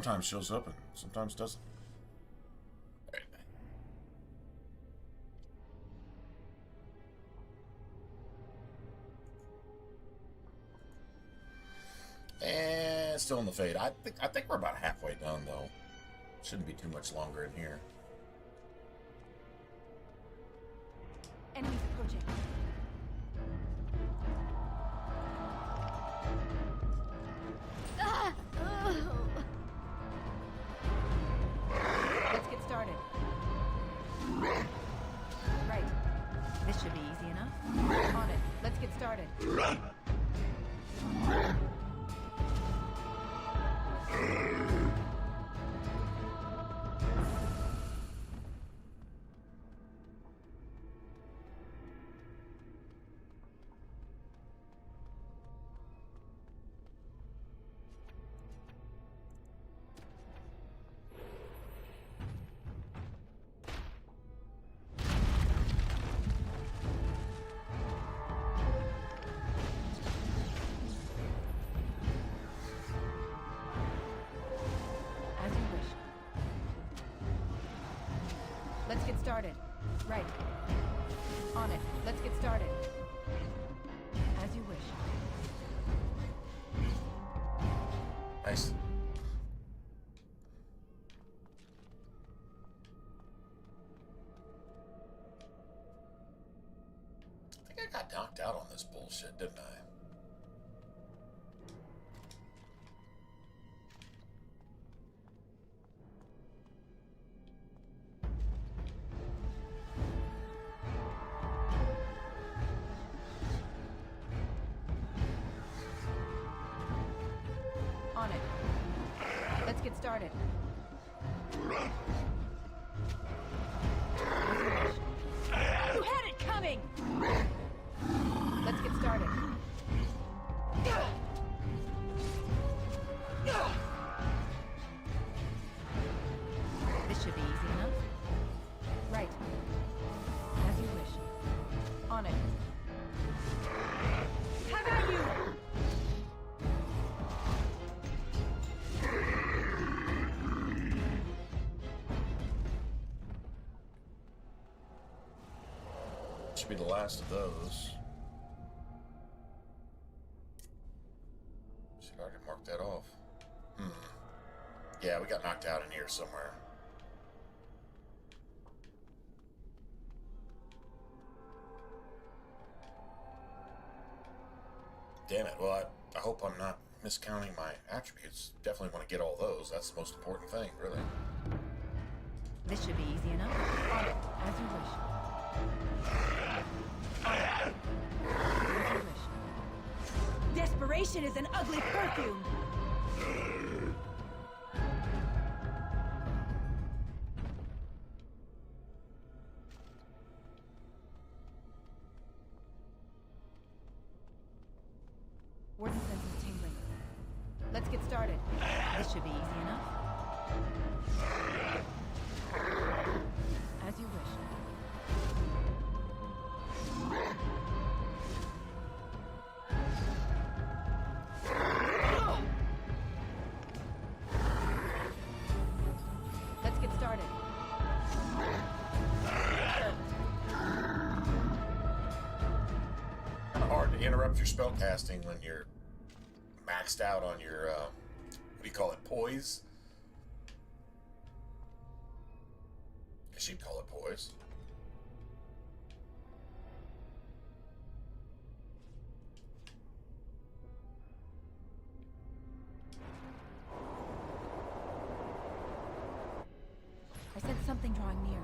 sometimes shows up and sometimes doesn't. And still in the fade. I think we're about halfway done though. Shouldn't be too much longer in here. Enemies approaching. Let's get started. Right. This should be easy enough. On it. Let's get started. Let's get started. Right. On it. Let's get started. As you wish. Nice. I think I got knocked out on this bullshit, didn't I? On it. Let's get started. You had it coming! Let's get started. This should be easy enough. Right. As you wish. On it. How about you? Should be the last of those. Should I already mark that off? Yeah, we got knocked out in here somewhere. Damn it. Well, I hope I'm not miscounting my attributes. Definitely want to get all those. That's the most important thing, really. This should be easy enough. On it. As you wish. Desperation is an ugly perfume! Warden senses tingling. Let's get started. This should be easy enough. As you wish. Let's get started. Kind of hard to interrupt your spell casting when you're maxed out on your, what do you call it, poise? I guess you'd call it poise. I sense something drawing near.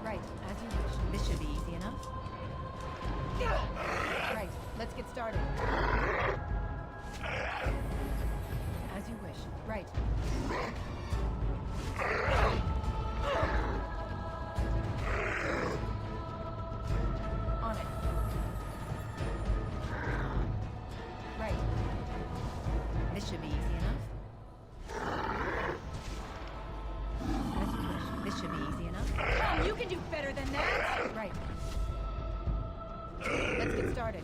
Right, as you wish. This should be easy enough. Right, let's get started. As you wish. Right. On it. Right. This should be easy enough. As you wish. This should be easy enough. You can do better than that! Right. Let's get started.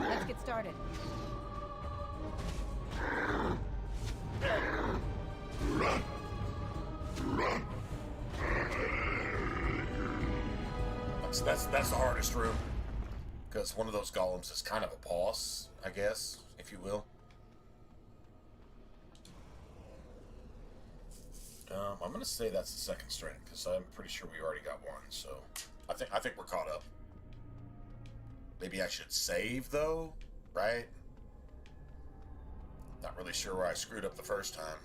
Let's get started. That's the hardest room, because one of those golems is kind of a boss, I guess, if you will. I'm gonna say that's the second strength, because I'm pretty sure we already got one. So I think we're caught up. Maybe I should save though, right? Not really sure where I screwed up the first time,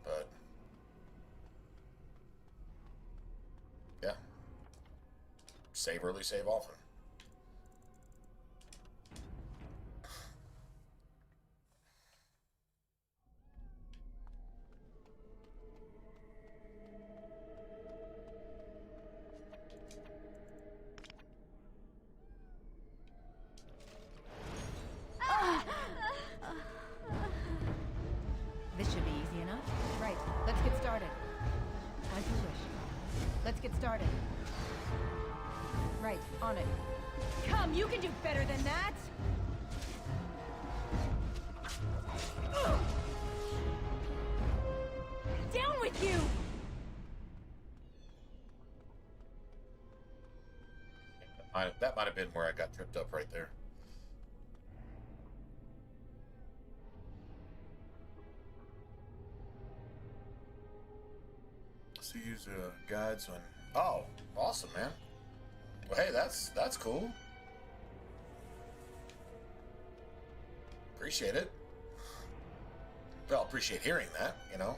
but yeah. Save early, save often. This should be easy enough. Right, let's get started. As you wish. Let's get started. Right, on it. Come, you can do better than that! Down with you! That might have been where I got tripped up right there. So use guides on. Oh, awesome, man. Well, hey, that's cool. Appreciate it. Well, appreciate hearing that, you know.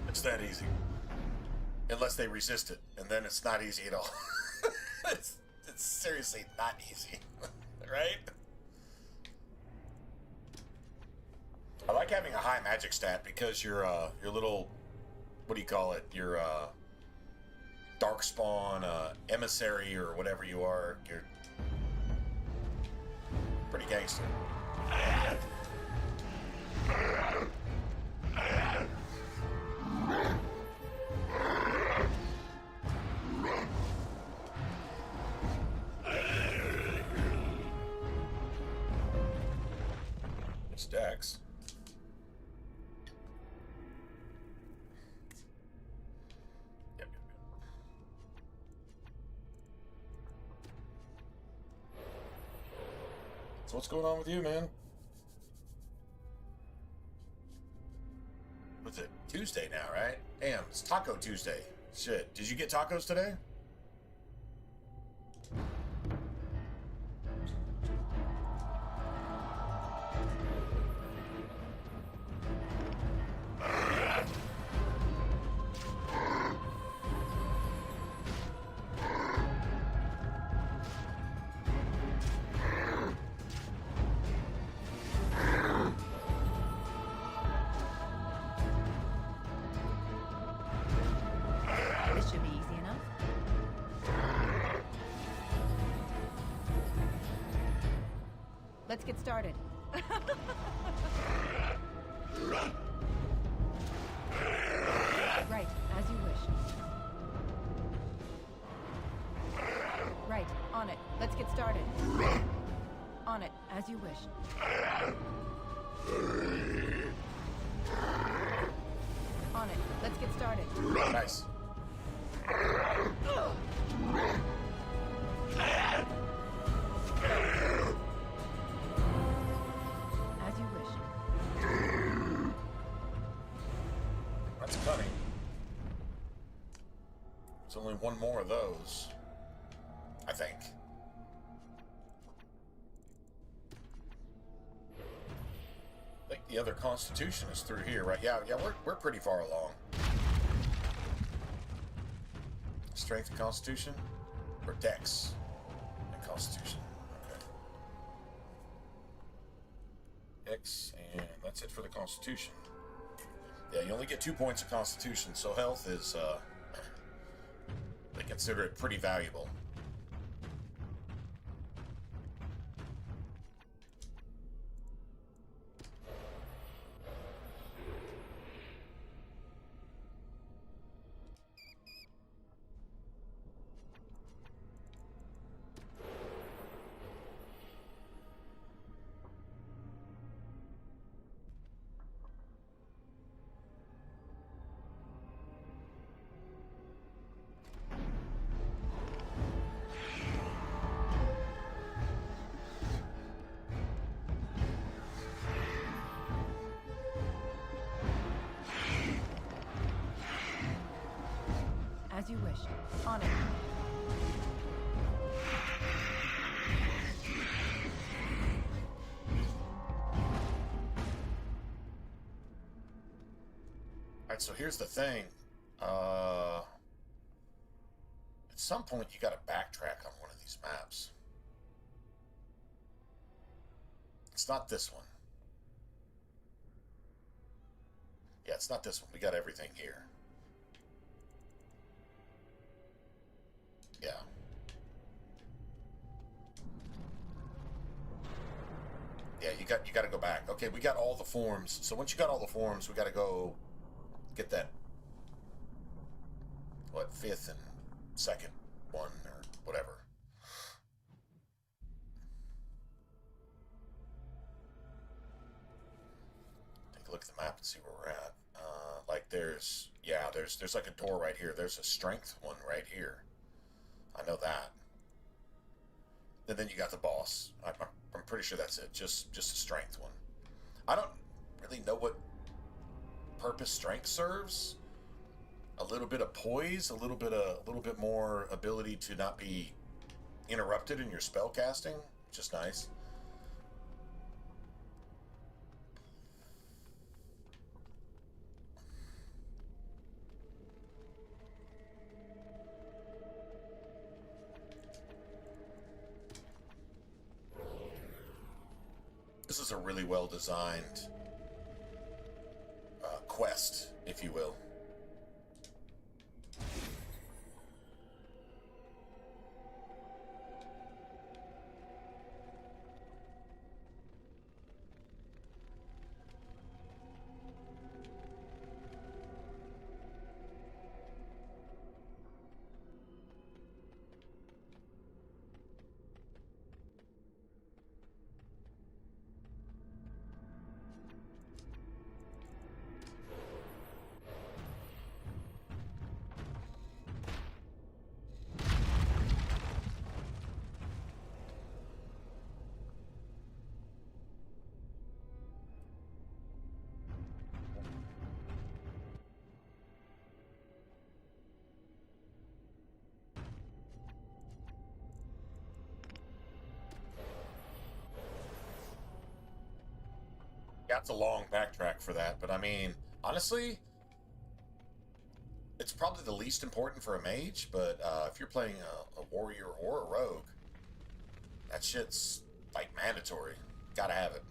It's that easy. Unless they resist it, and then it's not easy at all. it's seriously not easy, right? I like having a high magic stat because your little, what do you call it? Your darkspawn emissary or whatever you are. You're pretty gangster. Stacks. Yep. So what's going on with you, man? What's it? Tuesday now, right? Damn, it's Taco Tuesday. Shit. Did you get tacos today? This should be easy enough. Let's get started. Right, as you wish. Right, on it. Let's get started. On it, as you wish. On it. Let's get started. Nice. As you wish. That's cunning. There's only one more of those, I think. I think the other Constitution is through here, right? Yeah, we're pretty far along. Strength and Constitution? Or Dex and Constitution? Okay. X, and that's it for the Constitution. Yeah, you only get 2 points of Constitution, so health is, they consider it pretty valuable. As you wish. On it. Alright, so here's the thing. At some point you gotta backtrack on one of these maps. It's not this one. Yeah, it's not this one. We got everything here. Yeah. Yeah, you got to go back. Okay, we got all the forms. So once you got all the forms, we got to go get that, what, 5th and 2nd one or whatever. Take a look at the map and see where we're at. Like there's like a door right here. There's a strength one right here. I know that. And then you got the boss. I'm pretty sure that's it. Just a strength one. I don't really know what purpose strength serves. A little bit of poise, a little bit more ability to not be interrupted in your spell casting, which is nice. This is a really well designed quest, if you will. That's a long backtrack for that, but I mean, honestly, it's probably the least important for a mage, but if you're playing a warrior or a rogue, that shit's like mandatory. Gotta have it.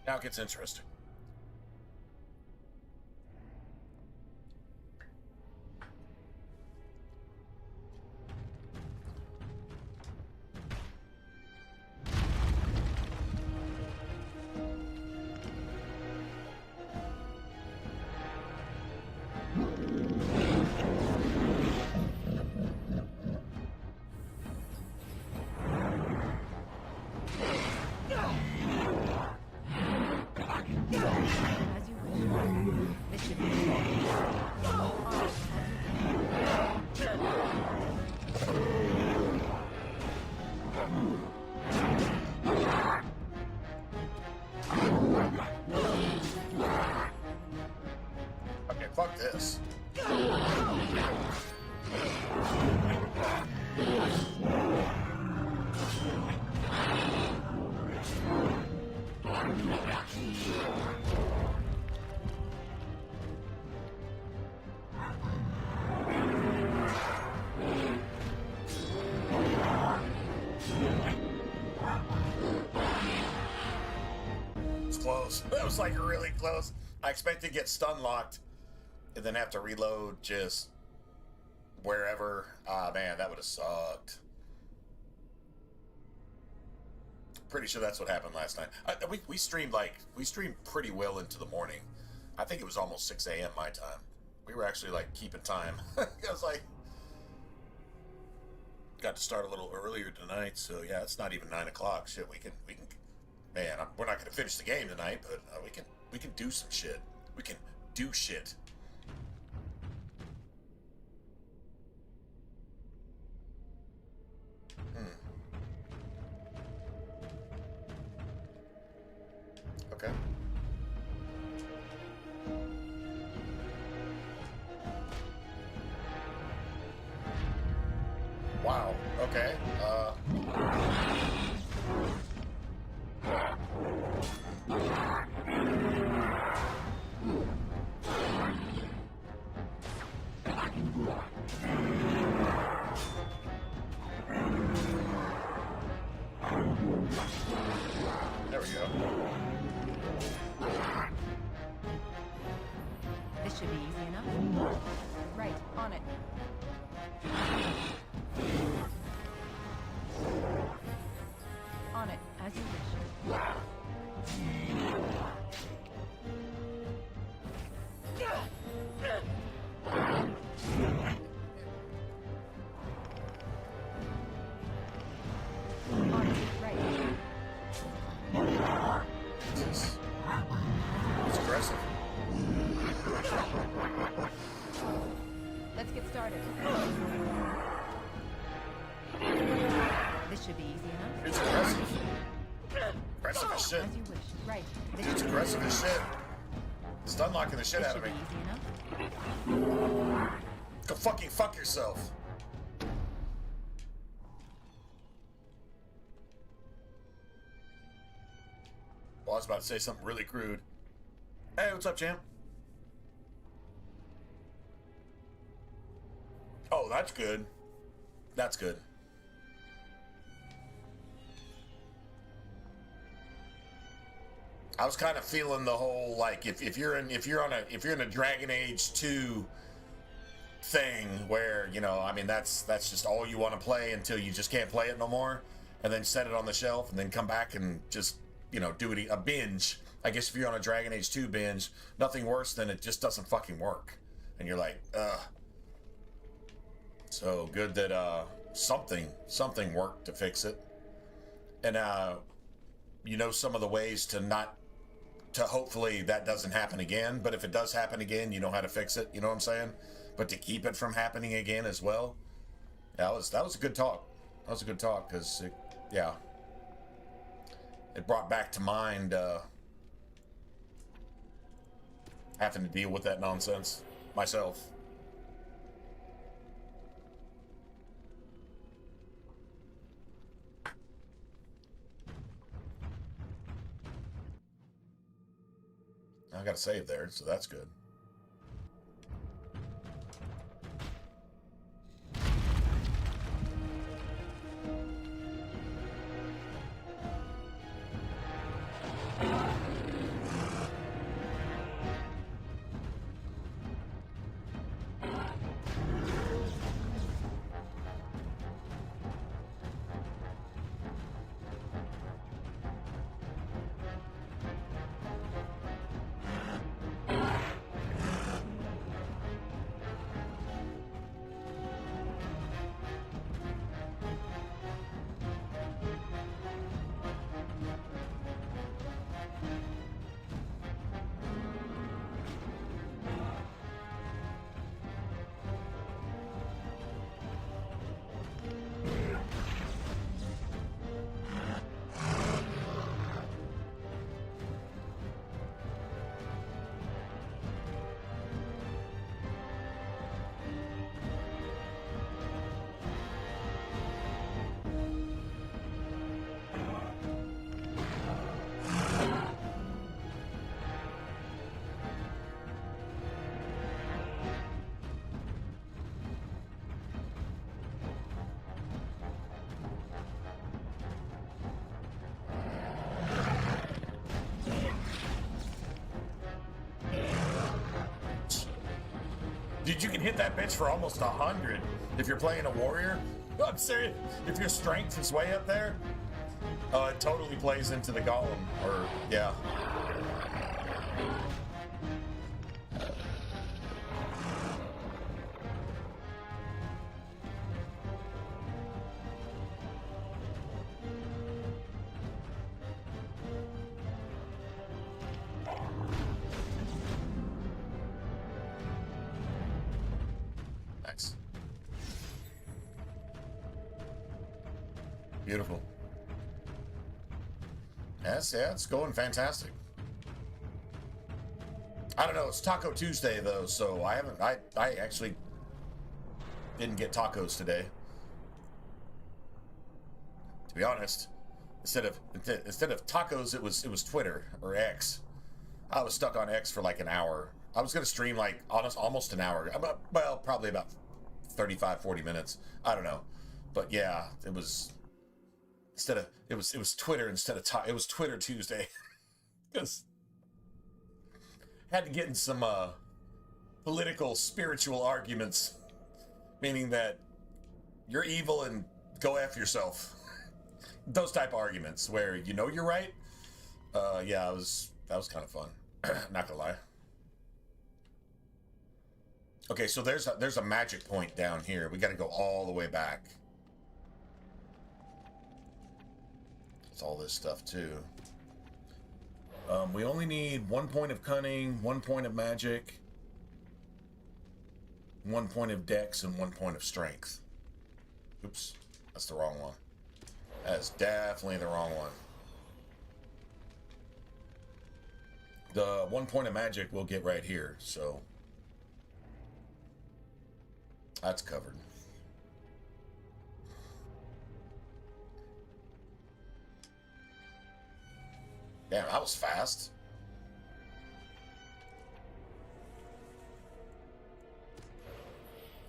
Now it gets interesting. should be easy. On it. Okay, fuck this. It's close. That was like really close. I expected to get stun locked and then have to reload just wherever. Ah, man, that would have sucked. Pretty sure that's what happened last night. We streamed pretty well into the morning. I think it was almost 6 a.m. my time. We were actually like keeping time. I was like, got to start a little earlier tonight, so yeah, it's not even 9 o'clock. Shit, we can. Man, we're not gonna finish the game tonight, but we can do some shit. We can do shit. Okay. Wow. Okay. There we go. This should be easy enough. Right, on it. On it, as you wish. On it, right. It's aggressive. Let's get started. This should be easy enough. It's aggressive. Aggressive as shit. As you wish. Right. This It's should be aggressive as shit. Stun locking the shit This out should of be me. easy enough. Go fucking fuck yourself. Well, I was about to say something really crude. Hey, what's up, champ? Oh, that's good. That's good. I was kind of feeling the whole like if you're in a Dragon Age 2 thing where, you know, I mean that's just all you want to play until you just can't play it no more, and then set it on the shelf and then come back and just, you know, do it a binge. I guess if you're on a Dragon Age 2 binge, nothing worse than it just doesn't fucking work. And you're like, ugh. So good that something worked to fix it. And you know some of the ways to hopefully that doesn't happen again. But if it does happen again, you know how to fix it. You know what I'm saying? But to keep it from happening again as well. That was a good talk. That was a good talk because it brought back to mind having to deal with that nonsense myself. I got to save there, so that's good. Dude, you can hit that bitch for almost 100 if you're playing a warrior. No, I'm serious. If your strength is way up there, it totally plays into the golem. Or, yeah. Nice. Beautiful. Yes, yeah, it's going fantastic. I don't know, it's Taco Tuesday though, so I actually didn't get tacos today. To be honest, instead of tacos, it was Twitter or X. I was stuck on X for like an hour. I was gonna stream like almost an hour. Well, probably about 35-40 minutes. I don't know, but yeah, it was it was Twitter instead of it was Twitter Tuesday because had to get in some political spiritual arguments, meaning that you're evil and go after yourself. Those type of arguments where you know you're right. Yeah, that was kind of fun. Not gonna lie. Okay, so there's a magic point down here. We got to go all the way back. It's all this stuff too. We only need 1 point of cunning, 1 point of magic, 1 point of dex, and 1 point of strength. Oops, that's the wrong one. That's definitely the wrong one. The 1 point of magic we'll get right here, so that's covered. Damn, that was fast.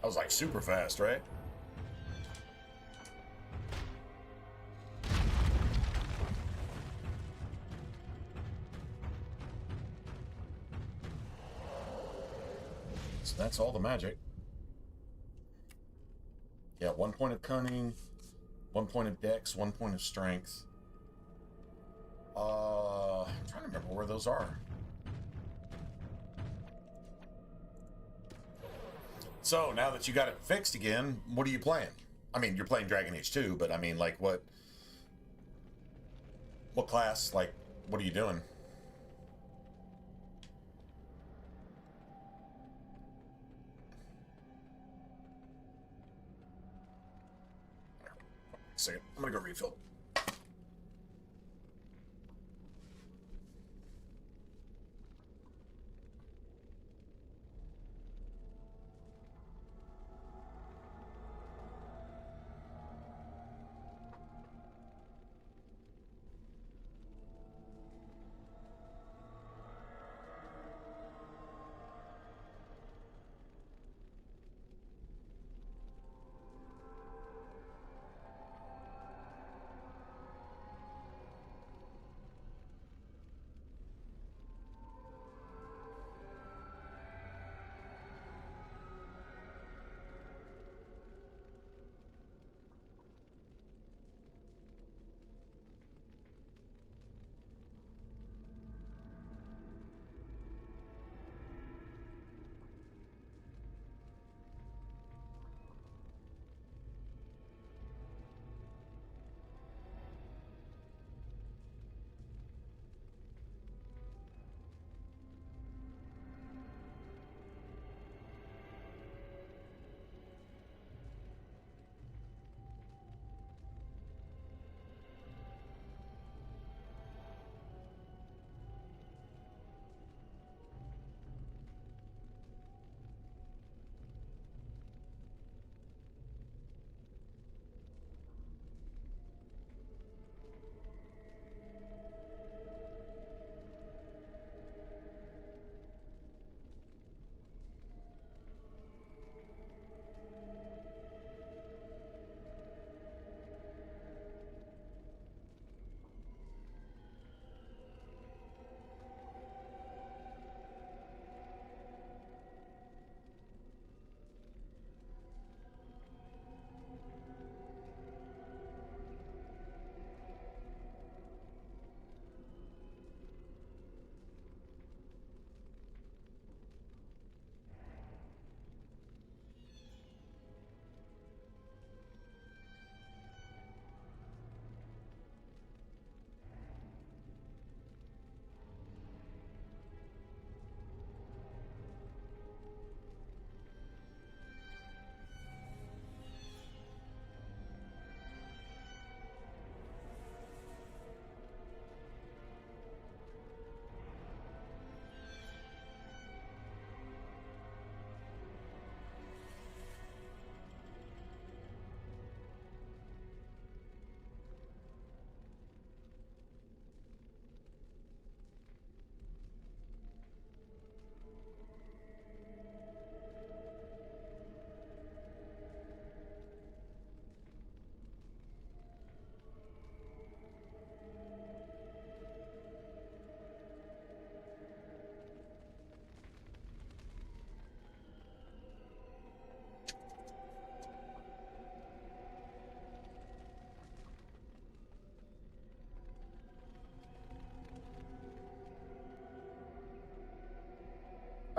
I was like super fast, right? So that's all the magic. Yeah, 1 point of cunning, 1 point of dex, 1 point of strength. I'm trying to remember where those are. So now that you got it fixed again, what are you playing? I mean, you're playing Dragon Age 2, but I mean, like, what class? Like, what are you doing? Second, I'm gonna go refill.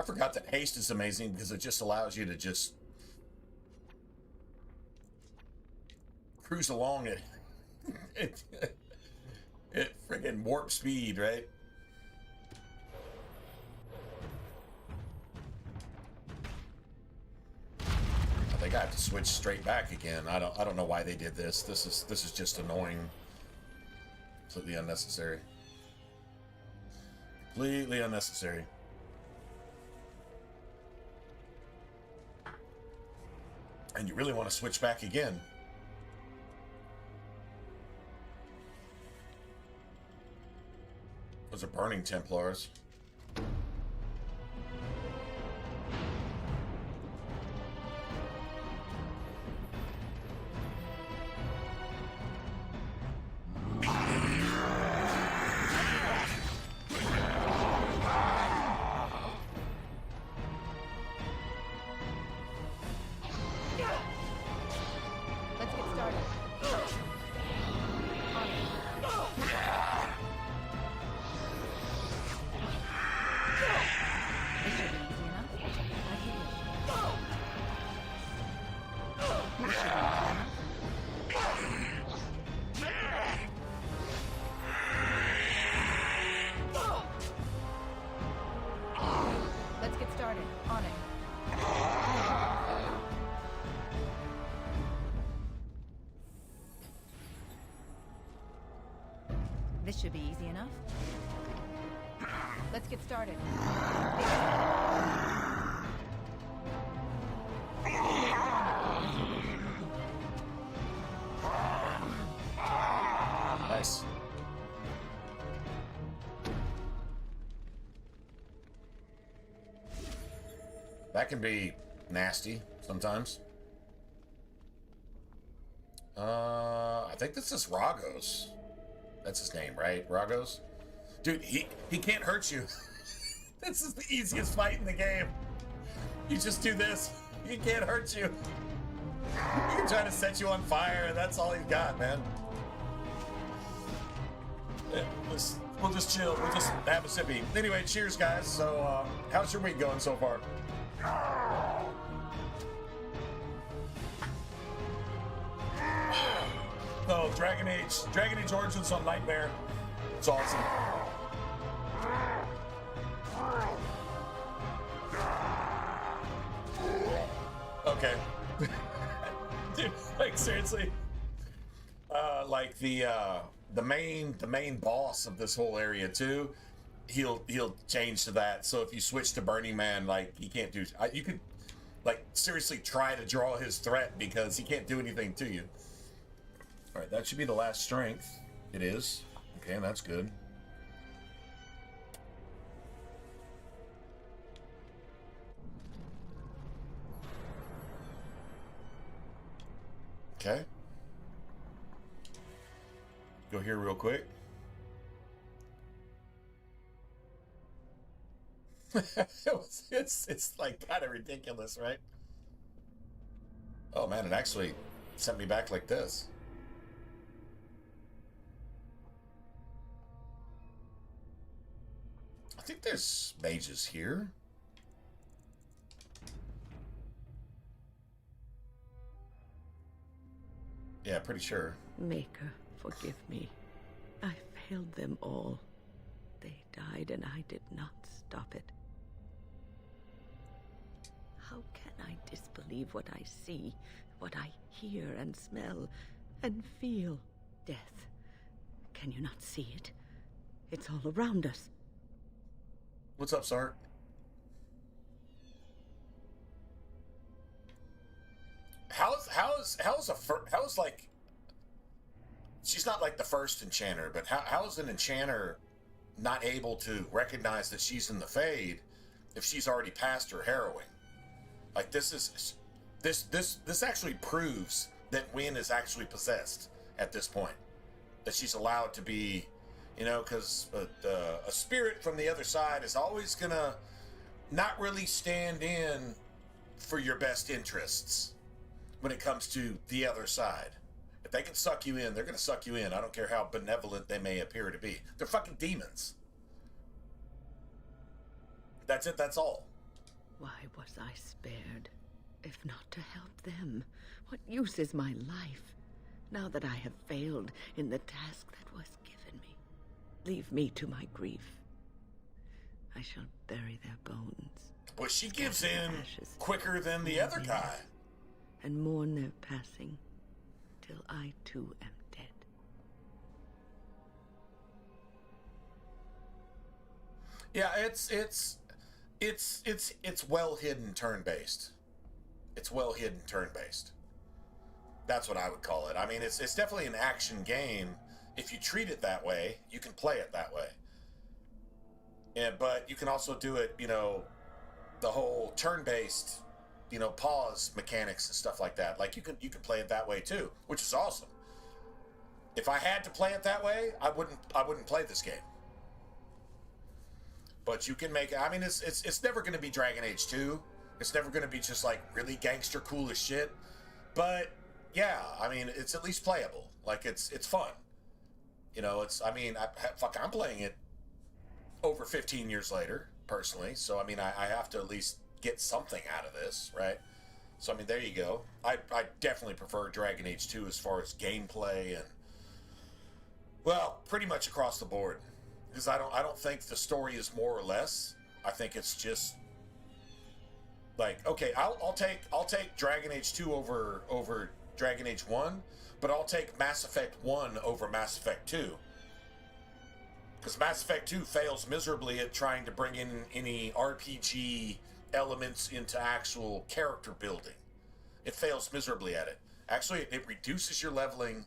I forgot that haste is amazing because it just allows you to just cruise along at at friggin' warp speed, right? I think I have to switch straight back again. I don't know why they did this. This is just annoying. Completely unnecessary. Completely unnecessary. And you really want to switch back again. Those are burning Templars. This should be easy enough. Let's get started. Nice. That can be nasty sometimes. I think this is Ragos. That's his name, right? Ragos? Dude, he can't hurt you. This is the easiest fight in the game. You just do this. He can't hurt you. He can try to set you on fire, and that's all he's got, man. Yeah, we'll just chill. We'll just have a sippy. Anyway, cheers, guys. So, how's your week going so far? Oh, Dragon Age Origins on Nightmare. It's awesome. Okay. Dude, like seriously. Like the main boss of this whole area too, he'll change to that. So if you switch to Burning Man, like he can't do you could like seriously try to draw his threat because he can't do anything to you. All right, that should be the last strength. It is. Okay, that's good. Okay. Go here real quick. It's like kind of ridiculous, right? Oh man, it actually sent me back like this. I think there's mages here. Yeah, pretty sure. Maker, forgive me. I failed them all. They died and I did not stop it. How can I disbelieve what I see, what I hear and smell and feel? Death. Can you not see it? It's all around us. What's up, Sark? How's like she's not like the first enchanter, but how is an enchanter not able to recognize that she's in the Fade if she's already past her harrowing? Like this actually proves that Wynn is actually possessed at this point. That she's allowed to be, you know, because a spirit from the other side is always gonna not really stand in for your best interests when it comes to the other side. If they can suck you in, they're gonna suck you in. I don't care how benevolent they may appear to be. They're fucking demons. That's it, that's all. Why was I spared? If not to help them, what use is my life, now that I have failed in the task that was given me? Leave me to my grief. I shall bury their bones. Well, she gives in quicker than the other guy. And mourn their passing, till I too am dead. Yeah, it's well hidden turn-based. It's well hidden turn-based. That's what I would call it. I mean, it's definitely an action game. If you treat it that way, you can play it that way. But you can also do it, you know, the whole turn-based, you know, pause mechanics and stuff like that. Like you can play it that way too, which is awesome. If I had to play it that way, I wouldn't play this game. But you can make it. I mean, it's never going to be Dragon Age 2. It's never going to be just like really gangster cool as shit. But yeah, I mean, it's at least playable. Like it's fun. You know, I'm playing it over 15 years later, personally. So I mean, I have to at least get something out of this, right? So I mean, there you go. I definitely prefer Dragon Age 2 as far as gameplay and, well, pretty much across the board. Because I don't think the story is more or less. I think it's just like, okay, I'll take Dragon Age 2 over Dragon Age 1, but I'll take Mass Effect 1 over Mass Effect 2. Because Mass Effect 2 fails miserably at trying to bring in any RPG elements into actual character building. It fails miserably at it. Actually, it reduces your leveling.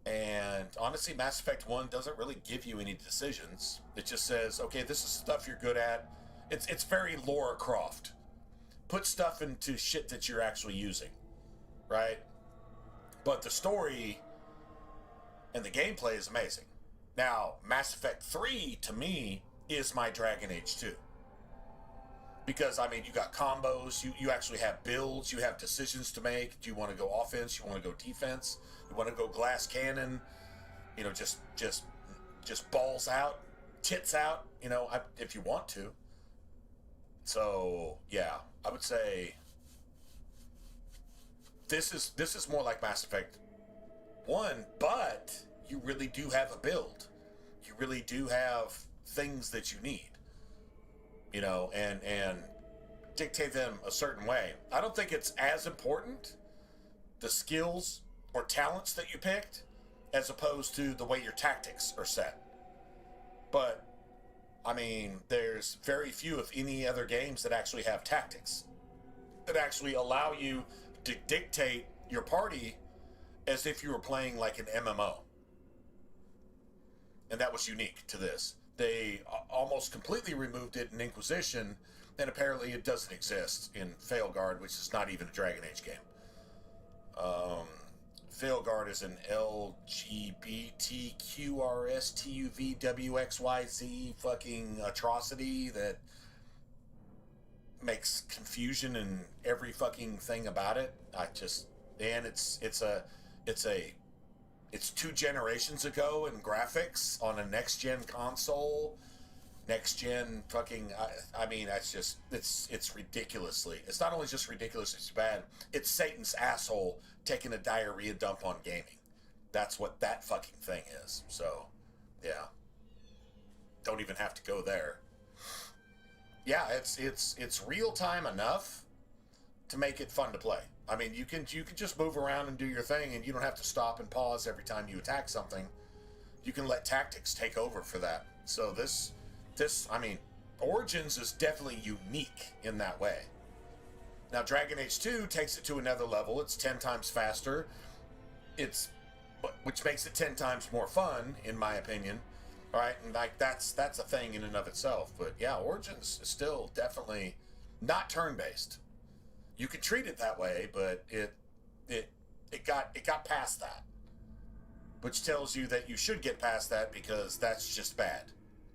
And honestly, Mass Effect 1 doesn't really give you any decisions. It just says, okay, this is stuff you're good at. It's very Lara Croft. Put stuff into shit that you're actually using, right? But the story and the gameplay is amazing. Now, Mass Effect 3, to me, is my Dragon Age 2. Because, I mean, you got combos, you actually have builds, you have decisions to make. Do you want to go offense? You want to go defense? You want to go glass cannon? You know, just balls out, tits out, you know, if you want to. So, yeah, I would say this is more like Mass Effect 1, but you really do have a build. You really do have things that you need. You know, and dictate them a certain way. I don't think it's as important, the skills or talents that you picked, as opposed to the way your tactics are set. But, I mean, there's very few, if any, other games that actually have tactics, that actually allow you to dictate your party as if you were playing like an MMO. And that was unique to this. They almost completely removed it in Inquisition, and apparently it doesn't exist in Failguard, which is not even a Dragon Age game. Failguard is an LGBTQRSTUVWXYZ fucking atrocity that makes confusion in every fucking thing about it. It's 2 generations ago in graphics on a next-gen console. Next-gen fucking... I mean, it's ridiculously... It's not only just ridiculous, it's bad. It's Satan's asshole taking a diarrhea dump on gaming. That's what that fucking thing is. So, yeah. Don't even have to go there. Yeah, it's real-time enough to make it fun to play. I mean, you can just move around and do your thing, and you don't have to stop and pause every time you attack something. You can let tactics take over for that. So this, I mean, Origins is definitely unique in that way. Now, Dragon Age 2 takes it to another level. It's 10 times faster. Which makes it 10 times more fun, in my opinion. All right, and like that's a thing in and of itself. But yeah, Origins is still definitely not turn-based. You can treat it that way, but it got past that, which tells you that you should get past that because that's just bad.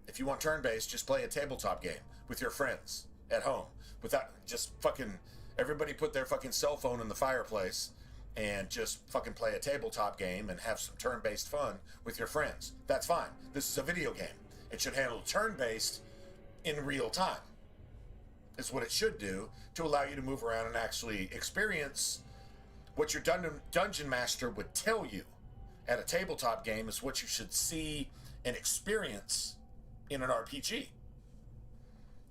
If you want turn-based, just play a tabletop game with your friends at home without just fucking everybody put their fucking cell phone in the fireplace and just fucking play a tabletop game and have some turn-based fun with your friends. That's fine. This is a video game. It should handle turn-based in real time. is what it should do to allow you to move around and actually experience what your dungeon master would tell you at a tabletop game is what you should see and experience in an RPG.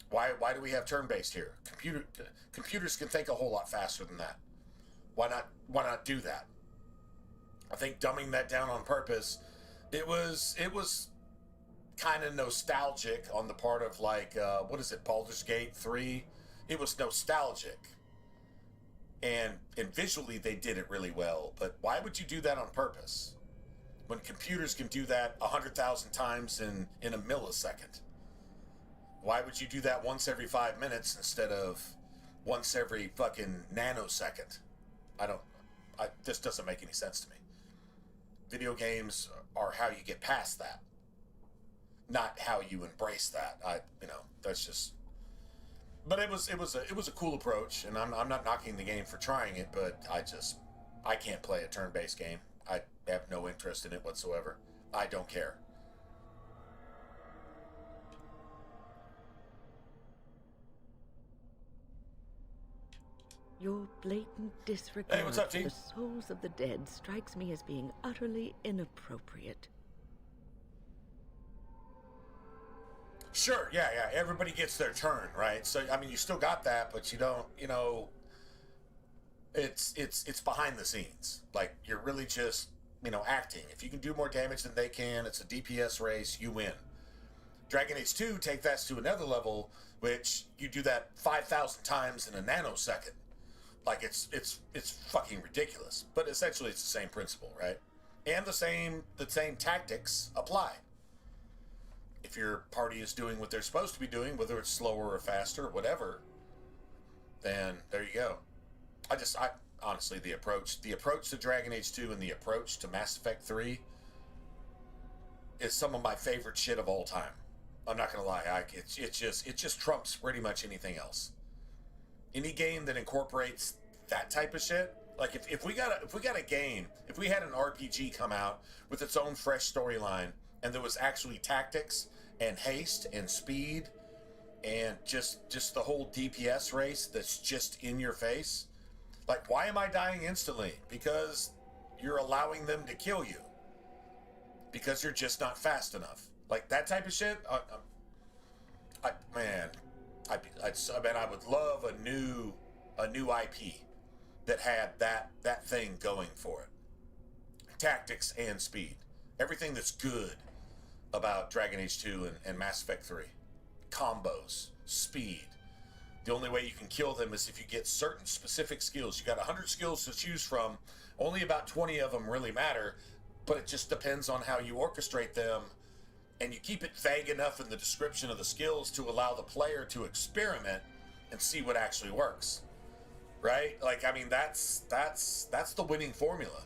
Why do we have turn-based here? Computers can think a whole lot faster than that. Why not do that? I think dumbing that down on purpose, it was kind of nostalgic on the part of like what is it, Baldur's Gate 3? It was nostalgic. And visually they did it really well, but why would you do that on purpose when computers can do that 100,000 times in a millisecond? Why would you do that once every 5 minutes instead of once every fucking nanosecond? This doesn't make any sense to me. Video games are how you get past that, not how you embrace that. That's just. But it was a cool approach, and I'm not knocking the game for trying it, but I can't play a turn-based game. I have no interest in it whatsoever. I don't care. Your blatant disregard Hey, what's up, for T? the souls of the dead strikes me as being utterly inappropriate. Sure, yeah. Everybody gets their turn, right? So, I mean, you still got that, but you don't, it's behind the scenes. Like, you're really just, acting. If you can do more damage than they can, it's a DPS race, you win. Dragon Age 2, take that to another level, which you do that 5,000 times in a nanosecond. Like, it's fucking ridiculous. But essentially, it's the same principle, right? And the same tactics apply. If your party is doing what they're supposed to be doing, whether it's slower or faster, or whatever, then there you go. I honestly, the approach to Dragon Age 2 and the approach to Mass Effect 3 is some of my favorite shit of all time. I'm not gonna lie, it just trumps pretty much anything else. Any game that incorporates that type of shit, like if we got a game, if we had an RPG come out with its own fresh storyline, and there was actually tactics and haste and speed and just the whole DPS race that's just in your face. Like, why am I dying instantly? Because you're allowing them to kill you. Because you're just not fast enough. Like, that type of shit, I would love a new IP that had that thing going for it. Tactics and speed. Everything that's good about Dragon Age 2 and Mass Effect 3. Combos, speed. The only way you can kill them is if you get certain specific skills. You got 100 skills to choose from. Only about 20 of them really matter, but it just depends on how you orchestrate them, and you keep it vague enough in the description of the skills to allow the player to experiment and see what actually works. Right? Like, I mean, that's the winning formula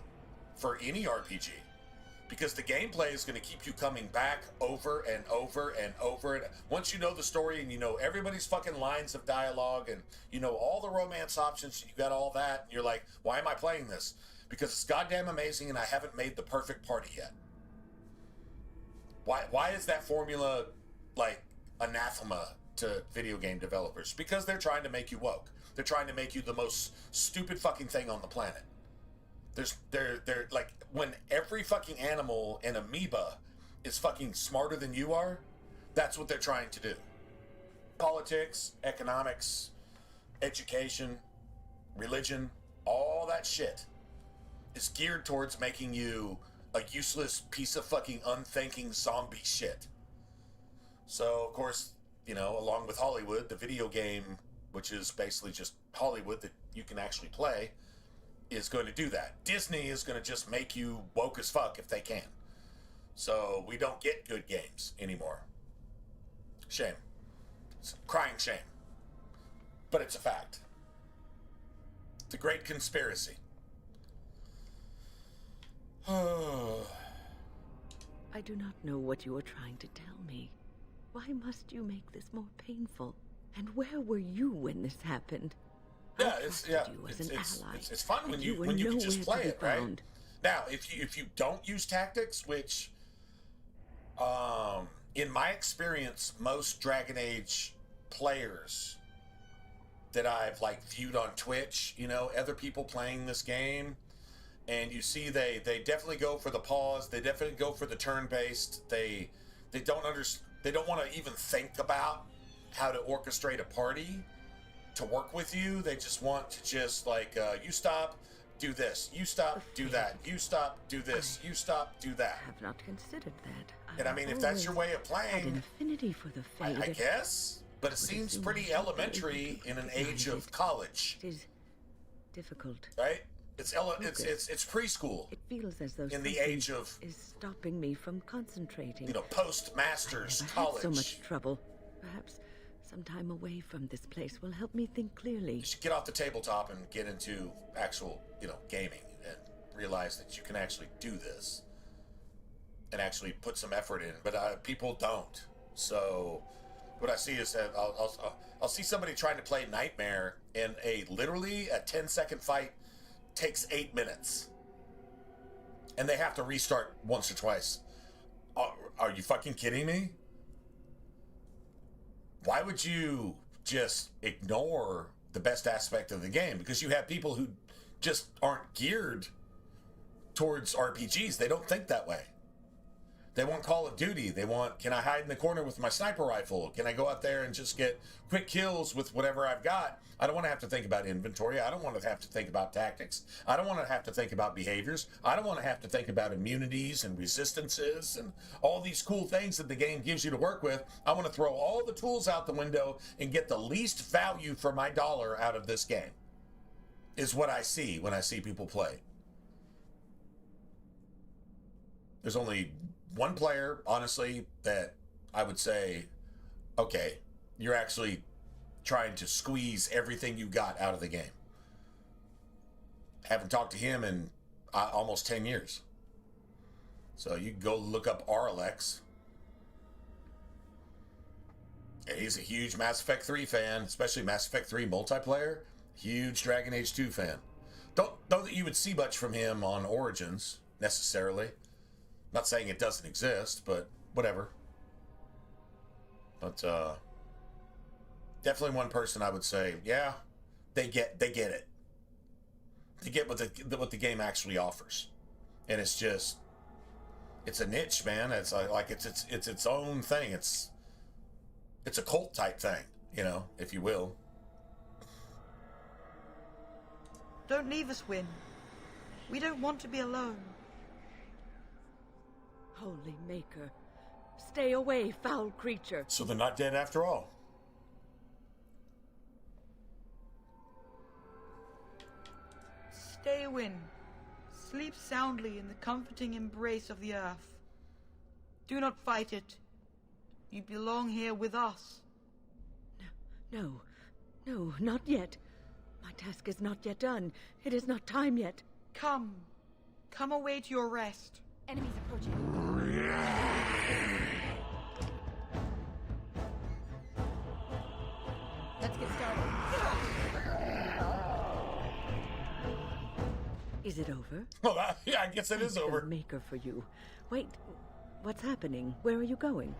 for any RPG. Because the gameplay is going to keep you coming back over and over and over. And once you know the story and you know everybody's fucking lines of dialogue and you know all the romance options, and you got all that, and you're like, why am I playing this? Because it's goddamn amazing and I haven't made the perfect party yet. Why is that formula like anathema to video game developers? Because they're trying to make you woke. They're trying to make you the most stupid fucking thing on the planet. They're like, when every fucking animal and amoeba is fucking smarter than you are, that's what they're trying to do. Politics, economics, education, religion, all that shit is geared towards making you a useless piece of fucking unthinking zombie shit. So, of course, along with Hollywood, the video game, which is basically just Hollywood that you can actually play, is going to do that. Disney is going to just make you woke as fuck if they can. So we don't get good games anymore. Shame. It's a crying shame. But it's a fact. It's a great conspiracy. I do not know what you are trying to tell me. Why must you make this more painful? And where were you when this happened? Yeah, it's fun when you can just play it, right? Now, if you don't use tactics, which, in my experience, most Dragon Age players that I've like viewed on Twitch, you know, other people playing this game, and you see they definitely go for the pause, they definitely go for the turn-based, they don't want to even think about how to orchestrate a party to work with you. They just want to just like, you stop, do this, you stop, do that, you stop, do this, you stop, do that. I have not considered that. And I mean, if that's your way of had an playing, affinity for the Fade. I guess, but it seems pretty elementary in an age of college, It is difficult. right? It's preschool It feels as though in the something age of, is stopping me from concentrating. you know, post-masters I've had college. so much trouble. Perhaps some time away from this place will help me think clearly. You should get off the tabletop and get into actual, you know, gaming and realize that you can actually do this and actually put some effort in. But people don't. So what I see is that I'll see somebody trying to play Nightmare, and literally a 10-second fight takes 8 minutes, and they have to restart once or twice. Are you fucking kidding me? Why would you just ignore the best aspect of the game? Because you have people who just aren't geared towards RPGs. They don't think that way. They want Call of Duty. They want, can I hide in the corner with my sniper rifle? Can I go out there and just get quick kills with whatever I've got? I don't want to have to think about inventory. I don't want to have to think about tactics. I don't want to have to think about behaviors. I don't want to have to think about immunities and resistances and all these cool things that the game gives you to work with. I want to throw all the tools out the window and get the least value for my dollar out of this game, is what I see when I see people play. There's only one player, honestly, that I would say, okay, you're actually trying to squeeze everything you got out of the game. Haven't talked to him in almost 10 years. So you can go look up Arlex. And he's a huge Mass Effect 3 fan, especially Mass Effect 3 multiplayer. Huge Dragon Age 2 fan. Don't know that you would see much from him on Origins, necessarily. Not saying it doesn't exist, but whatever. But definitely one person I would say, yeah, they get it. They get what the game actually offers, and it's a niche, man. It's like it's its own thing. It's a cult type thing, you know, if you will. Don't leave us, Wynn. We don't want to be alone. Holy Maker, stay away, foul creature. So they're not dead after all. Stay, Wynn. Sleep soundly in the comforting embrace of the earth. Do not fight it. You belong here with us. No, not yet. My task is not yet done. It is not time yet. Come away to your rest. Enemies approaching. Let's get started. Is it over? Well, yeah, I guess it is over. The Maker for you. Wait, what's happening? Where are you going?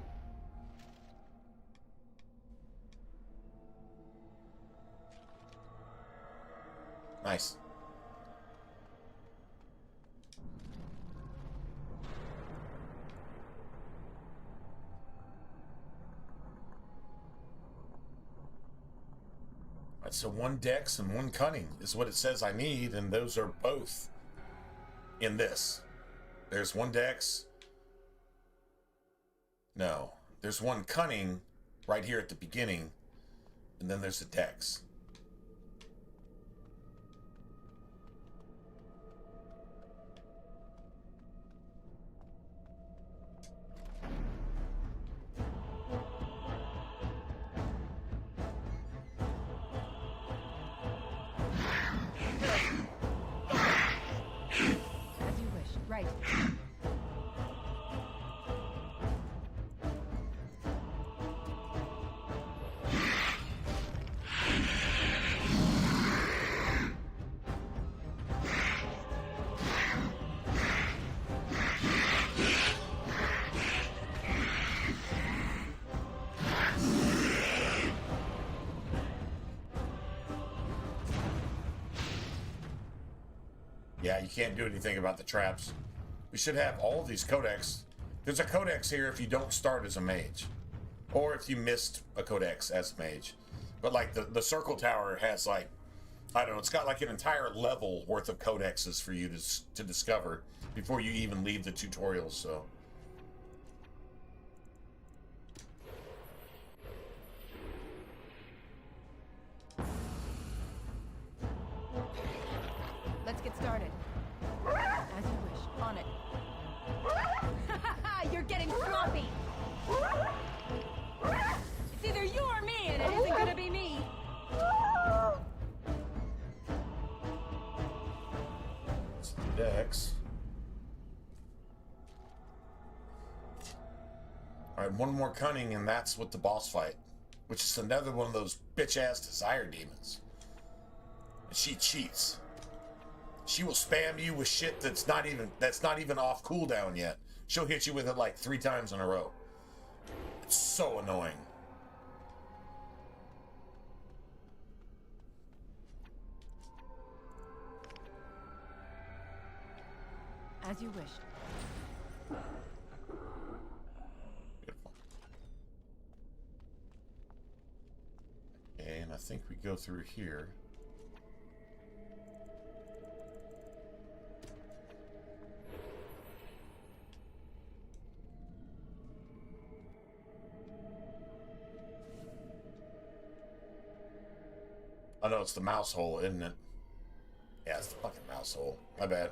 Nice. Right, so 1 dex and 1 cunning is what it says I need, and those are both in this. There's 1 dex. No, there's 1 cunning right here at the beginning, and then there's a dex. As you wish. Right. Yeah, you can't do anything about the traps. We should have all of these codex. There's a codex here if you don't start as a mage. Or if you missed a codex as a mage. But like the circle tower has like, I don't know, it's got like an entire level worth of codexes for you to discover before you even leave the tutorials, so. Let's get started. As you wish. On it. You're getting sloppy! It's either you or me, and it isn't gonna be me! It's the dex. Alright, one more cunning, and that's with the boss fight. Which is another one of those bitch-ass desire demons. And she cheats. She will spam you with shit that's not even off cooldown yet. She'll hit you with it like 3 times in a row. It's so annoying. As you wished. Beautiful. Okay, and I think we go through here. I know it's the mouse hole, isn't it? Yeah, it's the fucking mouse hole. My bad.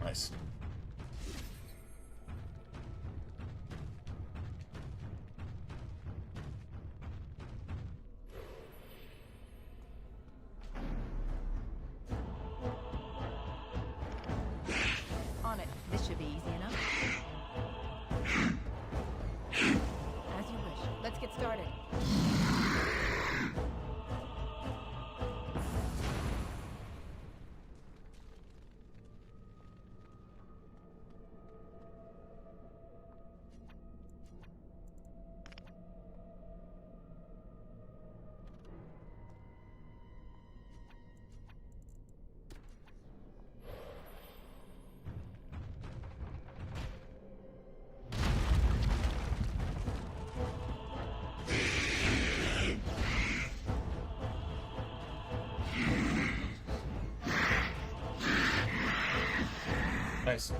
Nice. On it. This should be easy enough. As you wish. Let's get started. Nice.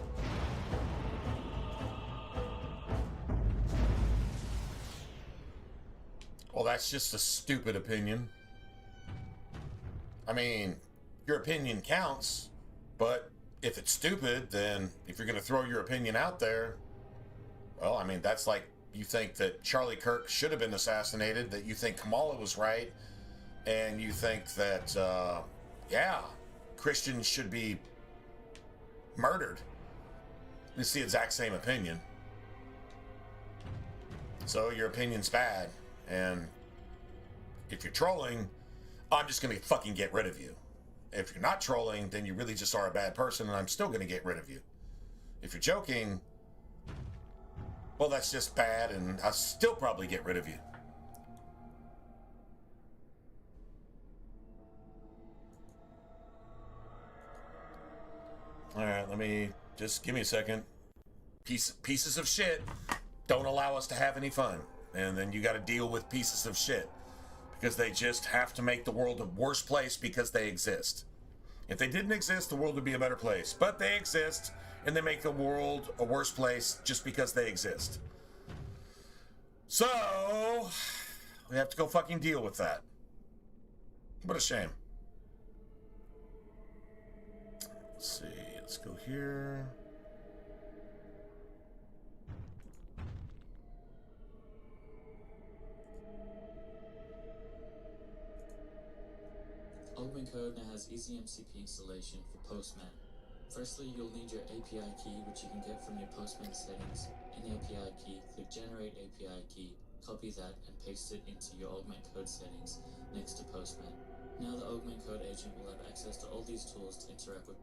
Well, that's just a stupid opinion. I mean, your opinion counts, but if it's stupid, then if you're going to throw your opinion out there, well, I mean, that's like you think that Charlie Kirk should have been assassinated, that you think Kamala was right, and you think that, yeah, Christians should be murdered. It's the exact same opinion. So your opinion's bad, and if you're trolling, I'm just gonna fucking get rid of you. If you're not trolling, then you really just are a bad person, and I'm still gonna get rid of you. If you're joking, Well, that's just bad, and I'll still probably get rid of you. All right, let me just give me a second. Pieces of shit don't allow us to have any fun, and then you got to deal with pieces of shit because they just have to make the world a worse place because they exist. If they didn't exist, the world would be a better place. But they exist, and they make the world a worse place just because they exist. So, we have to go fucking deal with that. What a shame. Let's see, let's go here. Augment Code now has easy MCP installation for Postman. Firstly, you'll need your API key, which you can get from your Postman settings. In API key, click Generate API Key, copy that, and paste it into your Augment Code settings next to Postman. Now the Augment Code agent will have access to all these tools to interact with.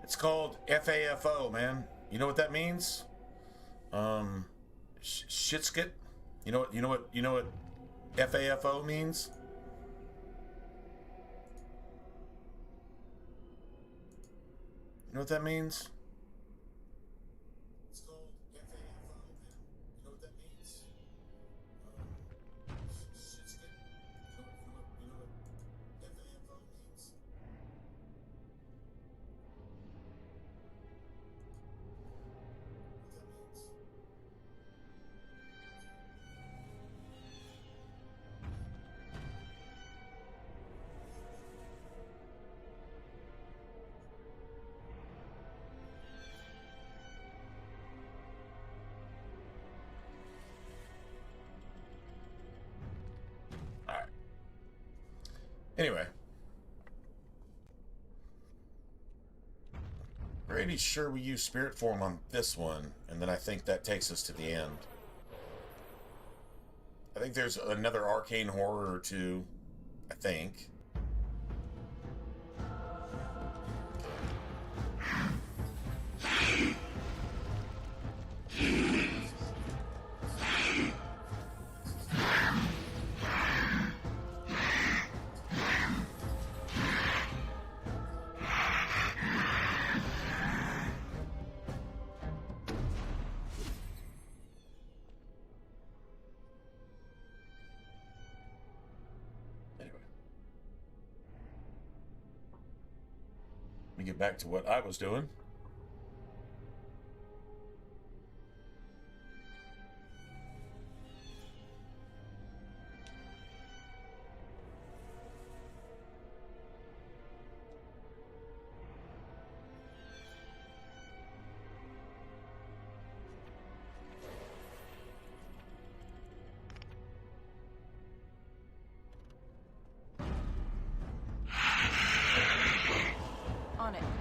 It's called FAFO, man. You know what that means? Shitskit. You know what FAFO means? You know what that means? It's called FAFO, man. You know what that means? Shitskit. You know what FAFO means? Anyway, pretty sure we use spirit form on this one, and then I think that takes us to the end. I think there's another arcane horror or two, I think. Let me get back to what I was doing.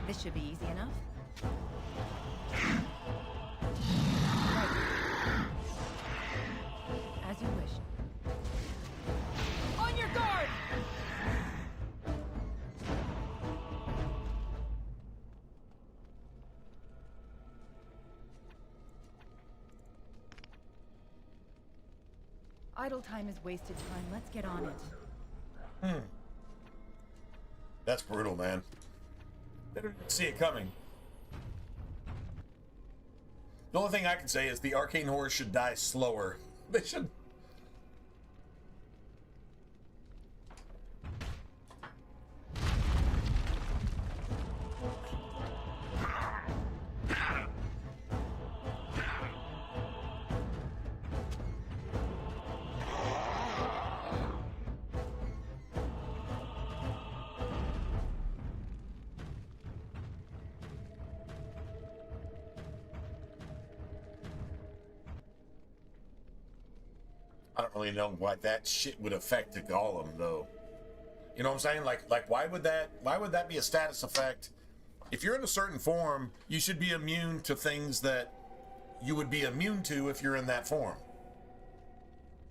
This should be easy enough. As you wish. On your guard! Idle time is wasted time. Let's get on it. That's brutal, man. Better see it coming. The only thing I can say is the arcane horrors should die slower. They should. I don't really know why that shit would affect the golem, though. You know what I'm saying? Like why would that be a status effect? If you're in a certain form, you should be immune to things that you would be immune to if you're in that form.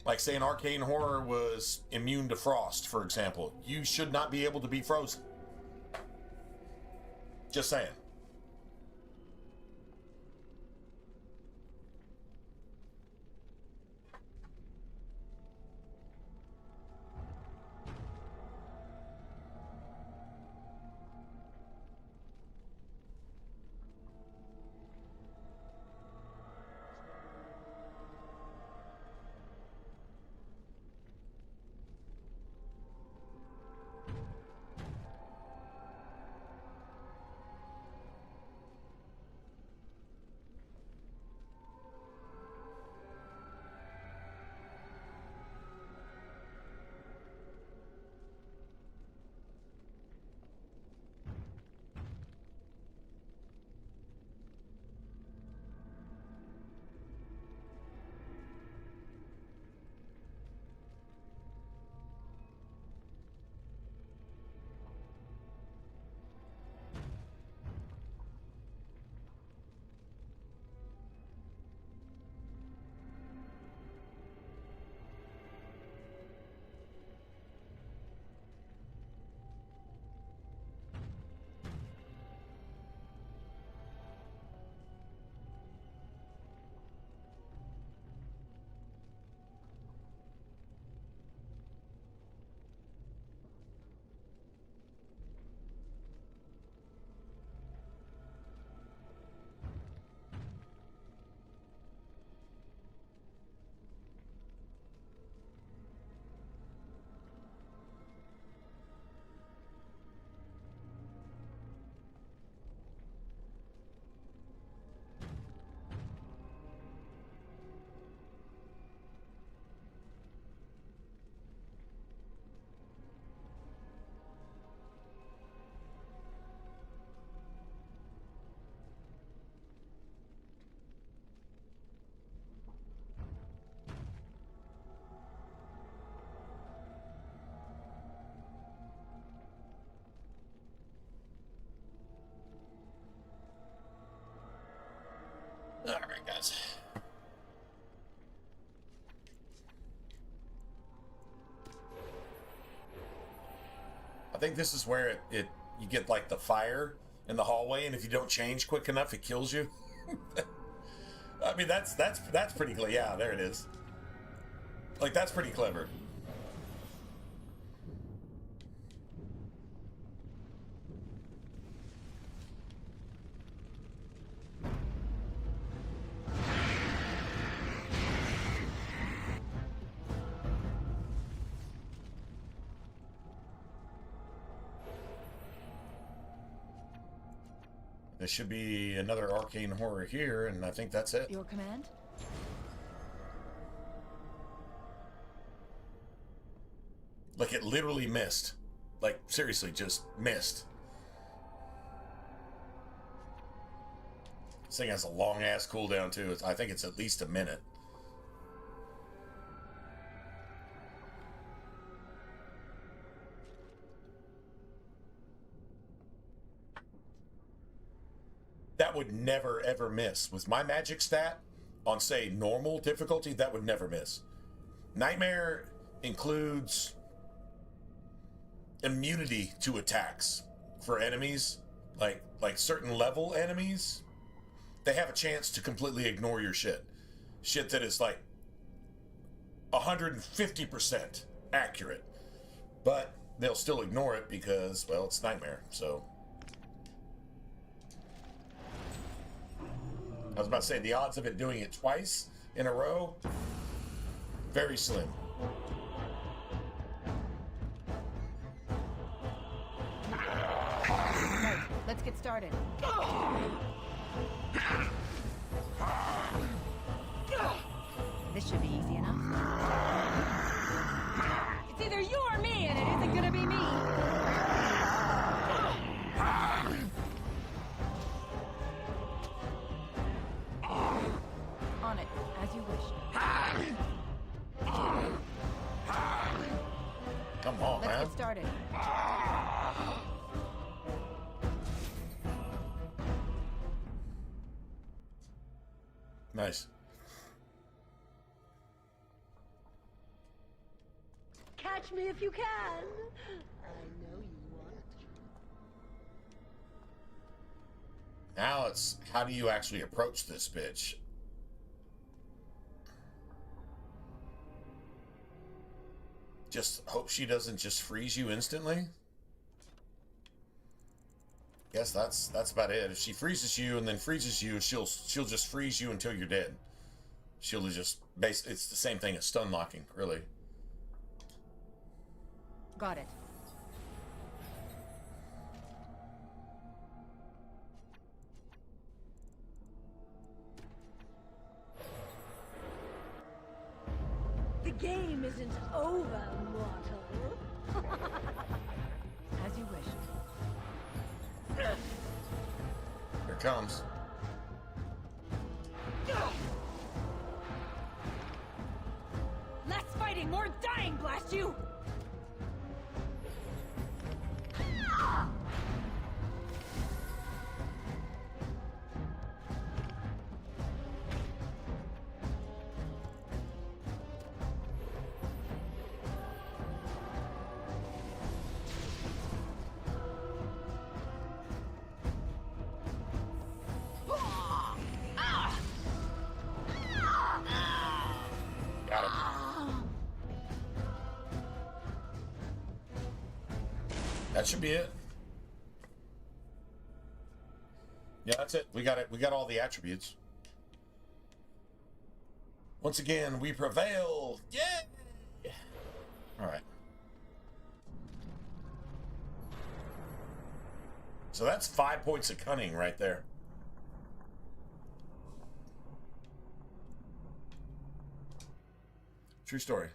Like, say an arcane horror was immune to frost, for example. You should not be able to be frozen. Just saying. All right, guys. I think this is where it you get like the fire in the hallway, and if you don't change quick enough, it kills you. I mean, that's pretty clever. Yeah, there it is. Like, that's pretty clever. There should be another arcane horror here, and I think that's it. Your command? Like, it literally missed. Like, seriously, just missed. This thing has a long-ass cooldown, too. I think it's at least a minute. would never ever miss. With my magic stat on, say, normal difficulty, that would never miss. Nightmare includes immunity to attacks for enemies, like certain level enemies. They have a chance to completely ignore your shit that is like 150% accurate, but they'll still ignore it because, well, it's Nightmare. So I was about to say, the odds of it doing it twice in a row, very slim. Right, let's get started. This should be easy enough. It's either you or me, and it isn't gonna be me. On it, as you wish. Come on, Let's man. get started. Nice. Catch me if you can. I know you want to. Now it's, how do you actually approach this bitch? Just hope she doesn't just freeze you instantly. Guess that's about it. If she freezes you and then freezes you, she'll just freeze you until you're dead. She'll just it's the same thing as stun locking, really. Got it. The game isn't over, mortal. As you wish. Here it comes. Less fighting, more dying, blast you! Got him. That should be it. Yeah, that's it. We got it. We got all the attributes. Once again, we prevail. Yay! All right. So that's 5 points of cunning right there. True story.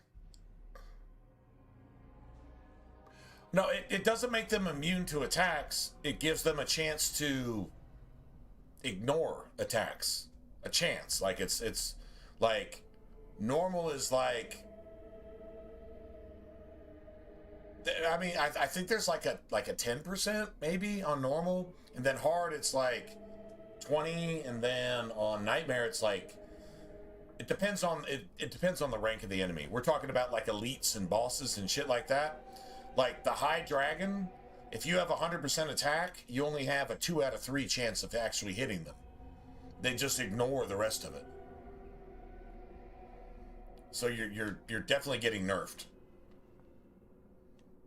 No, it doesn't make them immune to attacks. It gives them a chance to ignore attacks. A chance. Like it's like normal is like, I mean, I think there's like a 10% maybe on normal, and then hard it's like 20, and then on nightmare it's like, it depends on it depends on the rank of the enemy. We're talking about like elites and bosses and shit like that. Like the high dragon, if you have 100% attack, you only have a 2 out of 3 chance of actually hitting them. They just ignore the rest of it. So you're definitely getting nerfed.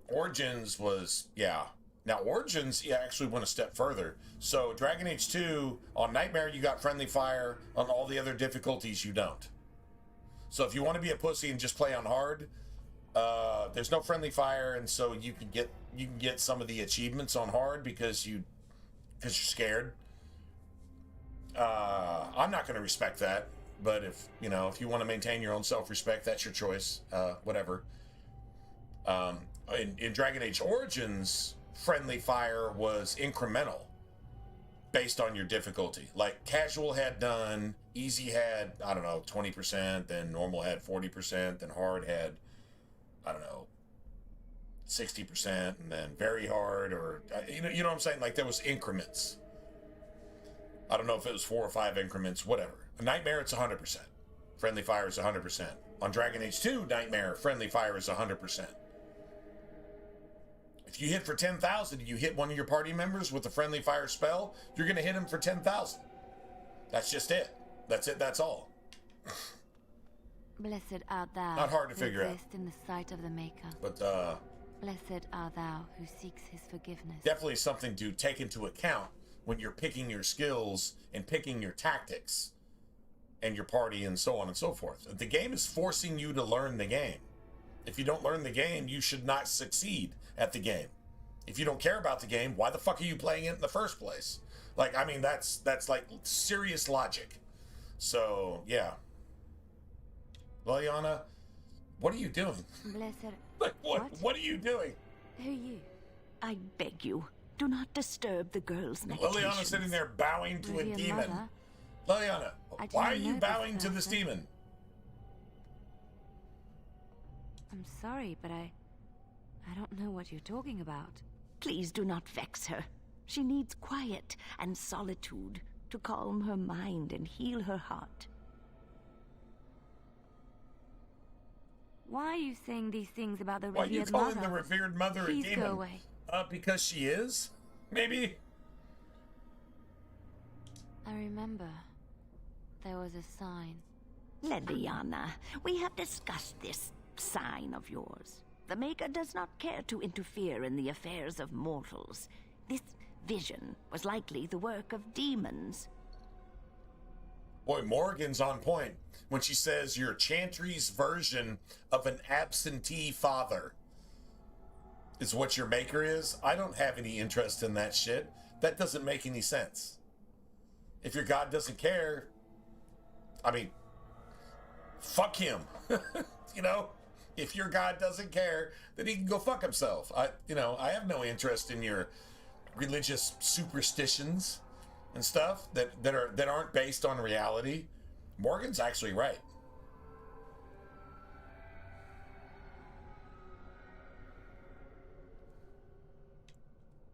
Origins was, yeah. Now Origins, yeah, actually went a step further. So Dragon Age 2, on Nightmare you got friendly fire, on all the other difficulties you don't. So if you want to be a pussy and just play on hard, there's no friendly fire, and so you can get some of the achievements on hard because you're scared. I'm not going to respect that, but if you want to maintain your own self-respect, that's your choice. Whatever. In Dragon Age Origins, friendly fire was incremental based on your difficulty. Like casual had none, easy had, I don't know, 20%, then normal had 40%, then hard had, I don't know, 60%, and then very hard, or you know what I'm saying? Like there was increments. I don't know if it was 4 or 5 increments, whatever. A Nightmare, it's 100%. Friendly fire is 100%. On Dragon Age 2, Nightmare, friendly fire is 100%. If you hit for 10,000 and you hit one of your party members with a friendly fire spell, you're going to hit him for 10,000. That's just it. That's it. That's all. Blessed art thou. Not hard to figure out. Who exist in the sight of the Maker. But, Blessed art thou who seeks his forgiveness. definitely something to take into account when you're picking your skills and picking your tactics and your party and so on and so forth. The game is forcing you to learn the game. If you don't learn the game, you should not succeed at the game. If you don't care about the game, why the fuck are you playing it in the first place? Like, I mean, that's like serious logic. So, yeah. Liliana, what are you doing? Blessed. Like, what are you doing? Who you? I beg you, do not disturb the girl's meditations. Liliana's sitting there bowing to Was a he a demon. mother? Liliana, I didn't why are you know this bowing to this person. demon? I'm sorry, but I don't know what you're talking about. Please do not vex her. She needs quiet and solitude to calm her mind and heal her heart. Why are you saying these things about the Why are you revered calling mother? the revered mother a Please demon? go away. Because she is? Maybe? I remember. There was a sign. Leliana, we have discussed this sign of yours. The Maker does not care to interfere in the affairs of mortals. This vision was likely the work of demons. Boy, Morgan's on point when she says you're Chantry's version of an absentee father is what your Maker is. I don't have any interest in that shit. That doesn't make any sense. If your God doesn't care, I mean, fuck him. You know, if your God doesn't care, then he can go fuck himself. I have no interest in your religious superstitions and stuff that aren't based on reality. Morgan's actually right.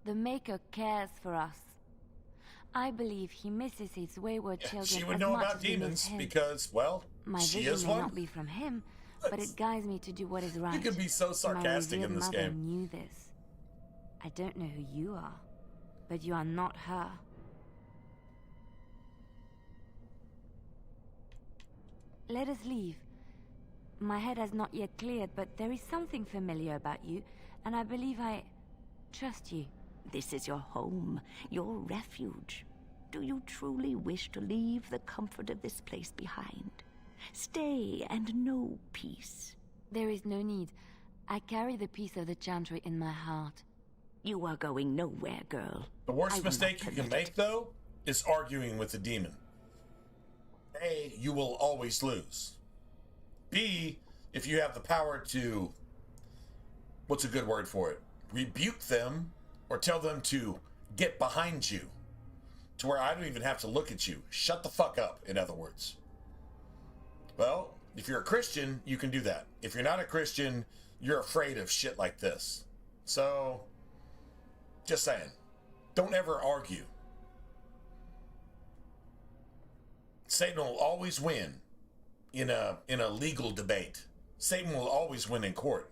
The Maker cares for us. I believe he misses his wayward children She would as know much about as he demons misses him. because, well, My she vision is may one. not be from him, but it guides me to do what is right. You can be so sarcastic My in revered this mother game. knew this. I don't know who you are, but you are not her. Let us leave. My head has not yet cleared, but there is something familiar about you, and I believe I trust you. This is your home, your refuge. Do you truly wish to leave the comfort of this place behind? Stay and know peace. There is no need. I carry the peace of the Chantry in my heart. You are going nowhere, girl. The I worst will mistake not you can permit make, though, is arguing with the demon. A, you will always lose. B, if you have the power to, what's a good word for it? Rebuke them or tell them to get behind you to where I don't even have to look at you. Shut the fuck up, in other words. Well, if you're a Christian, you can do that. If you're not a Christian, you're afraid of shit like this. So, just saying, don't ever argue. Satan will always win in a legal debate. Satan will always win in court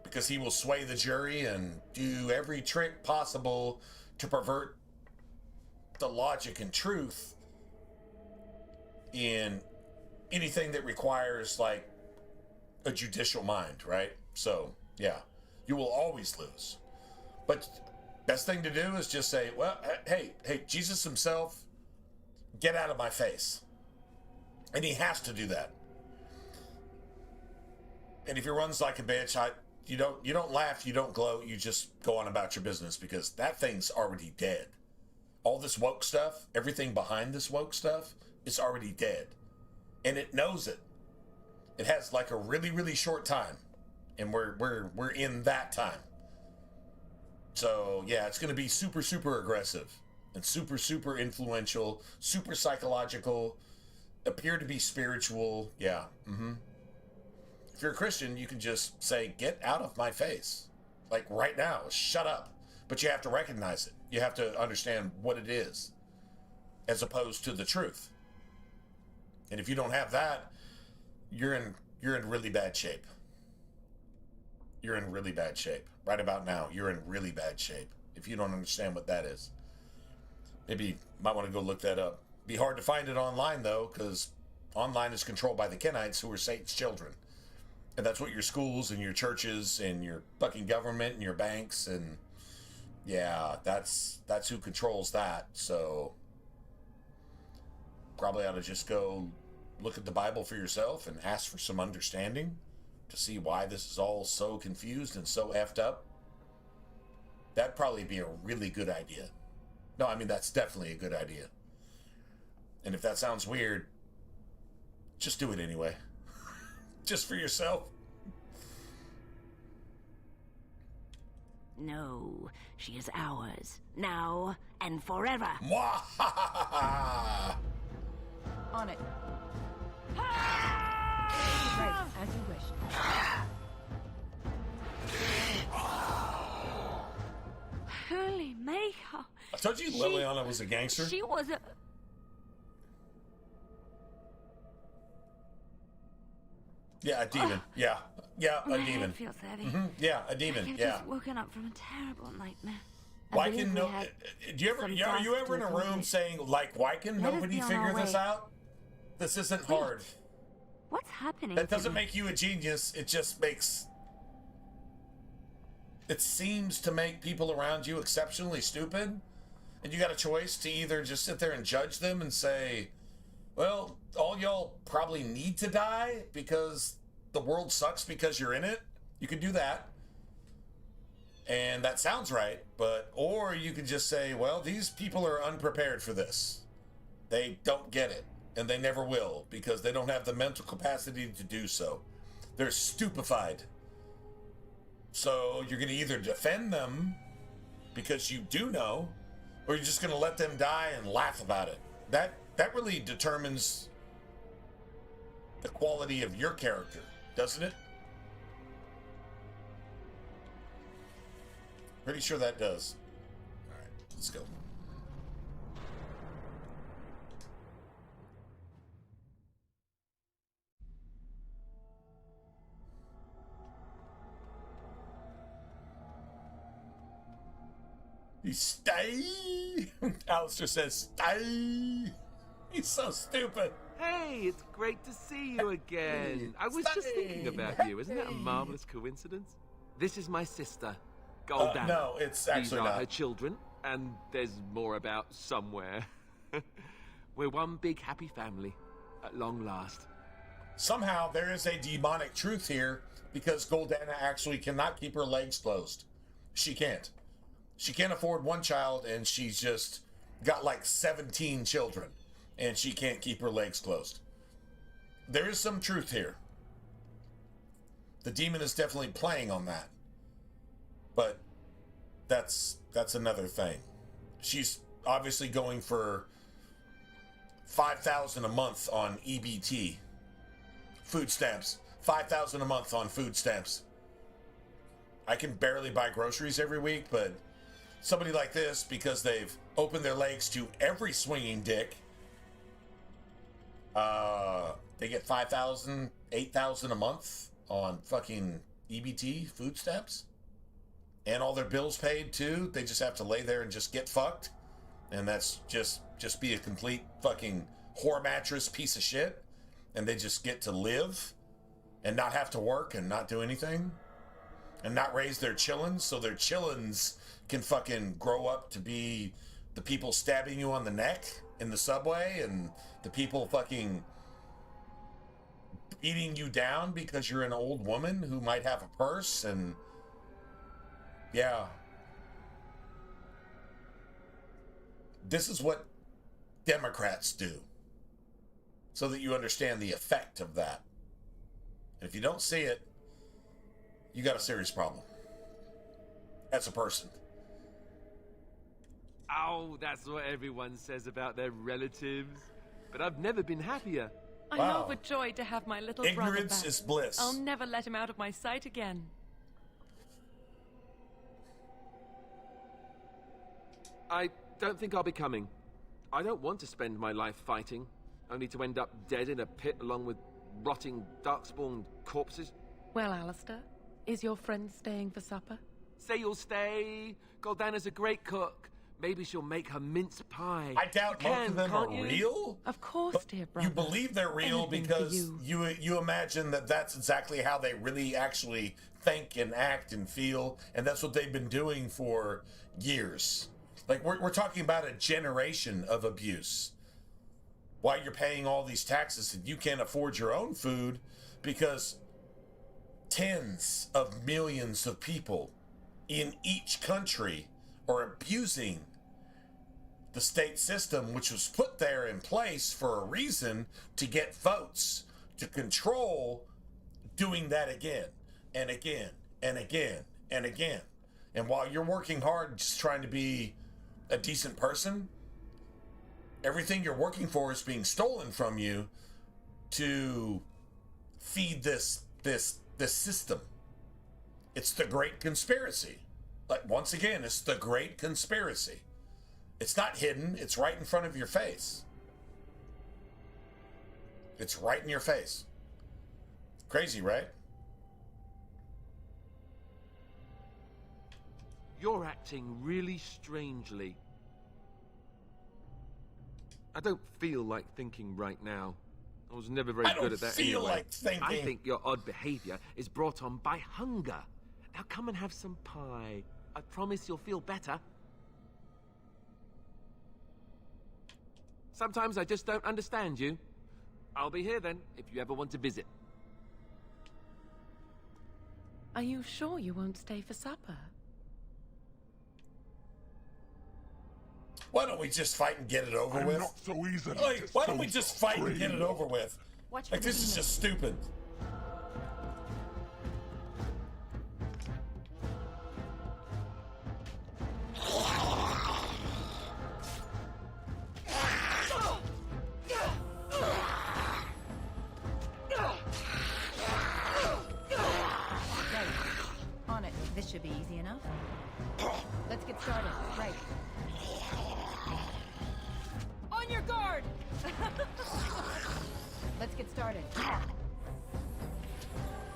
because he will sway the jury and do every trick possible to pervert the logic and truth in anything that requires like a judicial mind, right? So, yeah, you will always lose. But best thing to do is just say, well, hey, Jesus himself, get out of my face. And he has to do that. And if he runs like a bitch, you don't laugh, you don't gloat, you just go on about your business because that thing's already dead. All this woke stuff, everything behind this woke stuff is already dead. And it knows it. It has like a really, really short time. And we're in that time. So yeah, it's gonna be super, super aggressive and super, super influential, super psychological, appear to be spiritual. Yeah. If you're a Christian, you can just say, get out of my face. Like right now, shut up. But you have to recognize it. You have to understand what it is. as opposed to the truth. And if you don't have that, you're in really bad shape. You're in really bad shape. Right about now, you're in really bad shape. If you don't understand what that is. Maybe you might want to go look that up. Be hard to find it online, though, because online is controlled by the Kenites, who are Satan's children. And that's what your schools and your churches and your fucking government and your banks and... yeah, that's who controls that. So probably ought to just go look at the Bible for yourself and ask for some understanding to see why this is all so confused and so effed up. That'd probably be a really good idea. No, I mean, that's definitely a good idea. And if that sounds weird, just do it anyway. Just for yourself. No, she is ours. Now and forever. Mwahaha! On it. Right, as you wish. Holy Mayhaw. I told you Liliana was a gangster. She was a... Yeah, a demon. Yeah, a My demon. head feels heavy. Yeah, a demon. I've Yeah. just woken up from a terrible nightmare. Why can no? Do you ever? Are you ever in a room saying like, why can nobody figure this out? This isn't hard. What's happening? That doesn't make you a genius. It just makes. It seems to make people around you exceptionally stupid, and you got a choice to either just sit there and judge them and say, well, all y'all probably need to die because the world sucks because you're in it. You can do that. And that sounds right, or you could just say, well, these people are unprepared for this. They don't get it, and they never will, because they don't have the mental capacity to do so. They're stupefied. So you're going to either defend them because you do know, or you're just going to let them die and laugh about it. That really determines the quality of your character, doesn't it? Pretty sure that does. All right, let's go. You stay? Alistair says stay. He's so stupid. Hey, it's great to see you again. I was just thinking about you. Isn't that a marvelous coincidence? This is my sister, Goldana. No, it's actually These are not. her children, and there's more about somewhere. We're one big happy family, at long last. Somehow there is a demonic truth here because Goldana actually cannot keep her legs closed. She can't. She can't afford one child, and she's just got like 17 children, and she can't keep her legs closed. There is some truth here. The demon is definitely playing on that. But that's another thing. She's obviously going for $5,000 a month on EBT. Food stamps. $5,000 a month on food stamps. I can barely buy groceries every week, but somebody like this, because they've opened their legs to every swinging dick, they get $5,000, $8,000 a month on fucking EBT food stamps. And all their bills paid too. They just have to lay there and just get fucked. And that's just be a complete fucking whore mattress piece of shit. And they just get to live and not have to work and not do anything. And not raise their chillins, so their chillins can fucking grow up to be the people stabbing you on the neck in the subway and the people fucking beating you down because you're an old woman who might have a purse. And yeah, this is what Democrats do, so that you understand the effect of that. And if you don't see it, you got a serious problem as a person. Oh, that's what everyone says about their relatives. But I've never been happier. I'm Wow. overjoyed to have my little brother Ignorance back. is bliss. I'll never let him out of my sight again. I don't think I'll be coming. I don't want to spend my life fighting, only to end up dead in a pit along with rotting darkspawn corpses. Well, Alistair, is your friend staying for supper? Say you'll stay. Goldana's a great cook. Maybe she'll make her mince pie. I doubt most of them are real. Of course, dear brother. You believe they're real Anything because for you imagine that that's exactly how they really actually think and act and feel, and that's what they've been doing for years. Like, we're talking about a generation of abuse. Why you're paying all these taxes and you can't afford your own food because tens of millions of people in each country are abusing the state system, which was put there in place for a reason to get votes, to control doing that again and again and again and again. And while you're working hard just trying to be a decent person, everything you're working for is being stolen from you to feed this system. It's the Great Conspiracy. Like, once again, it's the Great Conspiracy. It's not hidden. It's right in front of your face. It's right in your face. Crazy, right? You're acting really strangely. I don't feel like thinking right now. I was never very good at that anyway. I don't feel like thinking. I think your odd behavior is brought on by hunger. Now come and have some pie. I promise you'll feel better. Sometimes I just don't understand you. I'll be here then, if you ever want to visit. Are you sure you won't stay for supper? Why don't we just fight and get it over with? Not so easily. Like, why don't we just fight and get it over with? Like, this is just stupid. On it. This should be easy enough. Let's get started. Right. On your guard! Let's get started.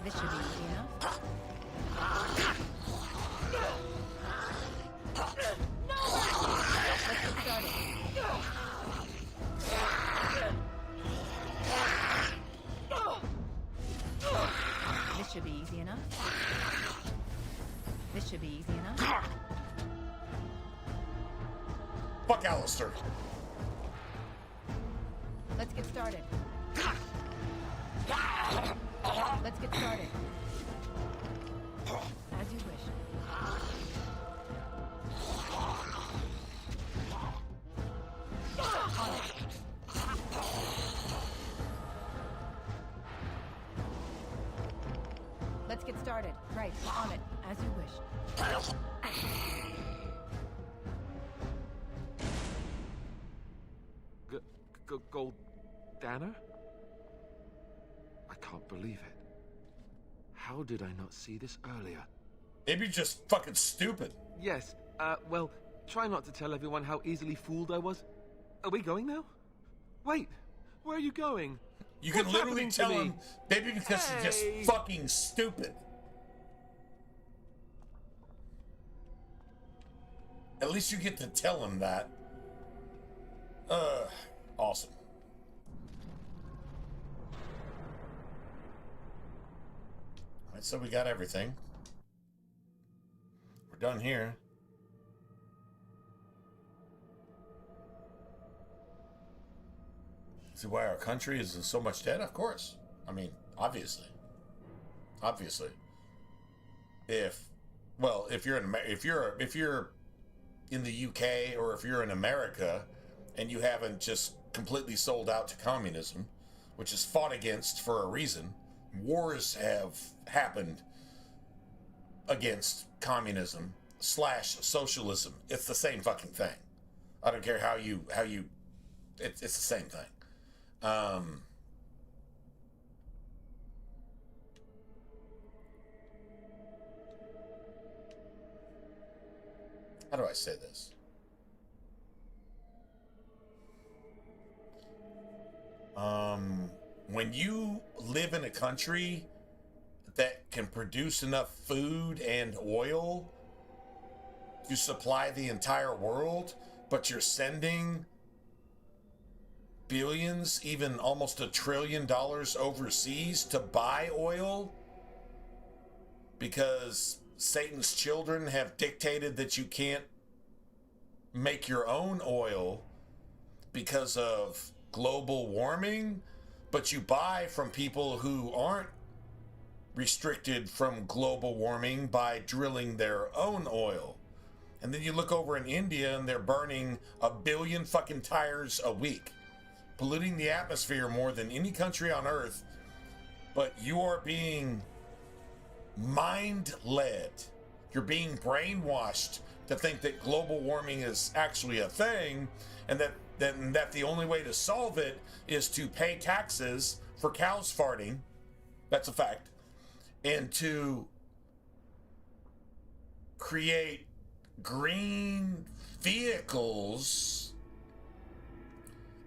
This should be easy enough. No! Let's get started. This should be easy enough. This should be easy enough. Fuck Alistair. Let's get started. Let's get started. As you wish. Let's get started. Right, on it. As you wish. Goldana? I can't believe it. How did I not see this earlier? Maybe you're just fucking stupid. Yes, well, try not to tell everyone how easily fooled I was. Are we going now? Wait, where are you going? You can literally tell him, maybe because you're just fucking stupid. At least you get to tell him that. Awesome. Alright, so we got everything. We're done here. See why our country is in so much debt? Of course. I mean, obviously. Obviously. If you're in the UK or if you're in America and you haven't just completely sold out to communism, which is fought against for a reason, wars have happened against communism / socialism. It's the same fucking thing. I don't care how you it's the same thing. How do I say this? when you live in a country that can produce enough food and oil to supply the entire world, but you're sending billions, even almost $1 trillion overseas to buy oil because Satan's children have dictated that you can't make your own oil because of global warming, but you buy from people who aren't restricted from global warming by drilling their own oil. And then you look over in India and they're burning 1 billion fucking tires a week, polluting the atmosphere more than any country on earth. But you are being mind-led. You're being brainwashed to think that global warming is actually a thing, and that the only way to solve it is to pay taxes for cows farting. That's a fact. And to create green vehicles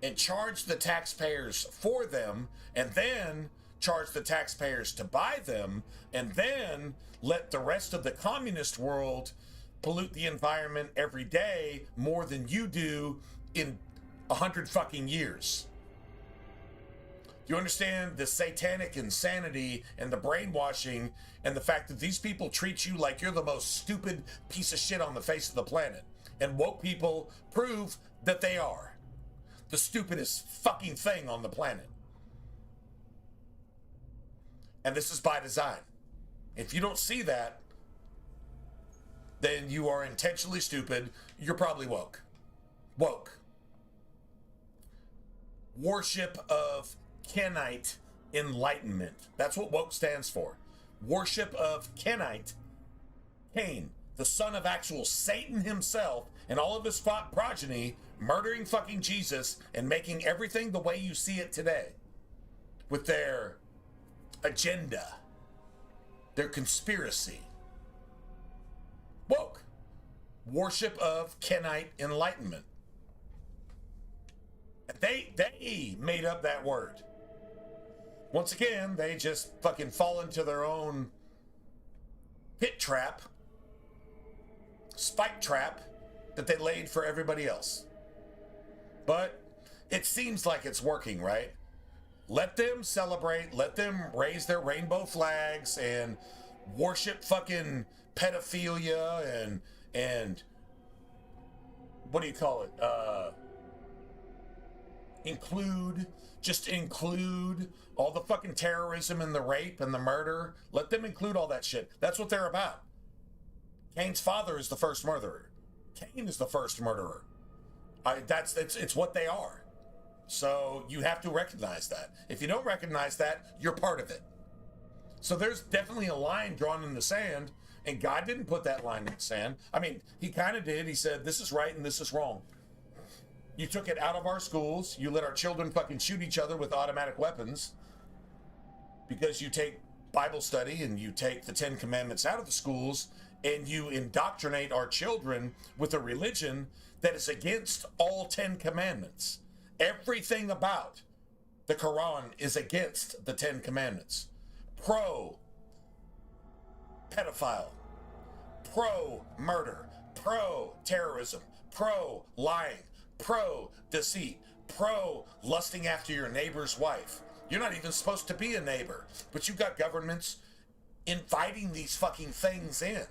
and charge the taxpayers for them, and then charge the taxpayers to buy them, and then let the rest of the communist world pollute the environment every day more than you do in 100 fucking years. You understand the satanic insanity and the brainwashing and the fact that these people treat you like you're the most stupid piece of shit on the face of the planet. And woke people prove that they are the stupidest fucking thing on the planet. And this is by design. If you don't see that, then you are intentionally stupid. You're probably woke. Woke. Worship of Kenite enlightenment. That's what woke stands for. Worship of Kenite. Cain, the son of actual Satan himself and all of his progeny, murdering fucking Jesus and making everything the way you see it today with their agenda, their conspiracy. Woke. Worship of Kenite enlightenment. They made up that word. Once again, they just fucking fall into their own pit trap, spike trap that they laid for everybody else. But it seems like it's working, right? Let them celebrate, let them raise their rainbow flags and worship fucking pedophilia and what do you call it? Include all the fucking terrorism and the rape and the murder. Let them include all that shit. That's what they're about. Cain's father is the first murderer. Cain is the first murderer. It's what they are. So you have to recognize that. If you don't recognize that, you're part of it. So there's definitely a line drawn in the sand, and God didn't put that line in the sand. I mean, he kind of did. He said, this is right and this is wrong. You took it out of our schools. You let our children fucking shoot each other with automatic weapons because you take Bible study and you take the 10 Commandments out of the schools and you indoctrinate our children with a religion that is against all 10 Commandments. Everything about the Quran is against the 10 Commandments. Pro-pedophile, pro-murder, pro-terrorism, pro-lying, pro-deceit, pro-lusting after your neighbor's wife. You're not even supposed to be a neighbor, but you've got governments inviting these fucking things in.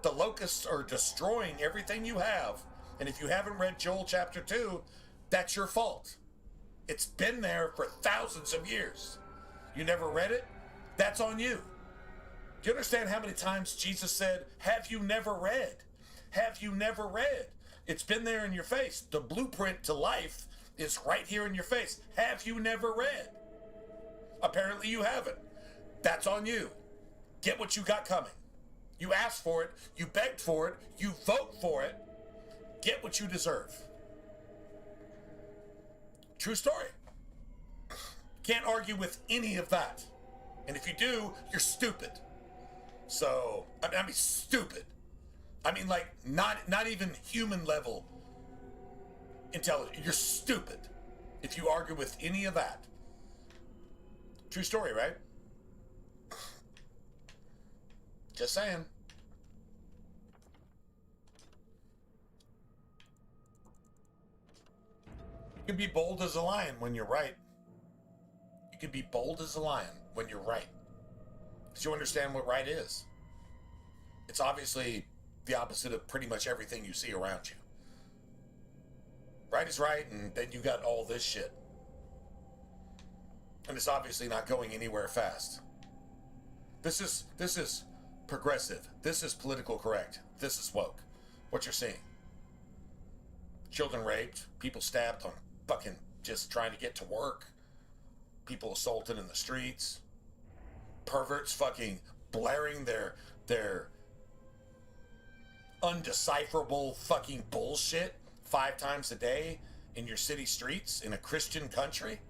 The locusts are destroying everything you have, and if you haven't read Joel chapter 2, that's your fault. It's been there for thousands of years. You never read it? That's on you. Do you understand how many times Jesus said, have you never read? Have you never read? It's been there in your face. The blueprint to life is right here in your face. Have you never read? Apparently you haven't. That's on you. Get what you got coming. You asked for it. You begged for it. You vote for it. Get what you deserve. True story. Can't argue with any of that. And if you do, you're stupid. So, I mean stupid. I mean, like, not even human level intelligence. You're stupid if you argue with any of that. True story, right? Just saying. You can be bold as a lion when you're right. You can be bold as a lion when you're right. Because you understand what right is. It's obviously the opposite of pretty much everything you see around you. Right is right, and then you got all this shit. And it's obviously not going anywhere fast. This is progressive. This is political correct. This is woke. What you're seeing. Children raped, people stabbed on fucking just trying to get to work, people assaulted in the streets, perverts fucking blaring their undecipherable fucking bullshit 5 times a day in your city streets in a Christian country.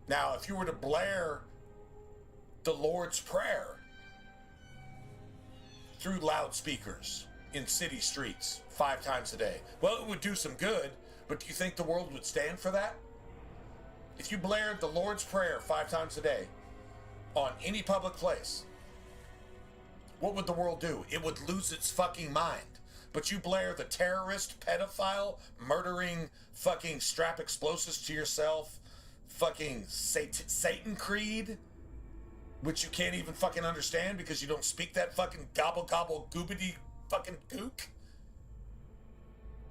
Now, if you were to blare the Lord's Prayer through loudspeakers in city streets 5 times a day, well, it would do some good, but do you think the world would stand for that? If you blared the Lord's Prayer 5 times a day on any public place, what would the world do? It would lose its fucking mind. But you blare the terrorist, pedophile, murdering, fucking strap explosives to yourself, fucking Satan creed, which you can't even fucking understand because you don't speak that fucking gobble gobble goobity fucking gook.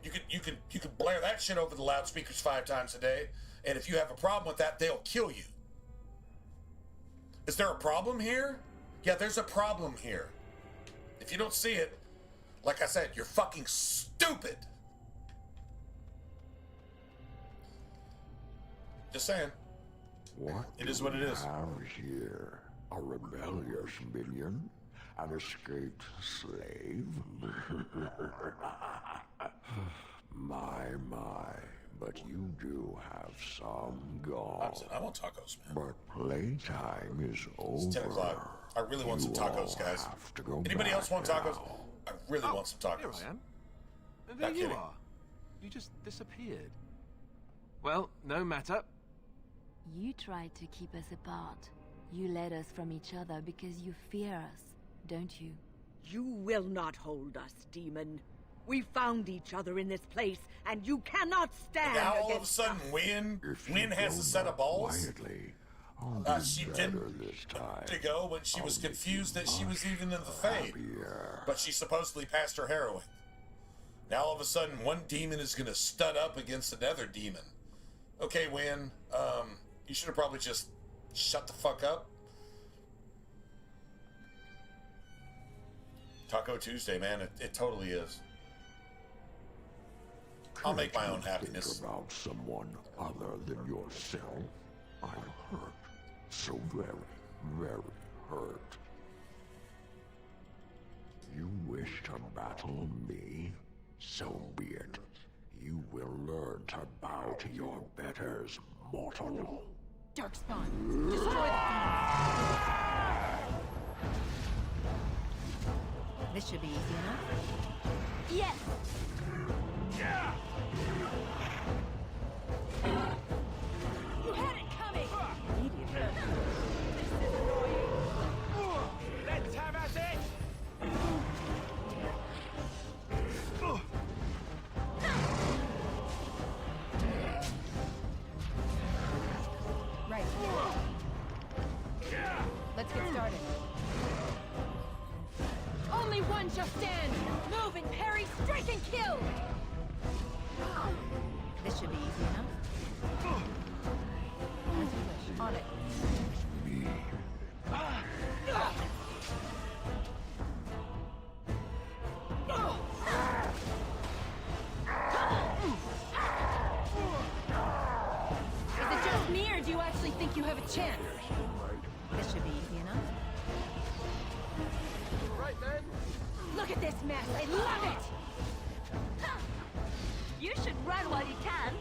You could blare that shit over the loudspeakers 5 times a day, and if you have a problem with that, they'll kill you. Is there a problem here? Yeah, there's a problem here. If you don't see it, like I said, you're fucking stupid. Just saying. What it is what it is. Have here a rebellious minion, an escaped slave. my, but you do have some gall. I want tacos, man. But playtime is over. It's 10 o'clock. I really want some tacos, guys. Anybody else want tacos? I really want some tacos. Here I am. There you are. You just disappeared. Well, no matter. You tried to keep us apart. You led us from each other because you fear us, don't you? You will not hold us, demon. We found each other in this place, and you cannot stand now all of a against sudden, us. Wynn has a set of balls. Quietly, She didn't to go when she was confused that she was even in the Fade. But she supposedly passed her heroin. Now all of a sudden, one demon is going to stud up against another demon. Okay, Wynn, you should have probably just shut the fuck up. Taco Tuesday, man, it totally is. I'll make my own happiness. Think about someone other than yourself. I'm hurt. So very, very hurt. You wish to battle me? So be it. You will learn to bow to your betters, mortal. Darkspawn, destroy the thing. This should be easy enough. Yes! Yeah! You had it coming! Immediately. This is annoying. Let's have at it! Right. Let's get started. Only one shall stand! Move and parry, strike and kill! This should be easy enough. As you wish. On it. Me. Is it just me, or do you actually think you have a chance? This should be easy enough. Right then. Look at this mess! I love it! You should run while you can.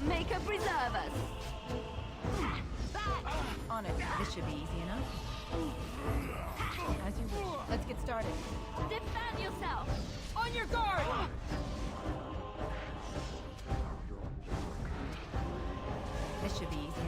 Make her preserve us. On it. This should be easy enough. As you wish. Let's get started. Defend yourself. On your guard! This should be easy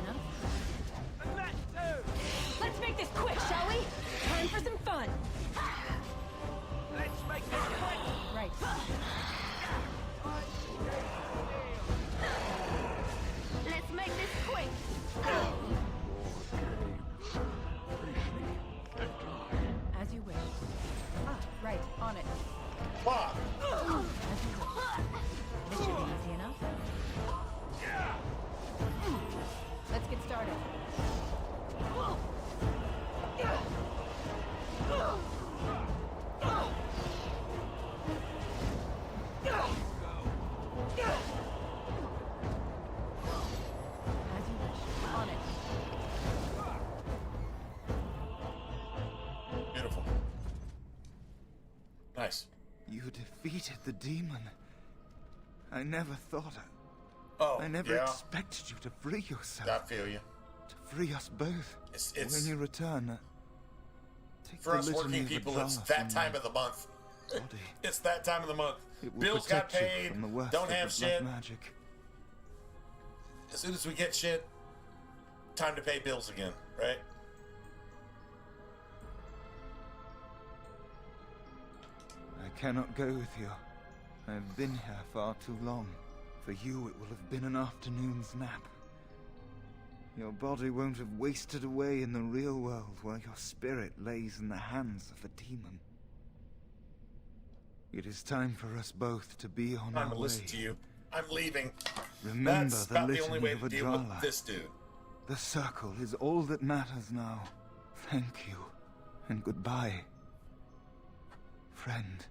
defeated the demon. I never thought I never expected you to free yourself. I feel you. To free us both. It's when you return, take for the us litany working of people, Adala it's that from time of the month. body. It's that time of the month. It will Bills got protect you paid. from the worst Don't of the have blood shit. magic. As soon as we get shit, time to pay bills again, right? I cannot go with you. I have been here far too long. For you, it will have been an afternoon's nap. Your body won't have wasted away in the real world while your spirit lays in the hands of a demon. It is time for us both to be on I'm our gonna way. listen to you. I'm leaving. Remember That's the about the litany only way of to deal with Adala. this dude. The circle is all that matters now. Thank you, and goodbye, friend.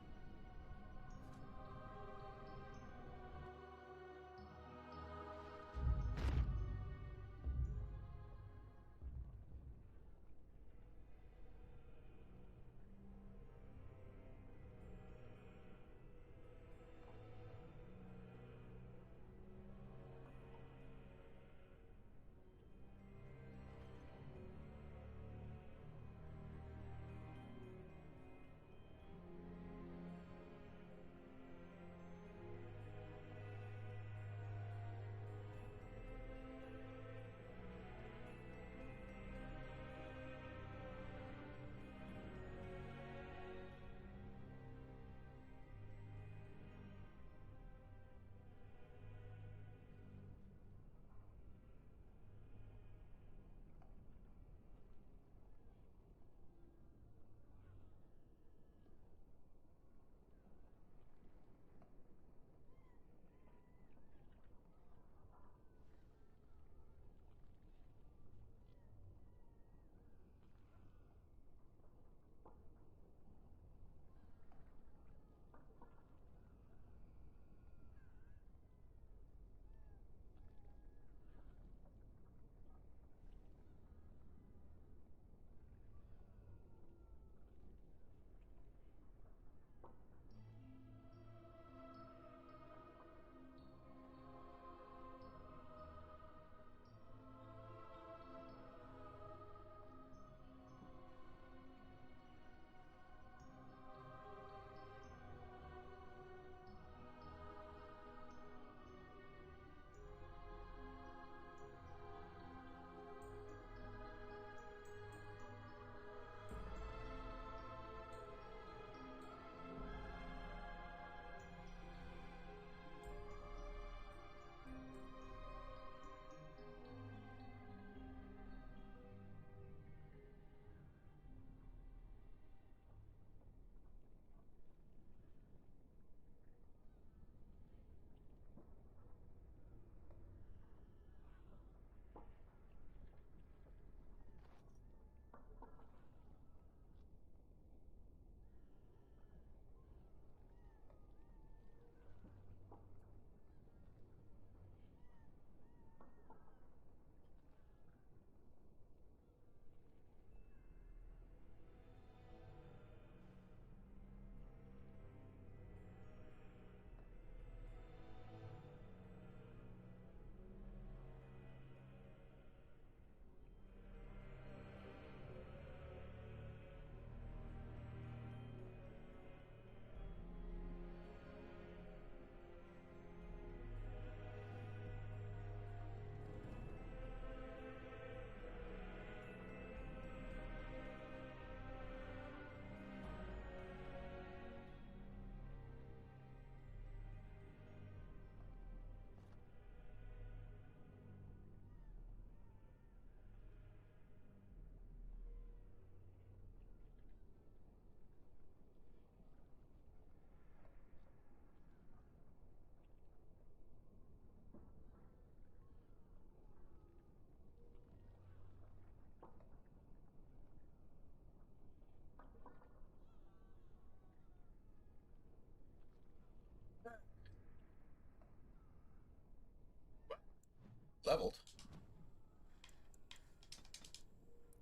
Leveled.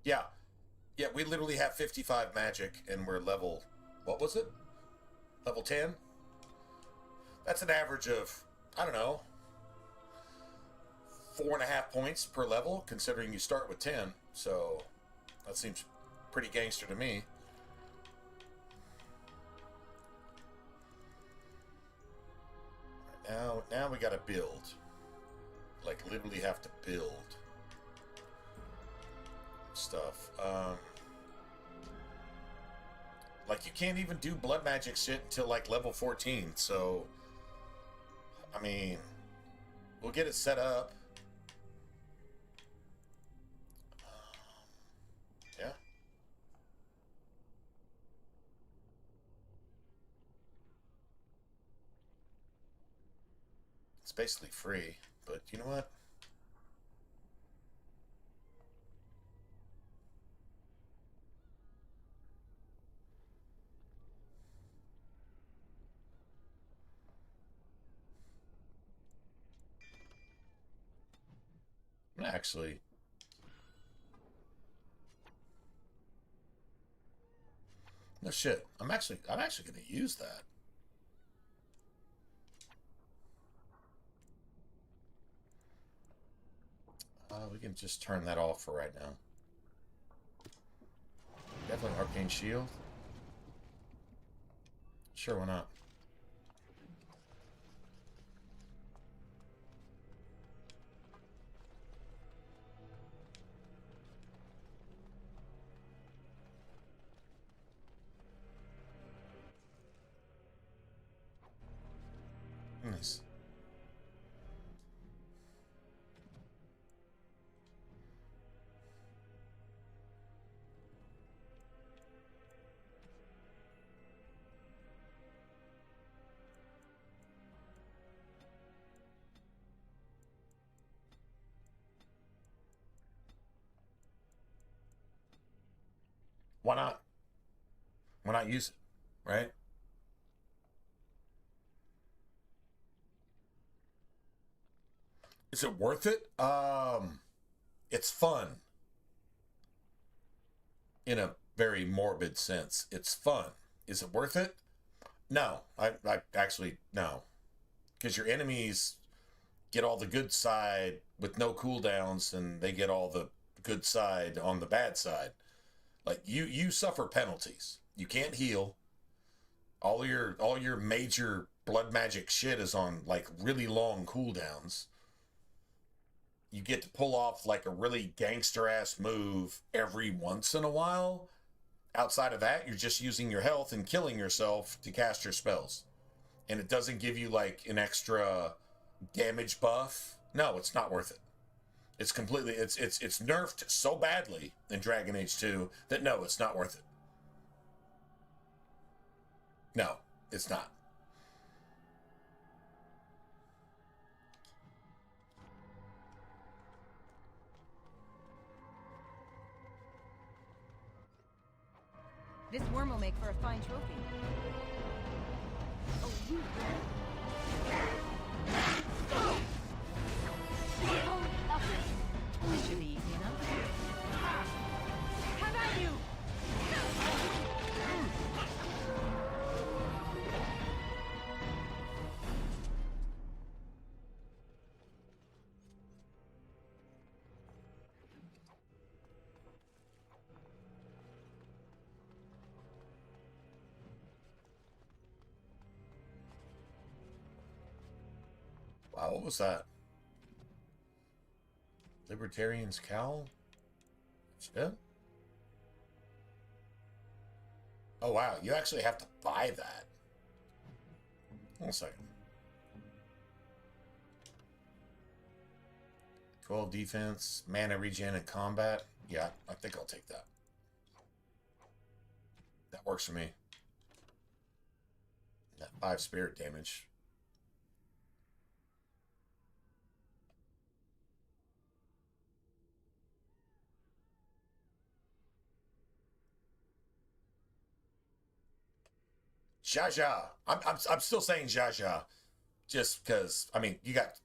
Yeah. Yeah, we literally have 55 magic and we're level, what was it? Level 10? That's an average of, I don't know, 4.5 points per level, considering you start with 10. So that seems pretty gangster to me. Now we gotta build. Like, literally have to build stuff. Like, you can't even do blood magic shit until, like, level 14. So, I mean, we'll get it set up. Yeah. It's basically free, but you know what? Actually, no shit. I'm actually going to use that. We can just turn that off for right now. Definitely arcane shield. Sure, why not? Nice. Why not? Why not use it, right? Is it worth it? It's fun. In a very morbid sense. It's fun. Is it worth it? No. I actually, no. Because your enemies get all the good side with no cooldowns, and they get all the good side on the bad side. Like, you suffer penalties. You can't heal. All your major blood magic shit is on, like, really long cooldowns. You get to pull off, like, a really gangster-ass move every once in a while. Outside of that, you're just using your health and killing yourself to cast your spells. And it doesn't give you, like, an extra damage buff. No, it's not worth it. It's completely, it's nerfed so badly in Dragon Age 2 that no, it's not worth it. No, it's not. This worm will make for a fine trophy. Oh, you. This should be easy enough. How about you? Wow, what was that? Libertarian's cowl? Shit. Oh wow, you actually have to buy that. Hold on a second. 12 defense, mana regen, and combat. Yeah, I think I'll take that. That works for me. That 5 spirit damage. Zha Zha. I'm still saying Zha Zha, just because. I mean, you got.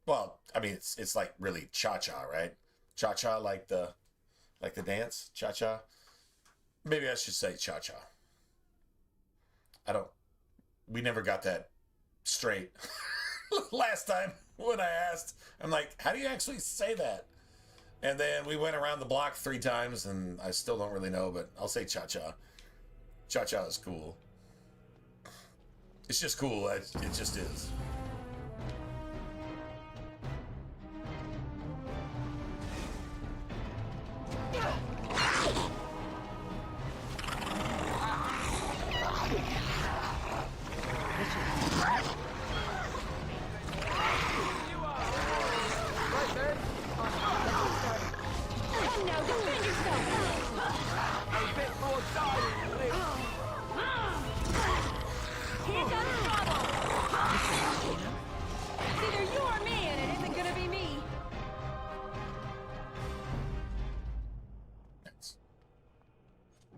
Well, I mean, it's like really cha cha, right? Cha cha, like the dance, cha cha. Maybe I should say cha cha. I don't. We never got that straight. Last time when I asked, I'm like, how do you actually say that? And then we went around the block 3 times, and I still don't really know, but I'll say cha-cha. Cha-cha is cool. It's just cool. It just is.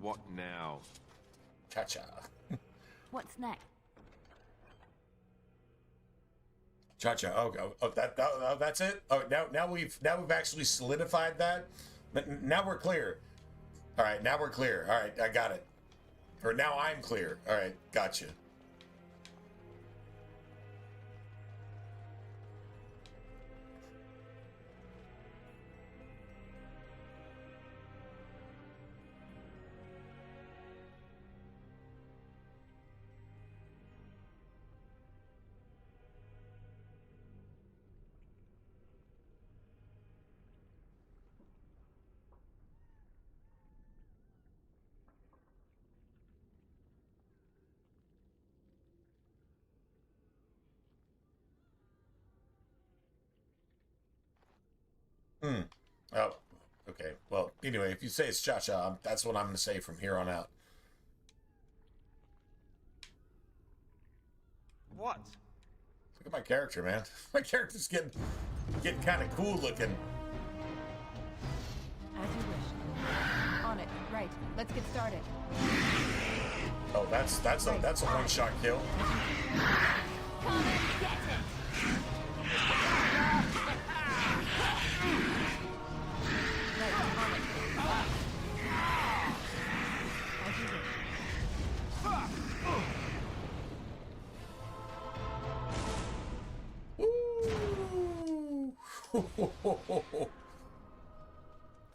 What now? Cha-cha. What's next? Cha-cha. That's it. Oh, now we've actually solidified that. But now we're clear. All right, now we're clear. All right, I got it. Or now I'm clear. All right, gotcha. Oh, okay. Well, anyway, if you say it's cha-cha, that's what I'm going to say from here on out. What? Look at my character, man. My character's getting kind of cool looking. As you wish. On it. Right. Let's get started. Oh, that's a one-shot kill. Come and get it.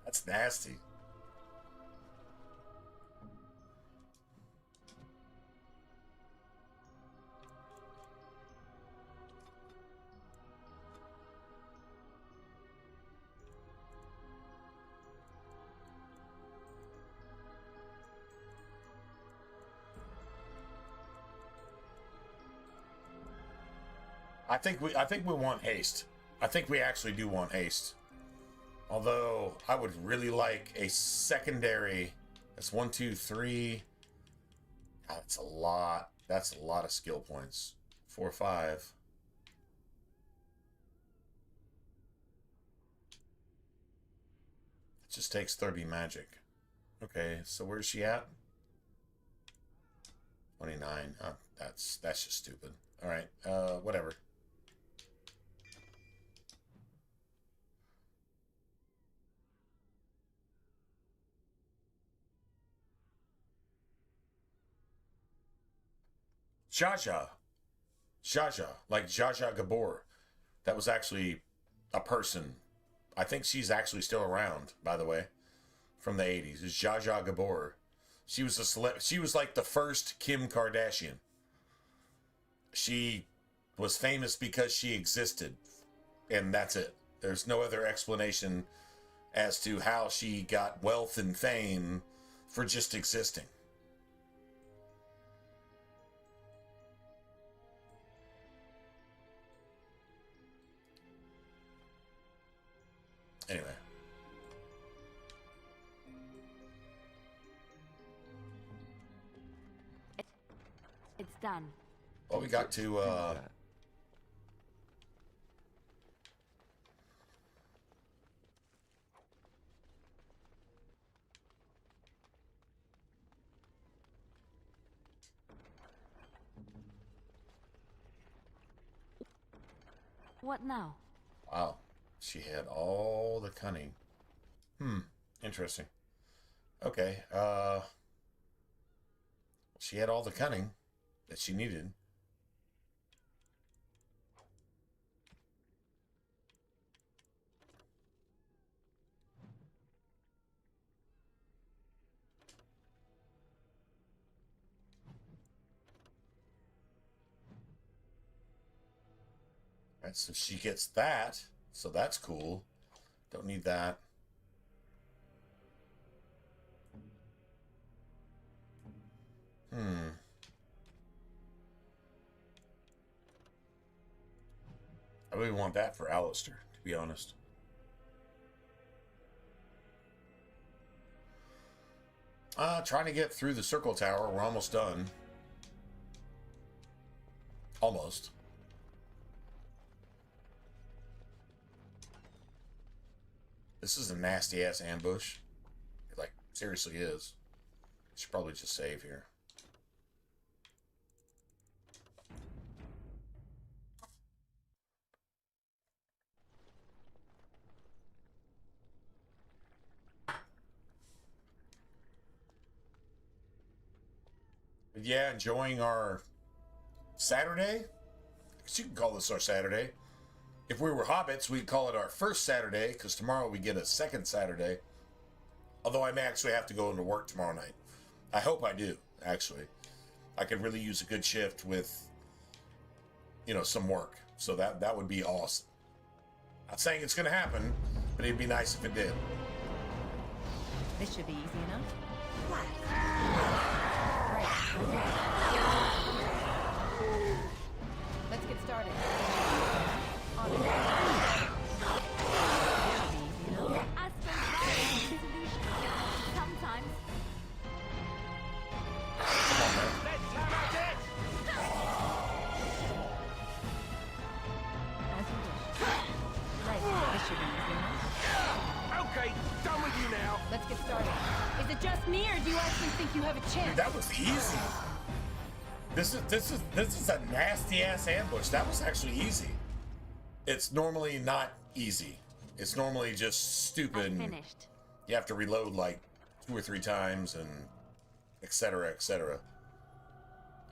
That's nasty. I think we want haste. I think we actually do want haste. Although I would really like a secondary. That's 1, 2, 3. God, that's a lot. That's a lot of skill points. 4, 5. It just takes 30 magic. Okay, so where's she at? 29. Oh, that's just stupid. All right, whatever. Zsa Zsa, like Zsa Zsa Gabor. That was actually a person. I think she's actually still around, by the way, from the 80s. It's Zsa Zsa Gabor. She was she was like the first Kim Kardashian. She was famous because she existed, and that's it. There's no other explanation as to how she got wealth and fame for just existing. Anyway. It's done. Well, we got to, What now? Wow. She had all the cunning. Interesting. Okay, she had all the cunning that she needed. Right, so she gets that. So that's cool. Don't need that. I really want that for Alistair, to be honest. Trying to get through the circle tower. We're almost done. Almost. This is a nasty ass ambush. It, like, seriously is. Should probably just save here. But yeah, enjoying our Saturday. I guess you can call this our Saturday. If we were hobbits, we'd call it our first Saturday, because tomorrow we get a second Saturday. Although I may actually have to go into work tomorrow night. I hope I do, actually. I could really use a good shift with, you know, some work. So that would be awesome. Not saying it's going to happen, but it'd be nice if it did. This should be easy enough. Let's get started. On it. I suppose sometimes. Let's have it! As you wish. Right, this should be easy enough. Okay, done with you now. Let's get started. Is it just me, or do you actually think you have a chance? Dude, that was easy. This is a nasty ass ambush. That was actually easy. It's normally not easy. It's normally just stupid. Finished. You have to reload like 2 or 3 times and etc. etc.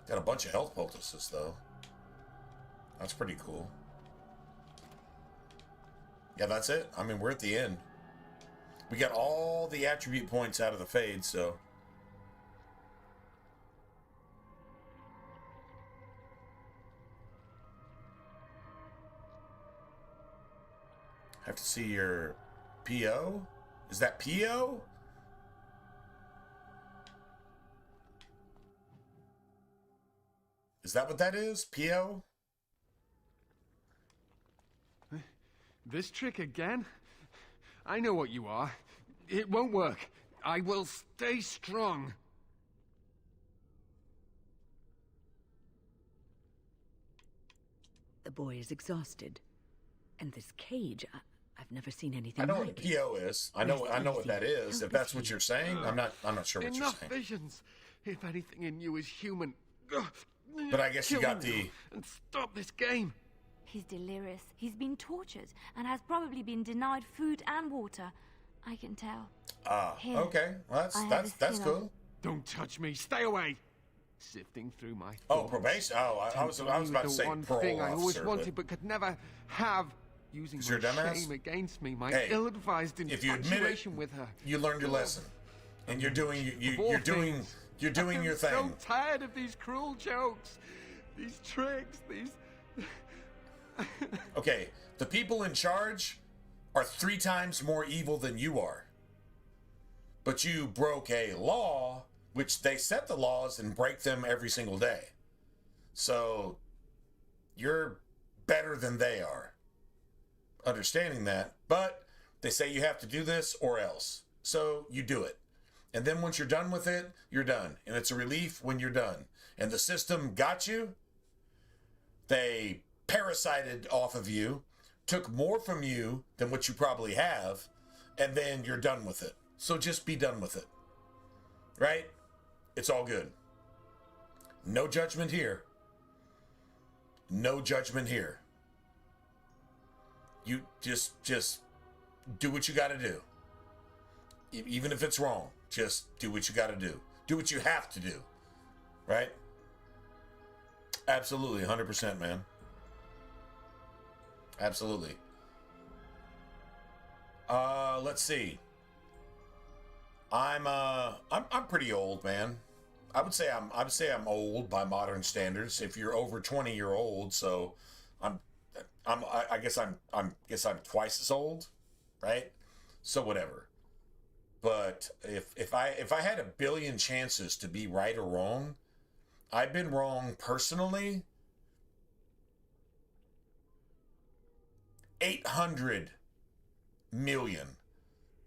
Got a bunch of health poultices though. That's pretty cool. Yeah, that's it. I mean, we're at the end. We got all the attribute points out of the fade, so. Have to see your PO? Is that PO? Is that what that is? PO? This trick again? I know what you are. It won't work. I will stay strong. The boy is exhausted. And this cage, I've never seen anything I know like what a PO is. I know what that is. If that's what you're saying, I'm not sure what you're Enough saying. visions. If anything in you is human. But I guess you kill got him the. And stop this game. He's delirious. He's been tortured and has probably been denied food and water. I can tell. Here, Okay. Well, that's cool. Don't touch me. Stay away. Sifting through my Oh, thoughts. probation. Oh, I was about to say one parole thing I always officer, wanted but could never have. Using Is you're my a dumbass? shame against me, my Hey, ill-advised if you admit it, infatuation with her. You learned your lesson, and you're doing you're doing your I'm thing. so tired of these cruel jokes, these tricks, these. Okay, the people in charge are 3 times more evil than you are. But you broke a law, which they set the laws and break them every single day. So you're better than they are. Understanding that, but they say you have to do this or else. So you do it. And then once you're done with it, you're done. And it's a relief when you're done. And the system got you. They parasited off of you, took more from you than what you probably have, and then you're done with it. So just be done with it. Right? It's all good. No judgment here. No judgment here. You just do what you got to do. Even if it's wrong, just do what you got to do. Do what you have to do. Right? Absolutely, 100%, man. Absolutely. Let's see. I'm pretty old, man. I would say I'm old by modern standards. If you're over 20, you're old. So I guess I'm twice as old, right? So whatever. But if I had a billion chances to be right or wrong, I've been wrong personally 800 million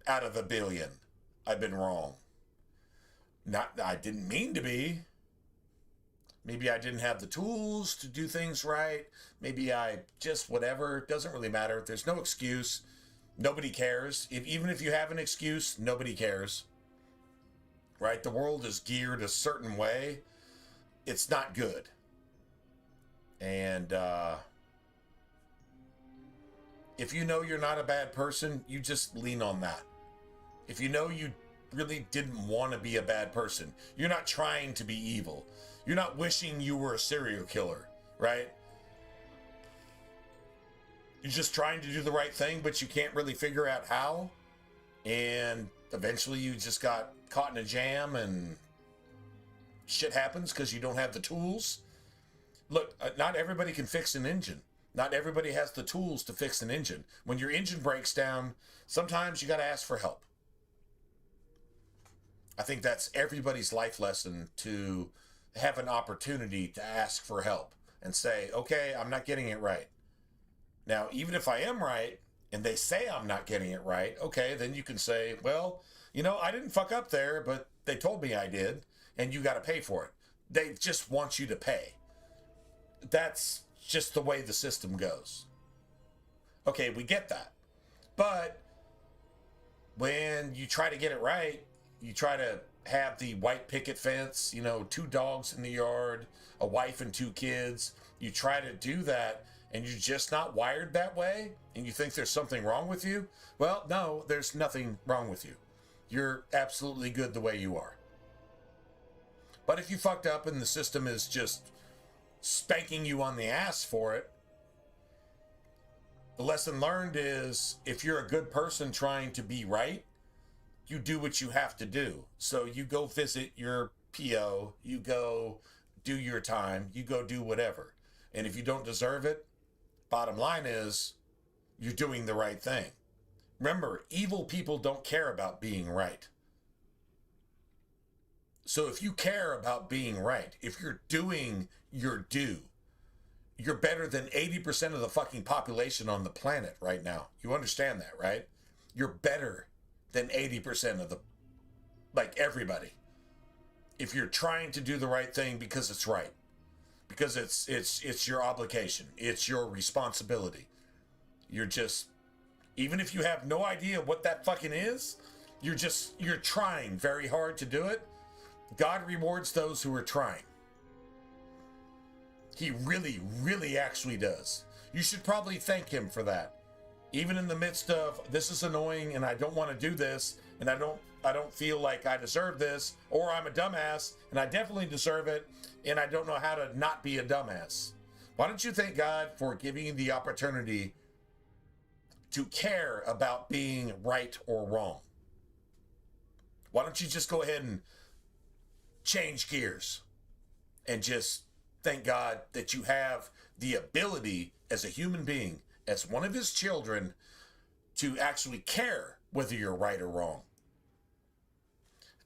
out of the billion. I've been wrong. I didn't mean to be. Maybe I didn't have the tools to do things right. Maybe I just whatever. It doesn't really matter. There's no excuse. Nobody cares. Even if you have an excuse, nobody cares. Right? The world is geared a certain way. It's not good. And if you know you're not a bad person, you just lean on that. If you know you really didn't want to be a bad person, you're not trying to be evil. You're not wishing you were a serial killer, right? You're just trying to do the right thing, but you can't really figure out how. And eventually you just got caught in a jam and shit happens because you don't have the tools. Look, not everybody can fix an engine. Not everybody has the tools to fix an engine. When your engine breaks down, sometimes you got to ask for help. I think that's everybody's life lesson, to have an opportunity to ask for help and say, okay, I'm not getting it right. Now, even if I am right and they say I'm not getting it right, okay, then you can say, well, I didn't fuck up there, but they told me I did, and you got to pay for it. They just want you to pay. That's just the way the system goes. Okay, we get that. But when you try to get it right, you try to have the white picket fence, 2 dogs in the yard, a wife and 2 kids. You try to do that, and you're just not wired that way, and you think there's something wrong with you. Well, no, there's nothing wrong with you. You're absolutely good the way you are. But if you fucked up and the system is just spanking you on the ass for it, the lesson learned is, if you're a good person trying to be right, you do what you have to do. So you go visit your PO, you go do your time, you go do whatever. And if you don't deserve it, bottom line is, you're doing the right thing. Remember, evil people don't care about being right. So if you care about being right, if you're doing your due, you're better than 80% of the fucking population on the planet right now. You understand that, right? You're better than 80% of everybody. If you're trying to do the right thing because it's right. Because it's your obligation. It's your responsibility. You're just, even if you have no idea what that fucking is, you're trying very hard to do it. God rewards those who are trying. He really, really actually does. You should probably thank him for that. Even in the midst of, this is annoying and I don't want to do this, and I don't feel like I deserve this, or I'm a dumbass and I definitely deserve it, and I don't know how to not be a dumbass. Why don't you thank God for giving you the opportunity to care about being right or wrong? Why don't you just go ahead and change gears and just thank God that you have the ability as a human being, as one of his children, to actually care whether you're right or wrong.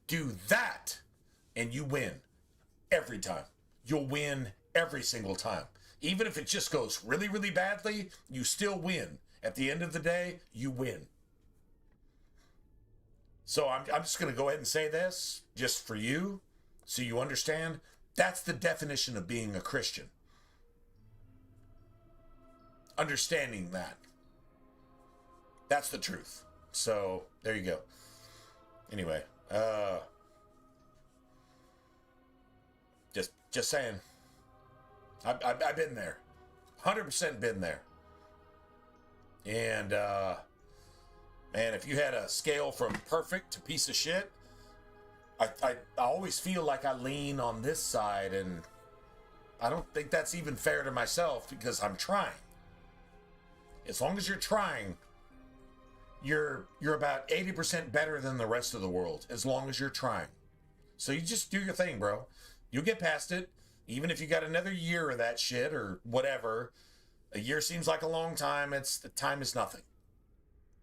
Do that and you win every time. You'll win every single time. Even if it just goes really, really badly, you still win. At the end of the day, you win. So I'm just going to go ahead and say this just for you, so you understand. That's the definition of being a Christian. Understanding that. That's the truth. So, there you go. Anyway, just saying. I've been there. 100% been there. And, man, if you had a scale from perfect to piece of shit, I always feel like I lean on this side, and I don't think that's even fair to myself, because I'm trying. As long as you're trying, you're about 80% better than the rest of the world, as long as you're trying. So you just do your thing, bro. You'll get past it. Even if you got another year of that shit or whatever, A year seems like a long time. The time is nothing.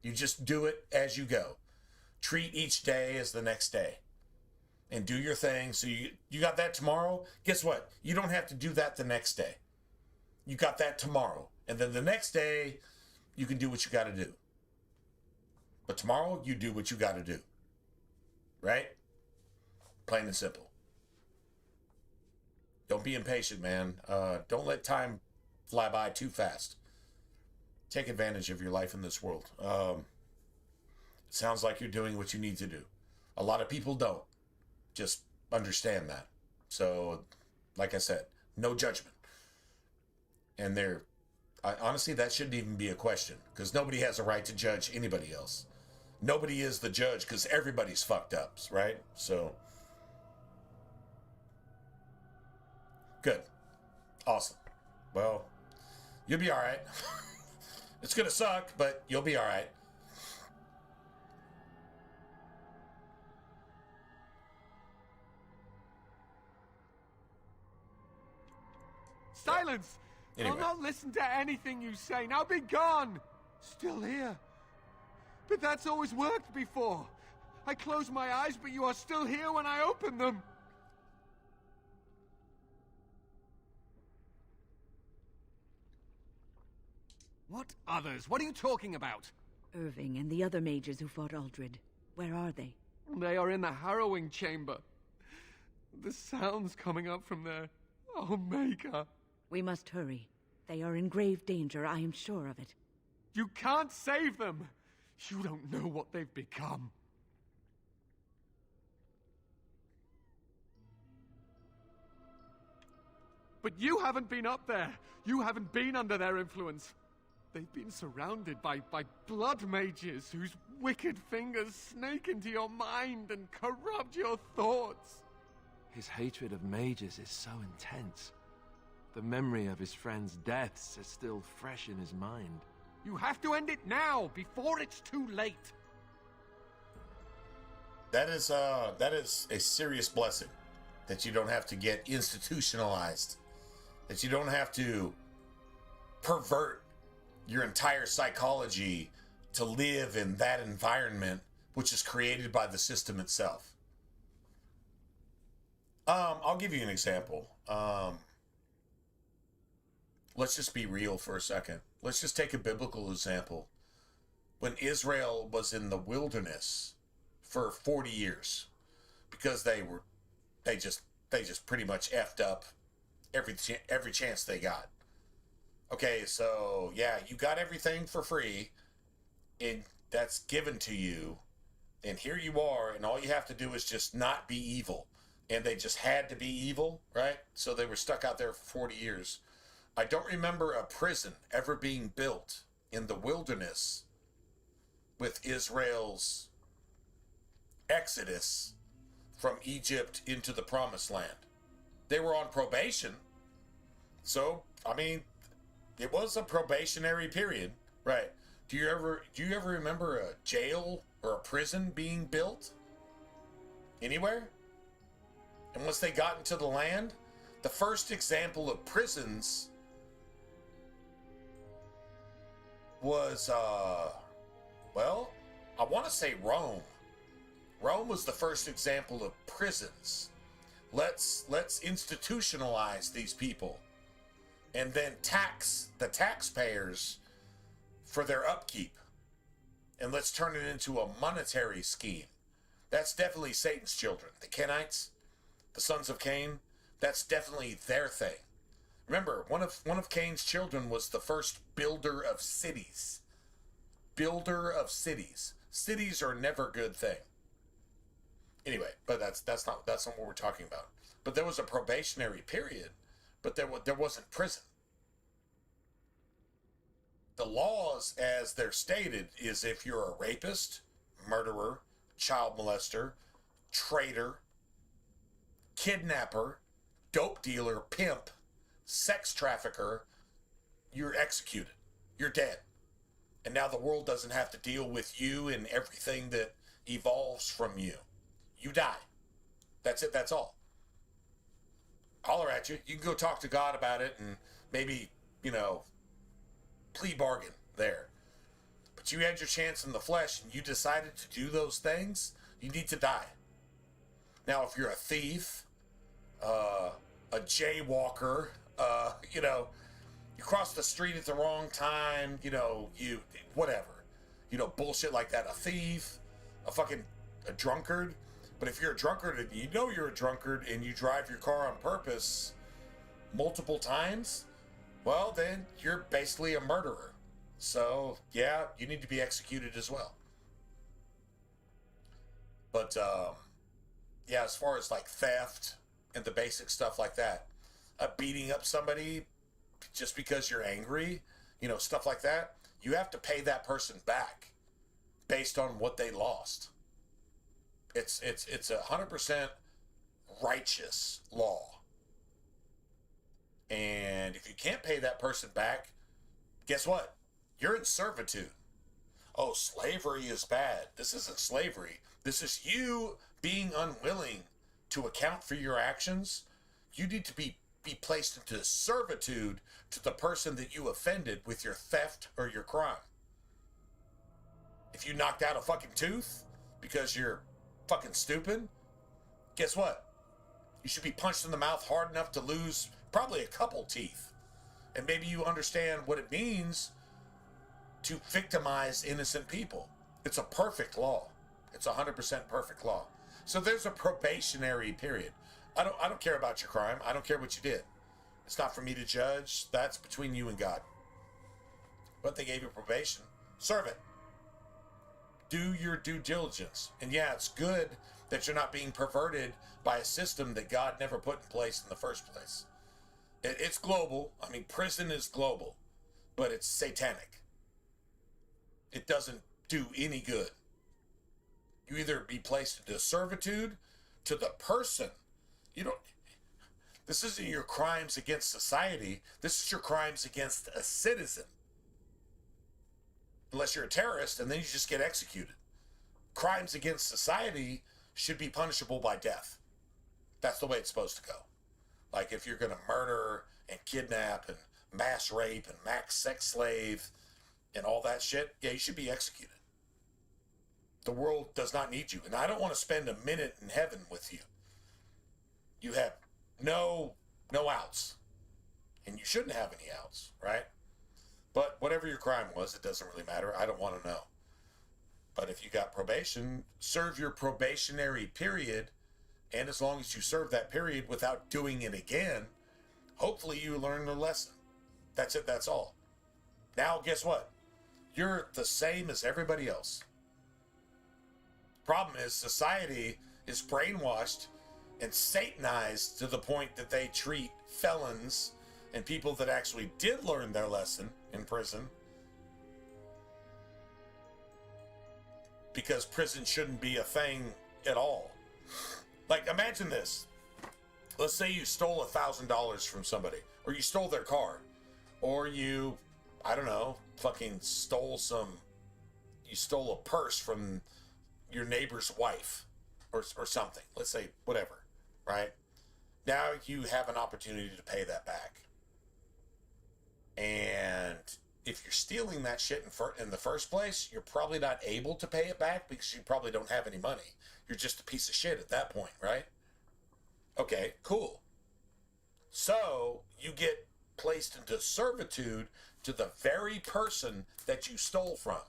You just do it as you go. Treat each day as the next day. And do your thing. So you got that tomorrow? Guess what? You don't have to do that the next day. You got that tomorrow. And then the next day, you can do what you got to do. But tomorrow, you do what you got to do. Right? Plain and simple. Don't be impatient, man. Don't let time fly by too fast. Take advantage of your life in this world. It sounds like you're doing what you need to do. A lot of people don't. Just understand that. So, like I said, no judgment. And honestly, that shouldn't even be a question, because nobody has a right to judge anybody else. Nobody is the judge, because everybody's fucked up, right? So, good. Awesome. Well, you'll be all right. It's going to suck, but you'll be all right. Silence! Anyway. I'll not listen to anything you say. Now be gone! Still here. But that's always worked before. I close my eyes, but you are still here when I open them. What others? What are you talking about? Irving and the other mages who fought Aldred. Where are they? They are in the harrowing chamber. The sounds coming up from there. Oh, Maker. We must hurry. They are in grave danger, I am sure of it. You can't save them! You don't know what they've become. But you haven't been up there. You haven't been under their influence. They've been surrounded by blood mages whose wicked fingers snake into your mind and corrupt your thoughts. His hatred of mages is so intense. The memory of his friends' deaths is still fresh in his mind. You have to end it now, before it's too late. That is a serious blessing, that you don't have to get institutionalized, that you don't have to pervert your entire psychology to live in that environment, which is created by the system itself. I'll give you an example. Let's just be real for a second. Let's just take a biblical example. When Israel was in the wilderness for 40 years, because they just pretty much effed up every chance they got. Okay, so yeah, you got everything for free, and that's given to you, and here you are, and all you have to do is just not be evil. And they just had to be evil, right? So they were stuck out there for 40 years. I don't remember a prison ever being built in the wilderness with Israel's exodus from Egypt into the Promised Land. They were on probation. So, I mean, it was a probationary period, right? Do you ever remember a jail or a prison being built anywhere? And once they got into the land, the first example of prisons was, well, I want to say Rome. Rome was the first example of prisons. Let's institutionalize these people and then tax the taxpayers for their upkeep. And let's turn it into a monetary scheme. That's definitely Satan's children. The Kenites, the sons of Cain, that's definitely their thing. Remember, one of Cain's children was the first builder of cities. Builder of cities. Cities are never a good thing. Anyway, but that's not what we're talking about. But there was a probationary period, but there wasn't prison. The laws, as they're stated, is if you're a rapist, murderer, child molester, traitor, kidnapper, dope dealer, pimp, sex trafficker, you're executed. You're dead. And now the world doesn't have to deal with you and everything that evolves from you. You die. That's it. That's all. Holler at you. You can go talk to God about it and maybe, plea bargain there. But you had your chance in the flesh and you decided to do those things, you need to die. Now, if you're a thief, a jaywalker, you know, you cross the street at the wrong time, you know, whatever, you know, bullshit like that. A thief, a drunkard. But if you're a drunkard and you know you're a drunkard and you drive your car on purpose multiple times, well, then you're basically a murderer. So, yeah, you need to be executed as well. But, yeah, as far as like theft and the basic stuff like that, beating up somebody just because you're angry, you know, stuff like that, you have to pay that person back based on what they lost. It's 100% righteous law. And if you can't pay that person back, guess what? You're in servitude. Oh, slavery is bad. This isn't slavery. This is you being unwilling to account for your actions. You need to be placed into servitude to the person that you offended with your theft or your crime. If you knocked out a fucking tooth because you're fucking stupid, guess what? You should be punched in the mouth hard enough to lose probably a couple teeth. And maybe you understand what it means to victimize innocent people. It's a perfect law. It's 100% perfect law. So there's a probationary period. I don't care about your crime. I don't care what you did. It's not for me to judge. That's between you and God. But they gave you probation. Serve it. Do your due diligence. And yeah, it's good that you're not being perverted by a system that God never put in place in the first place. It's global. I mean, prison is global, but it's satanic. It doesn't do any good. You either be placed into servitude to the person. This isn't your crimes against society. This is your crimes against a citizen. Unless you're a terrorist, and then you just get executed. Crimes against society should be punishable by death. That's the way it's supposed to go. Like if you're going to murder and kidnap and mass rape and mass sex slave and all that shit, yeah, you should be executed. The world does not need you. And I don't want to spend a minute in heaven with you. You have no outs. And you shouldn't have any outs, right? But whatever your crime was, it doesn't really matter. I don't want to know. But if you got probation, serve your probationary period. And as long as you serve that period without doing it again, hopefully you learn the lesson. That's it. That's all. Now, guess what? You're the same as everybody else. Problem is, society is brainwashed and satanized to the point that they treat felons and people that actually did learn their lesson in prison, because prison shouldn't be a thing at all. Like, imagine this. Let's say you stole $1,000 from somebody, or you stole their car, or you, I don't know, fucking stole a purse from your neighbor's wife or something. Let's say whatever, right? Now you have an opportunity to pay that back. And if you're stealing that shit in the first place, you're probably not able to pay it back because you probably don't have any money. You're just a piece of shit at that point, right? Okay, cool. So you get placed into servitude to the very person that you stole from.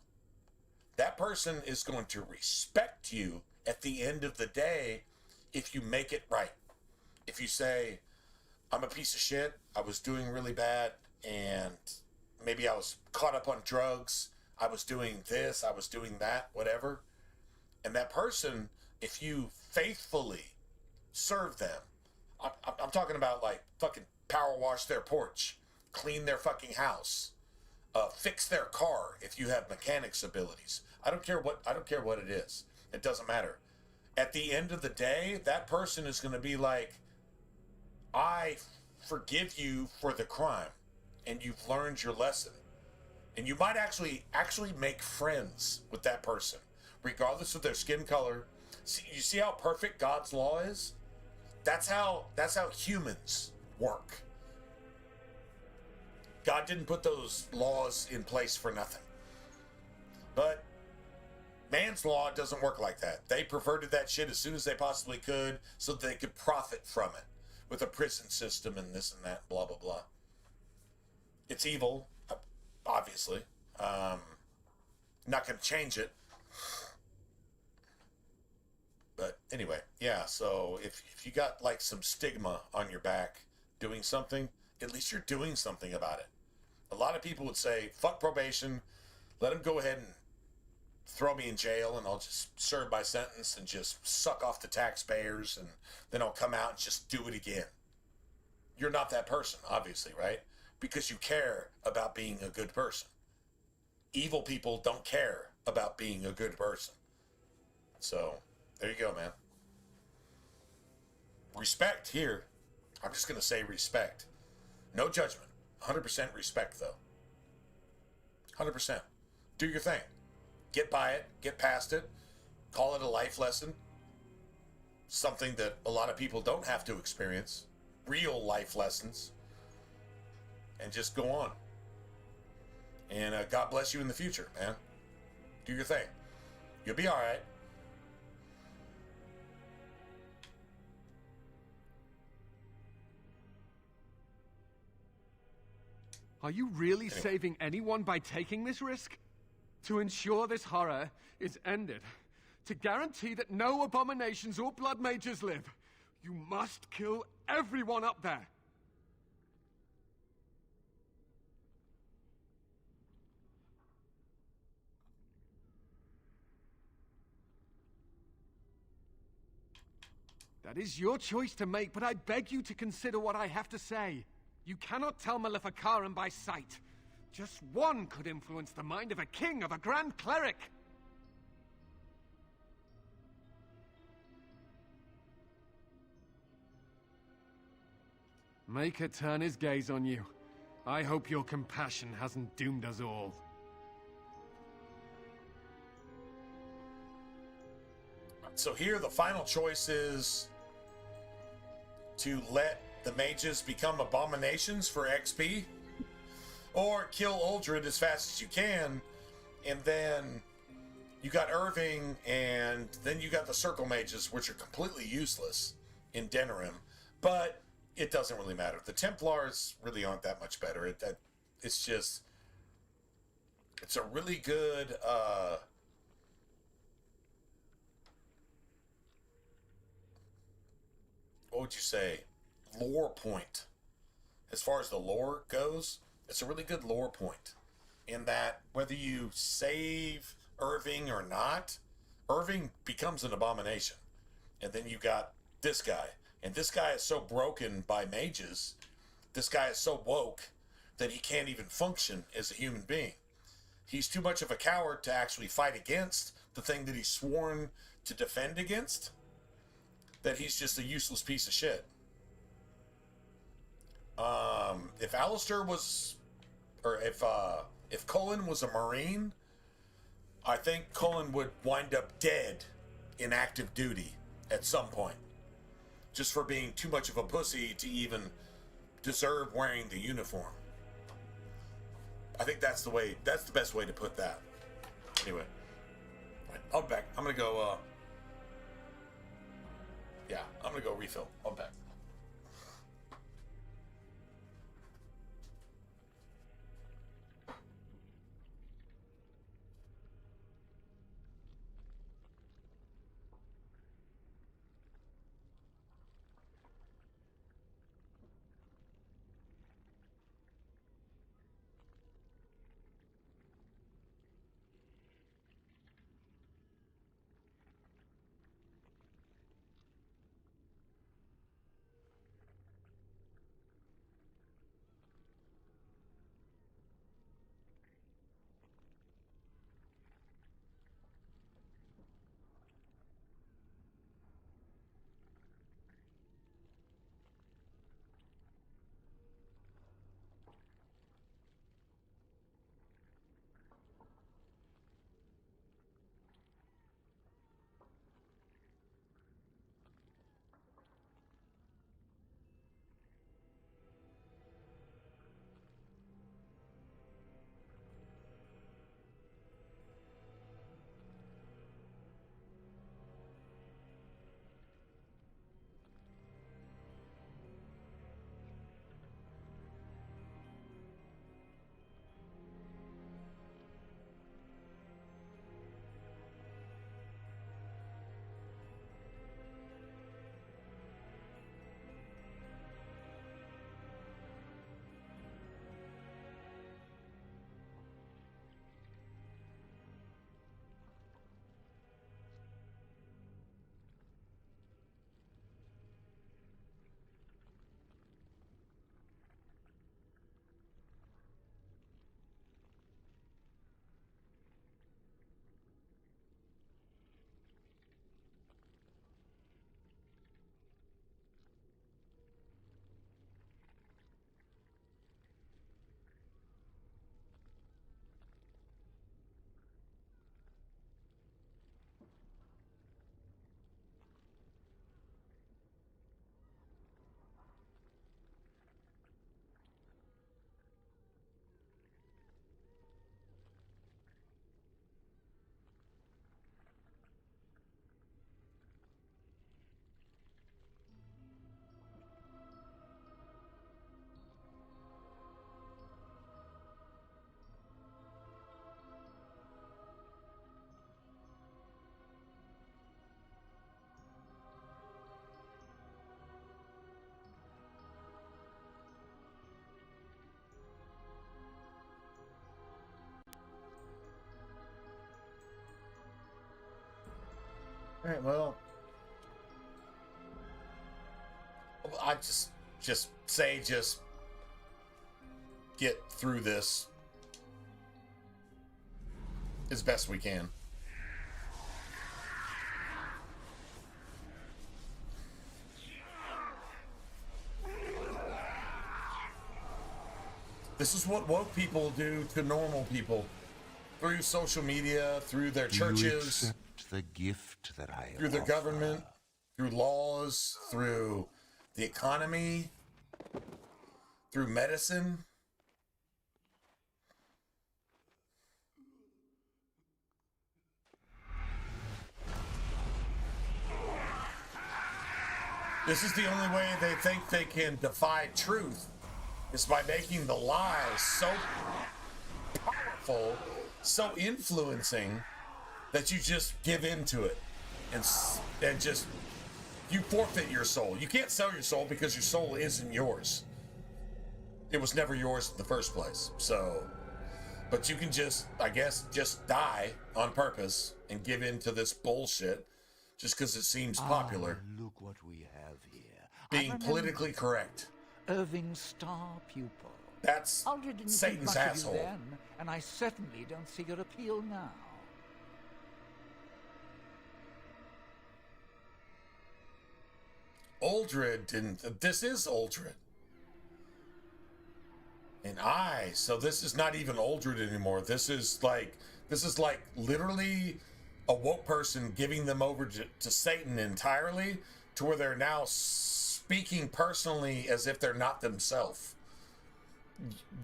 That person is going to respect you at the end of the day if you make it right. If you say, I'm a piece of shit, I was doing really bad, and maybe I was caught up on drugs, I was doing this, I was doing that, whatever. And that person, if you faithfully serve them, I'm talking about like fucking power wash their porch, clean their fucking house, fix their car if you have mechanics abilities. I don't care what it is. It doesn't matter. At the end of the day, that person is going to be like, I forgive you for the crime, and you've learned your lesson. And you might actually make friends with that person, regardless of their skin color. You see how perfect God's law is? That's how humans work. God didn't put those laws in place for nothing. But man's law doesn't work like that. They perverted that shit as soon as they possibly could so that they could profit from it with a prison system and this and that, blah, blah, blah. It's evil, obviously. Not going to change it. But anyway, yeah, so if you got like some stigma on your back doing something, at least you're doing something about it. A lot of people would say, fuck probation, let them go ahead and throw me in jail and I'll just serve my sentence and just suck off the taxpayers and then I'll come out and just do it again. You're not that person, obviously, right? Because you care about being a good person. Evil people don't care about being a good person. So, there you go, man. Respect here. I'm just going to say respect. No judgment. 100% respect, though. 100%. Do your thing. Get by it. Get past it. Call it a life lesson. Something that a lot of people don't have to experience. Real life lessons. And just go on. And God bless you in the future, man. Do your thing. You'll be all right. Are you really saving anyone by taking this risk? To ensure this horror is ended. To guarantee that no abominations or blood mages live. You must kill everyone up there. That is your choice to make, but I beg you to consider what I have to say. You cannot tell Maleficarum by sight. Just one could influence the mind of a king, of a grand cleric. Make her turn his gaze on you. I hope your compassion hasn't doomed us all. So here the final choice is to let the mages become abominations for XP, or kill Uldred as fast as you can, and then you got Irving, and then you got the Circle Mages, which are completely useless in Denerim, but it doesn't really matter. The Templars really aren't that much better. It's just, it's a really good, what would you say, lore point. As far as the lore goes, it's a really good lore point. In that, whether you save Irving or not, Irving becomes an abomination. And then you got this guy. And this guy is so broken by mages, this guy is so woke, that he can't even function as a human being. He's too much of a coward to actually fight against the thing that he's sworn to defend against, that he's just a useless piece of shit. If Alistair was, or if Cullen was a Marine, I think Cullen would wind up dead in active duty at some point, just for being too much of a pussy to even deserve wearing the uniform. I think that's the best way to put that. Anyway, I'll be back. I'm gonna go, yeah, I'm gonna go refill. I'll be back. Alright, well. I just get through this as best we can. This is what woke people do to normal people. Through social media, through their churches. You accept the gift that I through the offer. government, through laws, through the economy, through medicine. This is the only way they think they can defy truth, is by making the lies so powerful, so influencing, that you just give in to it and just you forfeit your soul. You can't sell your soul because your soul isn't yours. It was never yours in the first place. So, but you can just, I guess, just die on purpose and give in to this bullshit just because it seems popular. Look what we have here. Being politically correct. Irving's star pupil. That's Aldred didn't Satan's think much asshole. of you then, and I certainly don't see your appeal now. Aldred didn't. This is Aldred. And so this is not even Aldred anymore. This is like literally a woke person giving them over to Satan entirely, to where they're now speaking personally as if they're not themselves.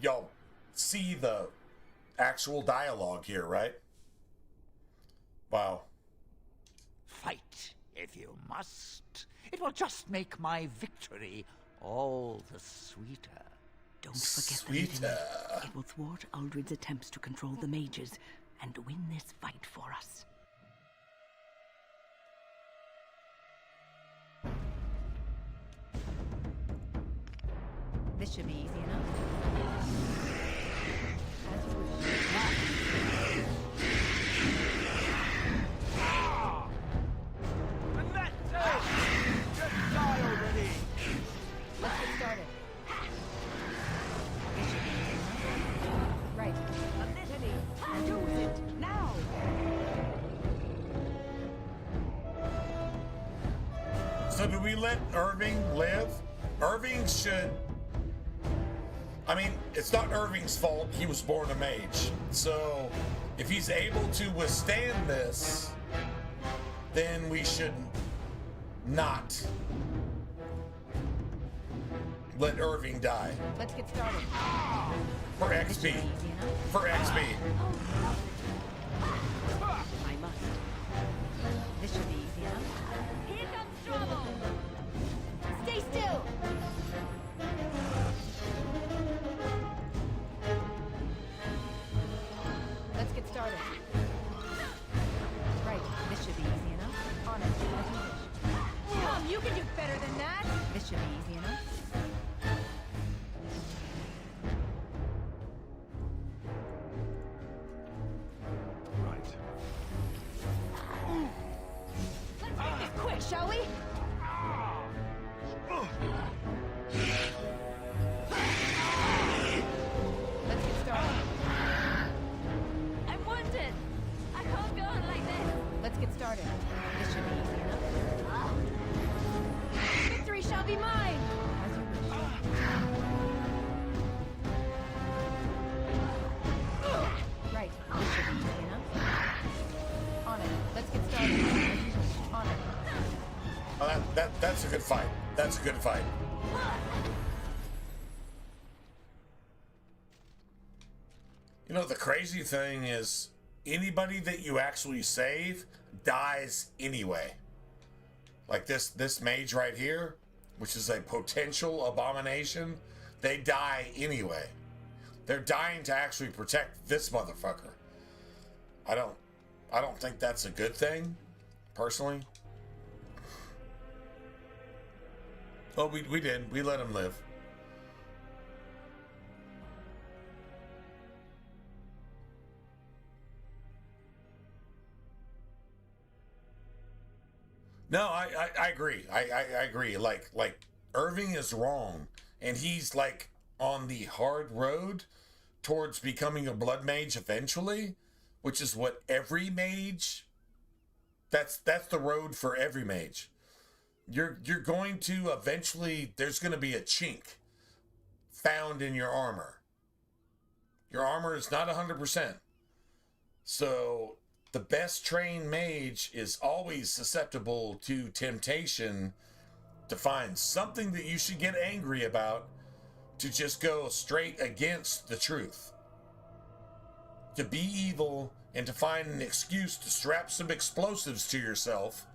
Y'all see the actual dialogue here, right? Wow. Fight, if you must. It will just make my victory all the sweeter. Don't forget the litany. It will thwart Aldred's attempts to control the mages and win this fight for us. This should be easy enough. Just die already! Let's get started. This should be easy enough. Right. A litany. Use it now. So do we let Irving live? Irving should... I mean, it's not Irving's fault. He was born a mage. So if he's able to withstand this, then we should not let Irving die. Let's get started. For XP. For XP. I must. This should be easy enough. Here comes trouble. Stay still. Let's get started. Right, this should be easy enough. On it, as you wish. Come, you can do better than that. This should be easy enough. Let's make this quick, shall we? Let's get started. I'm wounded. I can't go on like this. Let's get started. This should be easy enough. Victory shall be mine! As you wish. Right. This should be easy enough. On it. Let's get started. On it. Well, that's a good fight. That's a good fight. You know, the crazy thing is, anybody that you actually save dies anyway. Like this mage right here, which is a potential abomination, they die anyway. They're dying to actually protect this motherfucker. I don't think that's a good thing, personally. Oh, we did. We let him live. No, I agree. I agree. Like Irving is wrong, and he's like on the hard road towards becoming a blood mage eventually, which is what every mage. That's the road for every mage. You're going to eventually. There's going to be a chink found in your armor. Your armor is not 100%. So the best trained mage is always susceptible to temptation to find something that you should get angry about, to just go straight against the truth. To be evil and to find an excuse to strap some explosives to yourself,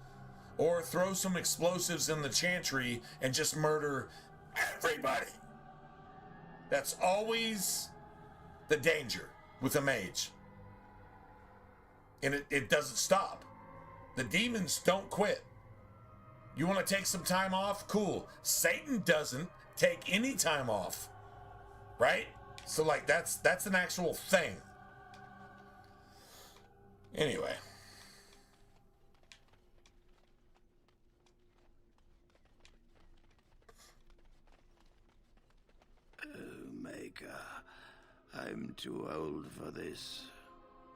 or throw some explosives in the chantry and just murder everybody. That's always the danger with a mage. And it doesn't stop. The demons don't quit. You want to take some time off? Cool. Satan doesn't take any time off. Right? So like that's an actual thing. Anyway. Maker, I'm too old for this.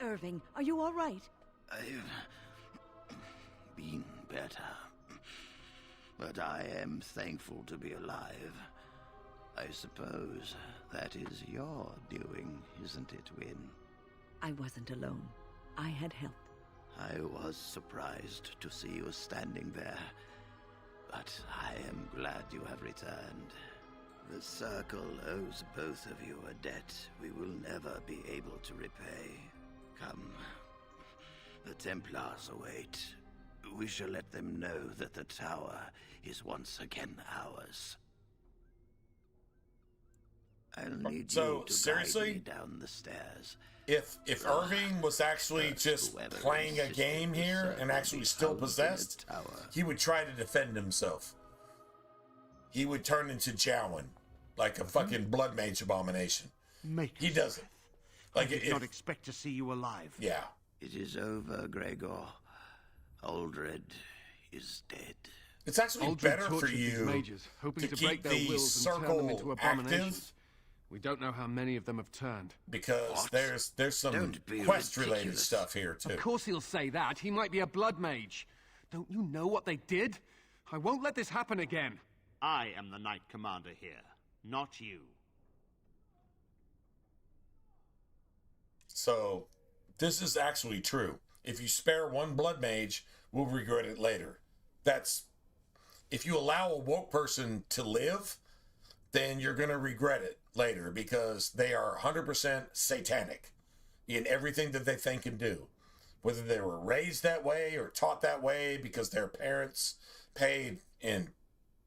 Irving, are you all right? I've been better. But I am thankful to be alive. I suppose that is your doing, isn't it, Win? I wasn't alone. I had help. I was surprised to see you standing there. But I am glad you have returned. The Circle owes both of you a debt we will never be able to repay. Come. The Templars await. We shall let them know that the tower is once again ours. I'll need you to seriously? guide me down the stairs. If Irving was actually just playing a game here and actually still possessed, he would try to defend himself. He would turn into Jowan, like a fucking blood mage abomination. He doesn't. Like, I did not expect to see you alive. Yeah. It is over, Gregor. Aldred is dead. It's actually Aldred better for tortured these you mages, hoping to keep break their the wills and turn them into circle abominations. active. We don't know how many of them have turned. Because there's some Don't be quest-related ridiculous. stuff here, too. Of course he'll say that. He might be a blood mage. Don't you know what they did? I won't let this happen again. I am the Knight Commander here, not you. So, this is actually true. If you spare one blood mage, we'll regret it later. That's... If you allow a woke person to live, then you're going to regret it later, because they are 100% satanic in everything that they think and do. Whether they were raised that way or taught that way because their parents paid an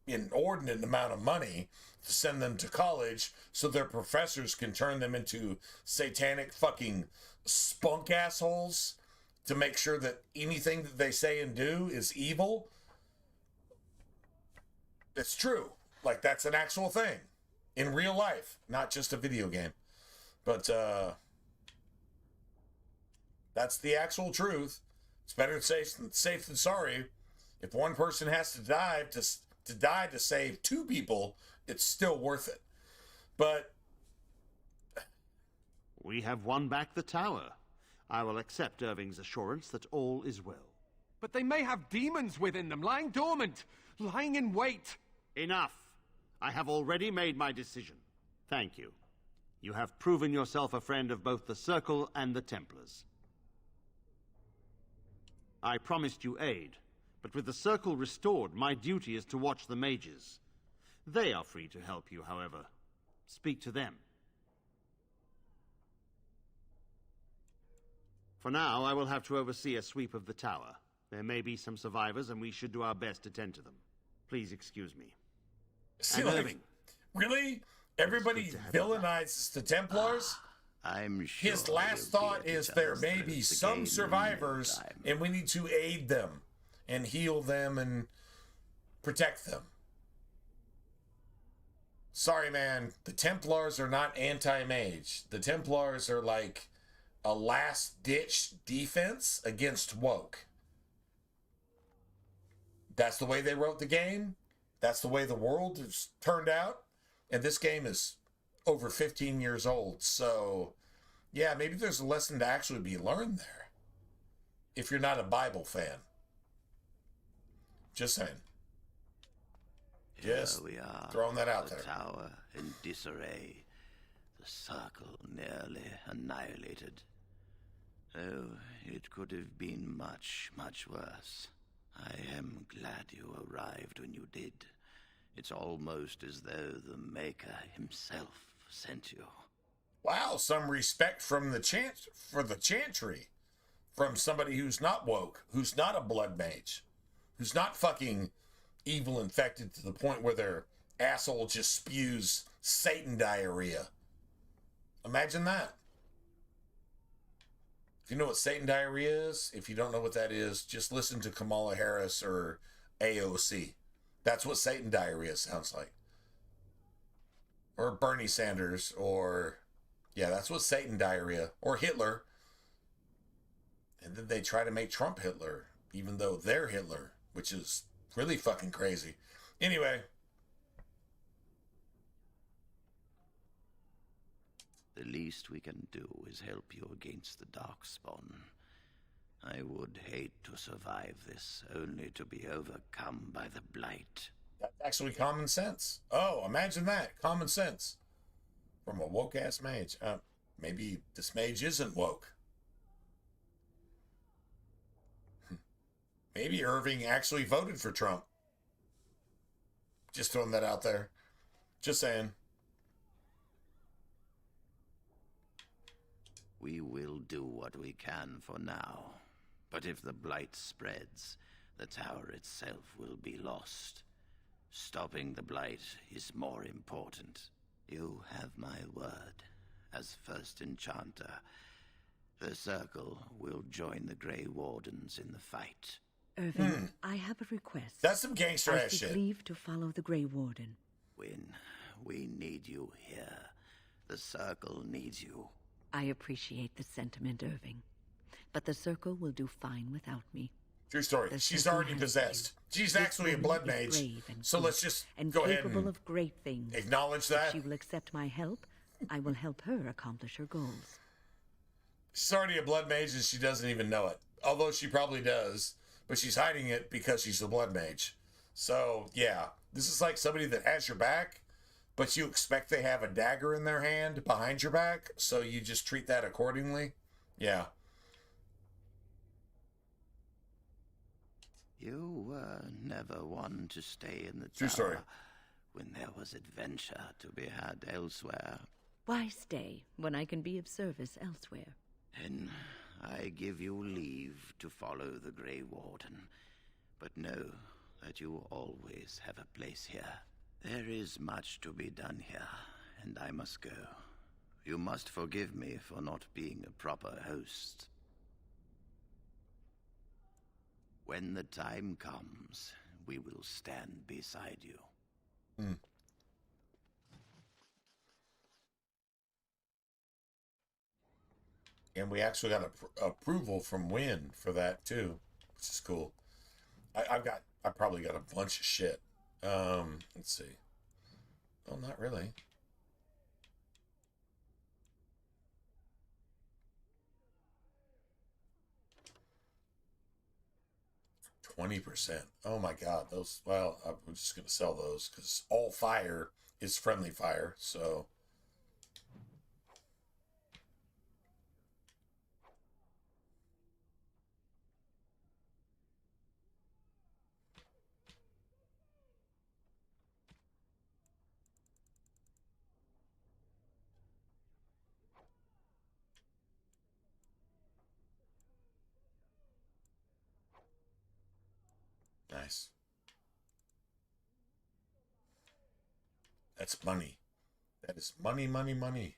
inordinate amount of money to send them to college so their professors can turn them into satanic fucking spunk assholes to make sure that anything that they say and do is evil. It's true. Like, that's an actual thing in real life, not just a video game. But that's the actual truth. It's better safe than sorry. If one person has to die to save two people, it's still worth it. But We have won back the tower. I will accept Irving's assurance that all is well. But they may have demons within them, lying dormant, lying in wait. Enough. I have already made my decision. Thank you. You have proven yourself a friend of both the Circle and the Templars. I promised you aid, but with the Circle restored, my duty is to watch the mages. They are free to help you, however. Speak to them. For now, I will have to oversee a sweep of the tower. There may be some survivors, and we should do our best to tend to them. Please excuse me. See, And like, Irving. Really? Everybody villainizes the Templars? I'm sure his last thought is there may be some survivors, and we need to aid them and heal them and protect them. Sorry, man. The Templars are not anti-mage. The Templars are like a last-ditch defense against woke. That's the way they wrote the game. That's the way the world has turned out. And this game is over 15 years old. So, yeah, maybe there's a lesson to actually be learned there. If you're not a Bible fan. Just saying. Just Here we are, throwing that out the there. tower in disarray, the circle nearly annihilated. Oh, it could have been much, much worse. I am glad you arrived when you did. It's almost as though the Maker himself sent you. Wow, some respect from the chantry. From somebody who's not woke, who's not a blood mage, who's not fucking evil infected to the point where their asshole just spews Satan diarrhea. Imagine that. If you know what Satan diarrhea is, if you don't know what that is, just listen to Kamala Harris or AOC. That's what Satan diarrhea sounds like. Or Bernie Sanders, or, yeah, that's what Satan diarrhea, or Hitler. And then they try to make Trump Hitler, even though they're Hitler, which is really fucking crazy. Anyway. The least we can do is help you against the Darkspawn. I would hate to survive this, only to be overcome by the Blight. That's actually common sense. Oh, imagine that. Common sense. From a woke-ass mage. Maybe this mage isn't woke. Maybe Irving actually voted for Trump. Just throwing that out there. Just saying. We will do what we can for now. But if the Blight spreads, the tower itself will be lost. Stopping the Blight is more important. You have my word. As first enchanter, the Circle will join the Grey Wardens in the fight. Irving, I have a request. That's some gangster ass shit. I leave to follow the Grey Warden. Wynn, we need you here. The Circle needs you. I appreciate the sentiment, Irving. But the Circle will do fine without me. True story. She's already possessed. She's actually a blood mage. So let's just go ahead and capable of great things. Acknowledge that. If she will accept my help, I will help her accomplish her goals. She's already a blood mage and she doesn't even know it. Although she probably does. But she's hiding it because she's a blood mage. So, yeah. This is like somebody that has your back, but you expect they have a dagger in their hand behind your back, so you just treat that accordingly. Yeah. You were never one to stay in the True tower story. when there was adventure to be had elsewhere. Why stay when I can be of service elsewhere? Then I give you leave to follow the Grey Warden, but know that you always have a place here. There is much to be done here, and I must go. You must forgive me for not being a proper host. When the time comes, we will stand beside you. And we actually got approval from Wynn for that too, which is cool. I probably got a bunch of shit. Let's see. Well, not really. %. Oh my god, those. Well, I'm just gonna sell those because all fire is friendly fire. So. Nice. That's money. That is money, money, money.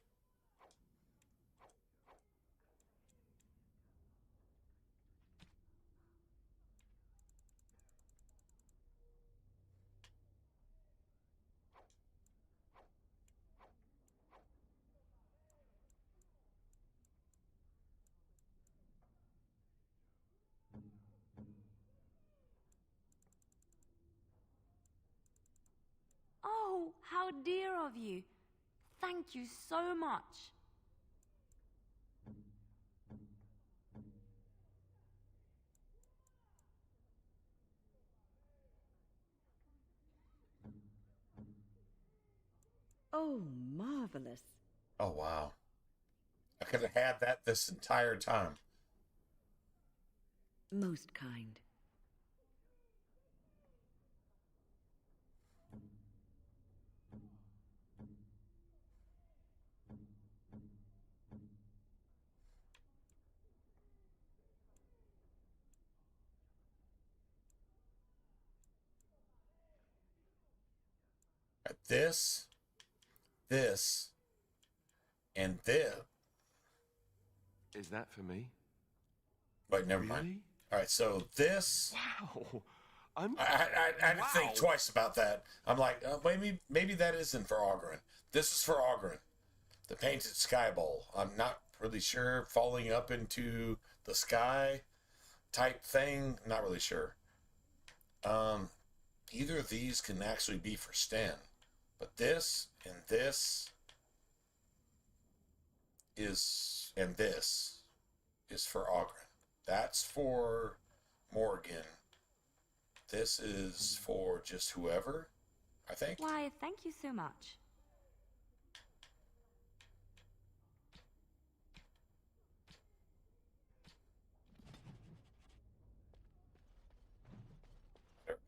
How dear of you. Thank you so much. Oh, marvelous. Oh, wow. I could have had that this entire time. Most kind. This, and this. Is that for me? Wait, never mind. All right, so this. Wow. I had to think twice about that. I'm like, maybe that isn't for Ogren. This is for Ogren. The painted sky bowl. I'm not really sure. Falling up into the sky type thing. Not really sure. Either of these can actually be for Sten. But this and this is for Ogren. That's for Morgan. This is for just whoever, I think. Why, thank you so much.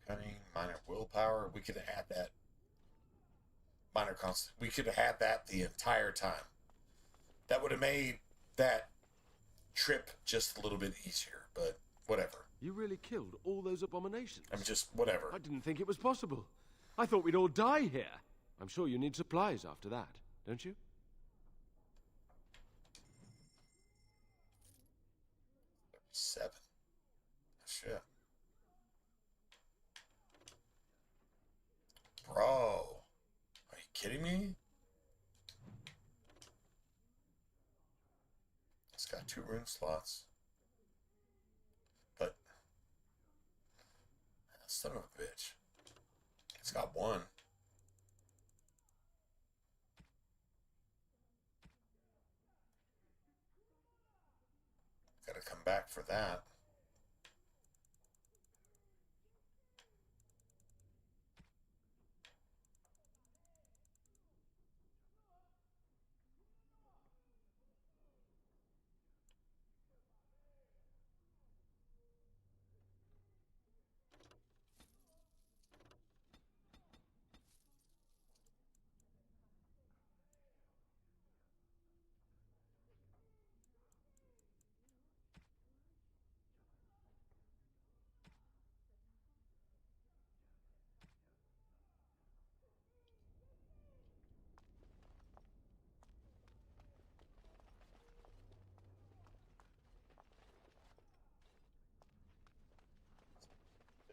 Cunning, minor willpower. We could have had that. Minor constant. We could have had that the entire time. That would have made that trip just a little bit easier, but whatever. You really killed all those abominations? I'm just, whatever. I didn't think it was possible. I thought we'd all die here. I'm sure you need supplies after that, don't you? Seven. Shit. Bro. Are you kidding me? It's got 2 rune slots. But son of a bitch. It's got 1. Gotta come back for that.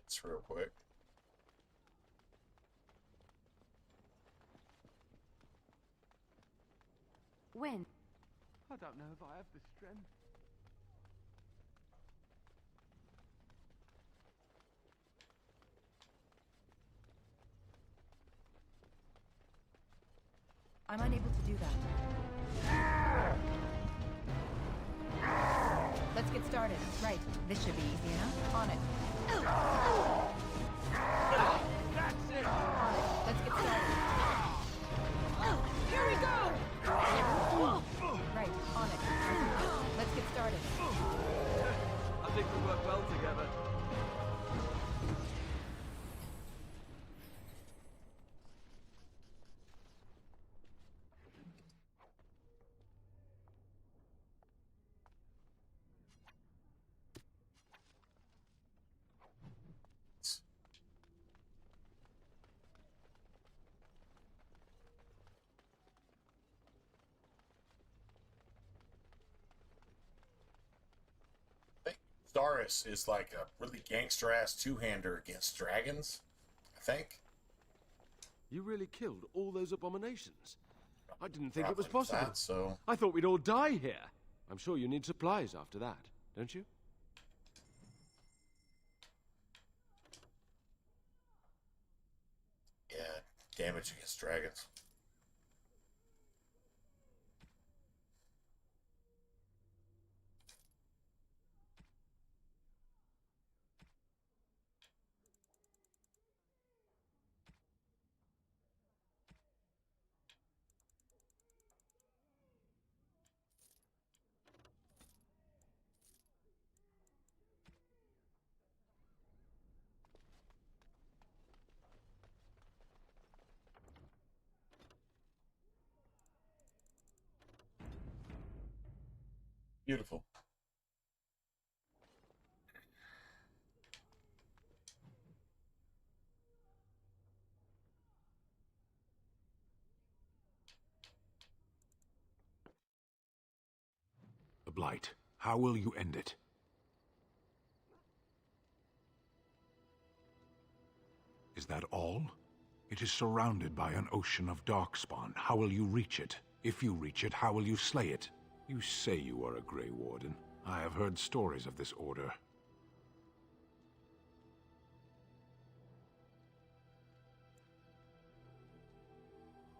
It's real quick. When? I don't know if I have the strength. I'm unable to do that. Let's get started. Right. This should be easy enough. On it. That's it! On it. Let's get started. Here we go! Right. On it. Let's get started. I think we work well together. Doris is like a really gangster-ass two-hander against dragons, I think. You really killed all those abominations? I didn't think it was Probably possible. that, so. I thought we'd all die here. I'm sure you need supplies after that, don't you? Yeah, damage against dragons. Beautiful. The Blight. How will you end it? Is that all? It is surrounded by an ocean of darkspawn. How will you reach it? If you reach it, how will you slay it? You say you are a Grey Warden. I have heard stories of this order.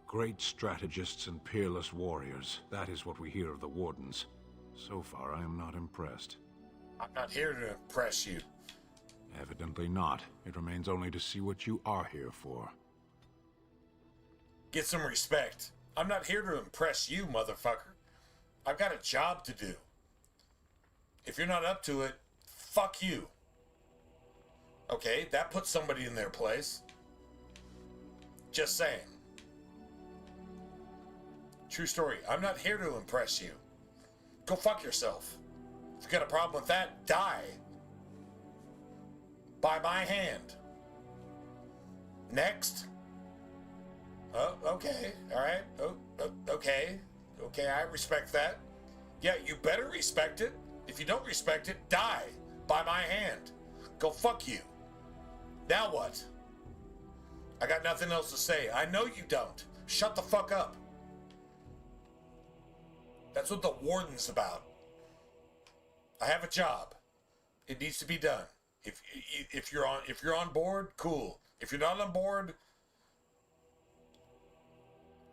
Great strategists and peerless warriors. That is what we hear of the Wardens. So far, I am not impressed. I'm not here to impress you. Evidently not. It remains only to see what you are here for. Get some respect. I'm not here to impress you, motherfucker. I've got a job to do. If you're not up to it, fuck you. Okay, that puts somebody in their place. Just saying. True story. I'm not here to impress you. Go fuck yourself. If you got a problem with that, die. By my hand. Next. Oh, okay. All right. Oh, okay. Okay, I respect that. Yeah, you better respect it. If you don't respect it, die by my hand. Go fuck you. Now what? I got nothing else to say. I know you don't. Shut the fuck up. That's what the Warden's about. I have a job. It needs to be done. If you're on board, cool. If you're not on board,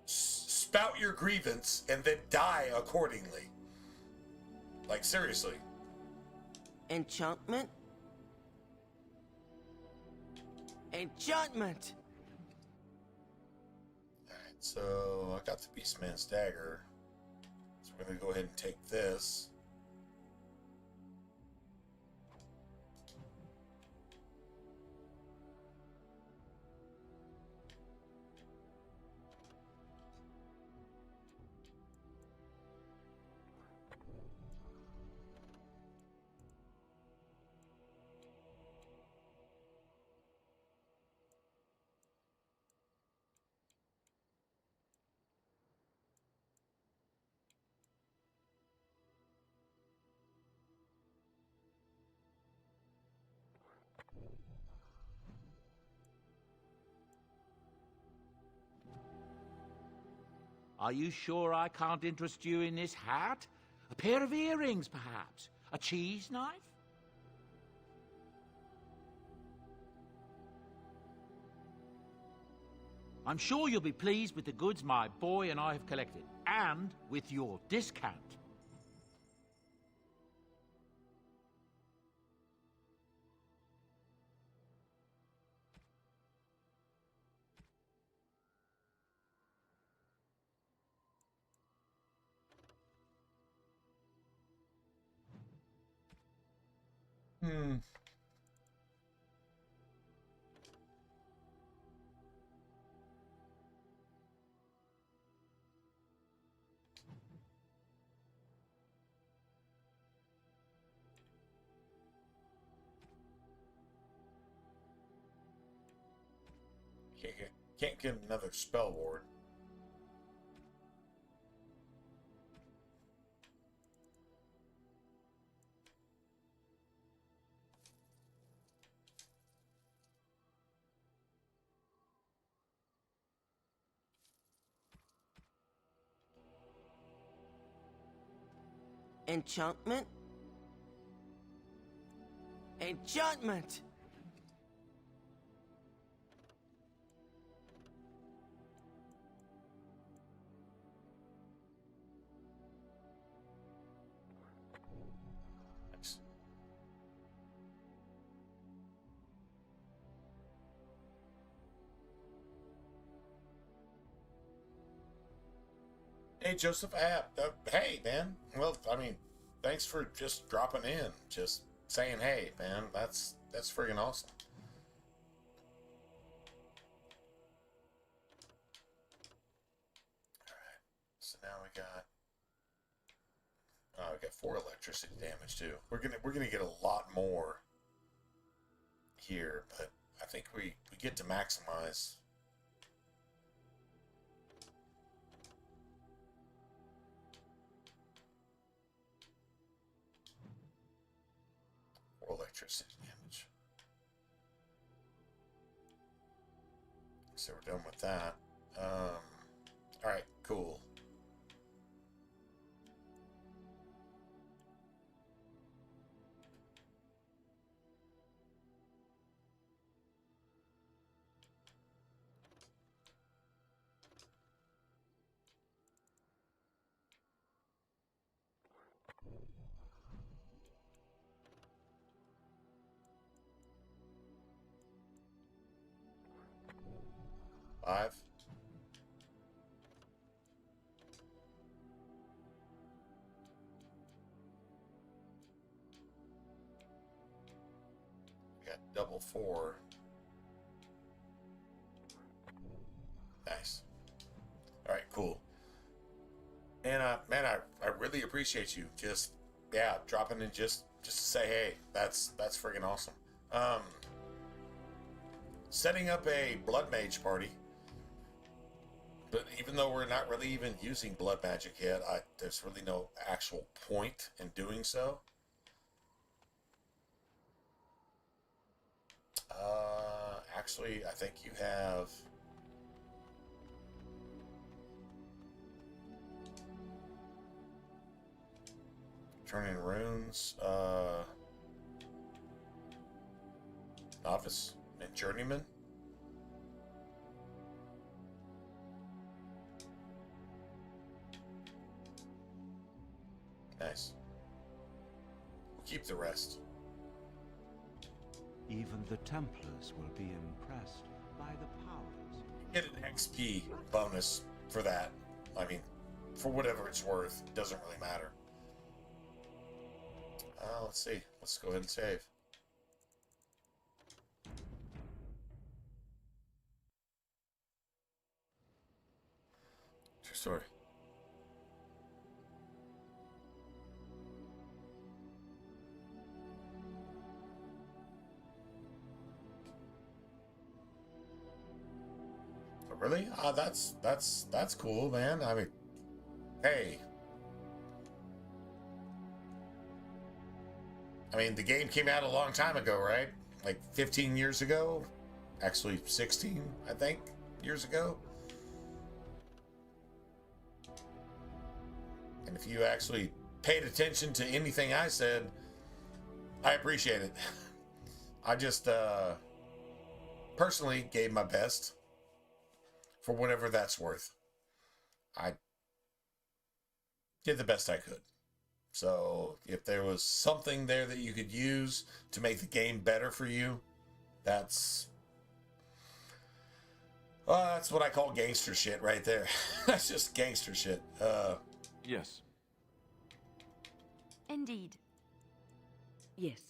spout your grievance and then die accordingly. Like, seriously. Enchantment? Enchantment! Alright, so I got the Beastman's dagger. So we're going to go ahead and take this. Are you sure I can't interest you in this hat? A pair of earrings, perhaps? A cheese knife? I'm sure you'll be pleased with the goods my boy and I have collected, and with your discount. Can't get another spell ward. Enchantment? Enchantment! Hey, Joseph hey, man. Well, I mean, thanks for just dropping in. Just saying, hey, man. That's friggin' awesome. Alright. So now we got... Oh, we got 4 electricity damage, too. We're gonna get a lot more here, but I think we get to maximize... electricity damage. So we're done with that. Alright, cool. Five. We got double 4. Nice. All right, cool. And man, I really appreciate you just dropping in just to say hey. That's friggin' awesome. Setting up a blood mage party. But even though we're not really even using blood magic yet, there's really no actual point in doing so. Actually, I think you have... Turn in runes, novice and journeyman. Nice. We'll keep the rest. Even the Templars will be impressed by the powers. Get an XP bonus for that. I mean, for whatever it's worth, it doesn't really matter. Let's see. Let's go ahead and save. True story. Oh, really? That's cool, man. I mean, hey. I mean, the game came out a long time ago, right? Like 15 years ago? Actually, 16, I think, years ago. And if you actually paid attention to anything I said, I appreciate it. I just personally gave my best for whatever that's worth. I did the best I could. So if there was something there that you could use to make the game better for you, that's what I call gangster shit right there. That's just gangster shit. Yes. Indeed. Yes.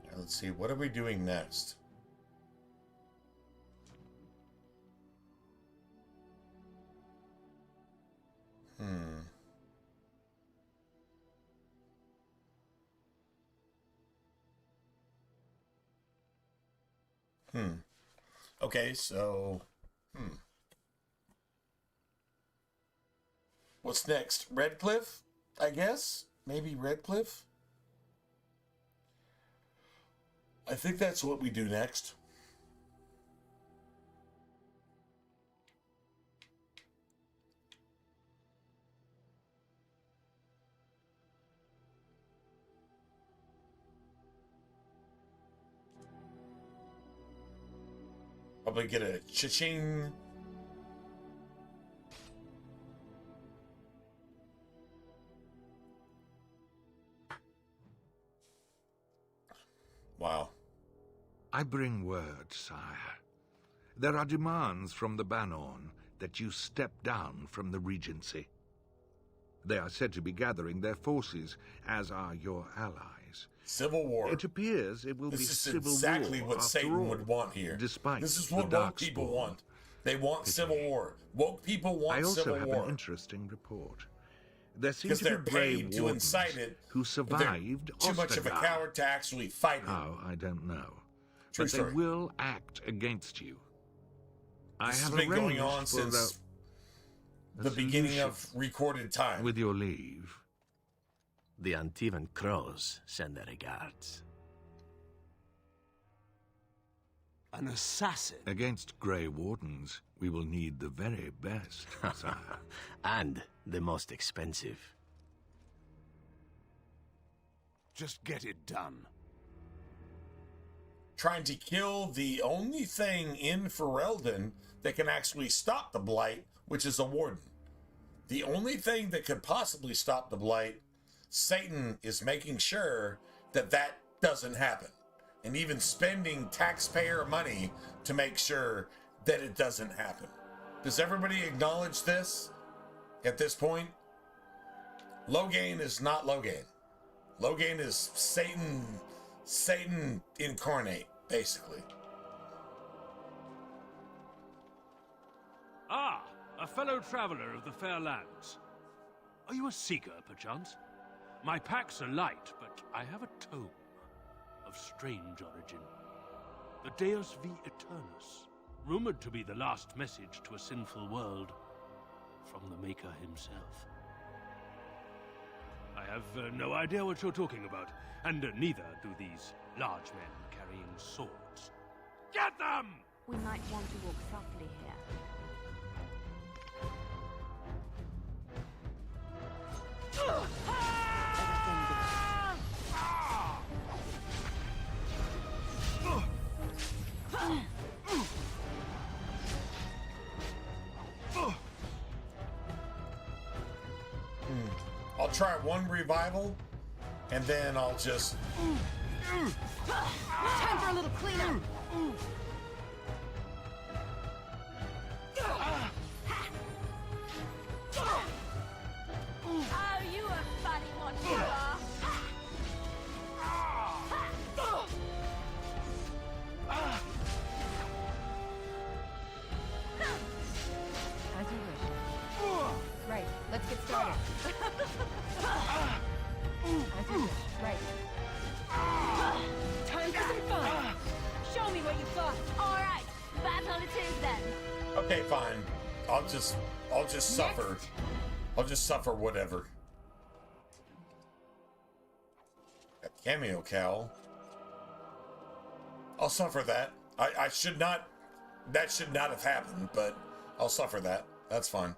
Now let's see, what are we doing next? Okay, so... What's next? Redcliffe, I guess? Maybe Redcliffe? I think that's what we do next. Probably get a cha-ching. Wow. I bring word, sire. There are demands from the Banorn that you step down from the Regency. They are said to be gathering their forces, as are your allies. Civil war. It appears it will be civil war. This is exactly what Satan would want here. Despite this is what the woke people Darkspawn. want. They want civil war. Woke people want civil war. I also have an interesting report. There seem Because to be they're Grey paid to Wardens incite it. who but survived they're too much of a Ostergar. coward to actually fight it. How, I don't know. True but story. they will act against you. This I have has been going arranged on for since a the beginning solution. of recorded time. With your leave. The Antivan Crows send their regards. An assassin? Against Grey Wardens, we will need the very best, sire. And the most expensive. Just get it done. Trying to kill the only thing in Ferelden that can actually stop the Blight, which is a Warden. The only thing that could possibly stop the Blight, Satan is making sure that that doesn't happen. And even spending taxpayer money to make sure that it doesn't happen. Does everybody acknowledge this at this point? Loghain is not Loghain. Loghain is Satan incarnate, basically. Ah, a fellow traveler of the fair lands. Are you a seeker, perchance? My packs are light, but I have a tome of strange origin. The Deus V Eternus, rumored to be the last message to a sinful world from the Maker himself. I have no idea what you're talking about, and neither do these large men carrying swords. Get them! We might want to walk softly here. I'll try one revival, and then I'll just... Time for a little cleanup. Oh, you a funny one, you are. As you wish. Right, let's get started. As you wish. Right. Time for some fun. Show me what you got. All right, battle it is then. Okay, fine. I'll just suffer. I'll just suffer whatever. A cameo cowl. I'll suffer that. I should not... That should not have happened, but I'll suffer that. That's fine.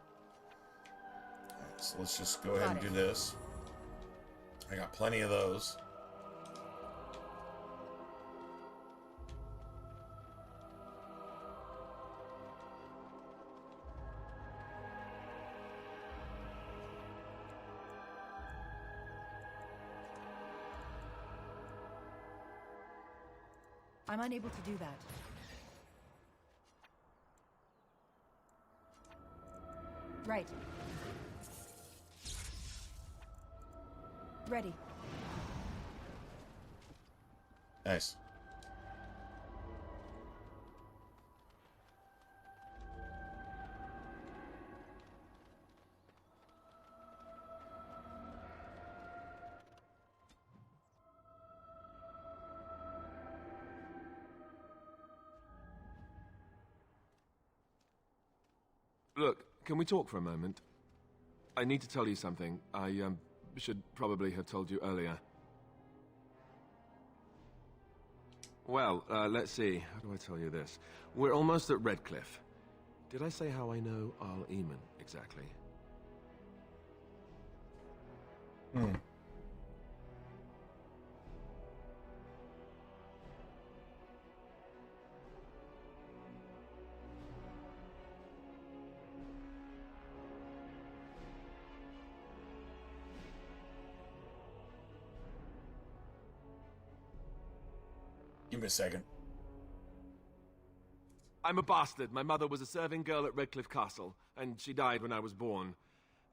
Alright, so let's just go ahead and do this. I got plenty of those. I'm unable to do that. Right. Ready. Nice. Look, can we talk for a moment? I need to tell you something. I should probably have told you earlier. Well, let's see. How do I tell you this? We're almost at Redcliffe. Did I say how I know Al Eamon exactly? Hmm. Give me a second. I'm a bastard. My mother was a serving girl at Redcliffe Castle, and she died when I was born.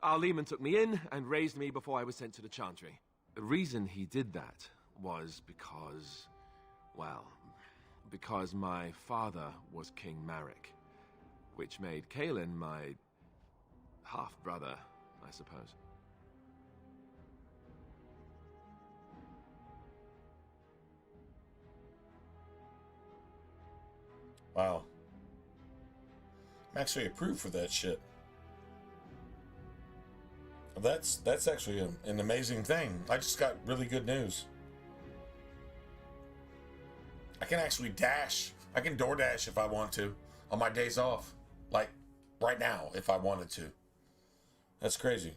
Our Lehman took me in and raised me before I was sent to the Chantry. The reason he did that was because, well, because my father was King Marek, which made Kaelin my half-brother, I suppose. Wow. I'm actually approved for that shit. That's actually an amazing thing. I just got really good news. I can actually dash. I can DoorDash if I want to on my days off. Like right now if I wanted to. That's crazy.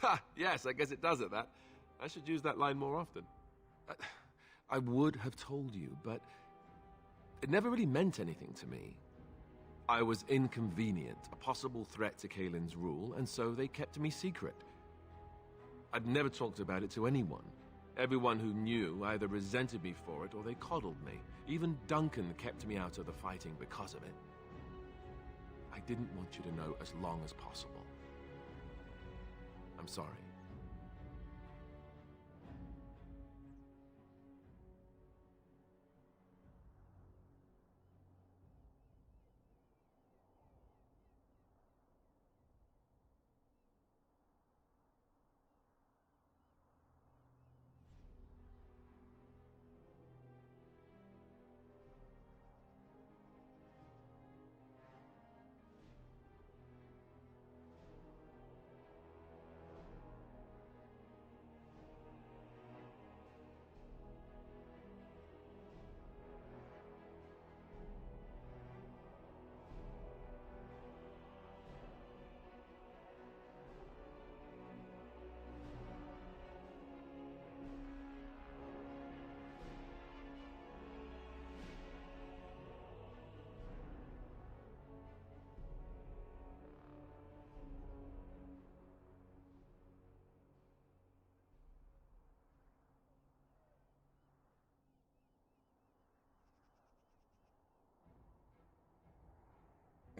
Ha! Yes, I guess it does at that. I should use that line more often. I would have told you, but it never really meant anything to me. I was inconvenient, a possible threat to Kaelin's rule, and so they kept me secret. I'd never talked about it to anyone. Everyone who knew either resented me for it or they coddled me. Even Duncan kept me out of the fighting because of it. I didn't want you to know as long as possible. I'm sorry.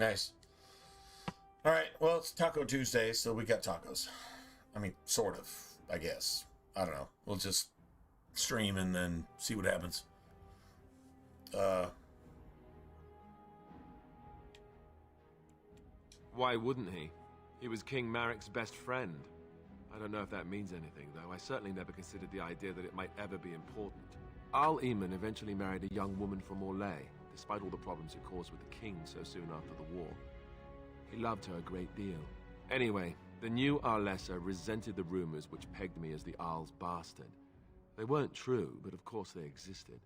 Nice. All right, well, it's Taco Tuesday, so we got tacos. I mean, sort of, I guess. I don't know. We'll just stream and then see what happens. Why wouldn't he? He was King Marek's best friend. I don't know if that means anything, though. I certainly never considered the idea that it might ever be important. Al Eamon eventually married a young woman from Orlais, despite all the problems it caused with the king so soon after the war. He loved her a great deal. Anyway, the new Arlessa resented the rumors which pegged me as the Arl's bastard. They weren't true, but of course they existed.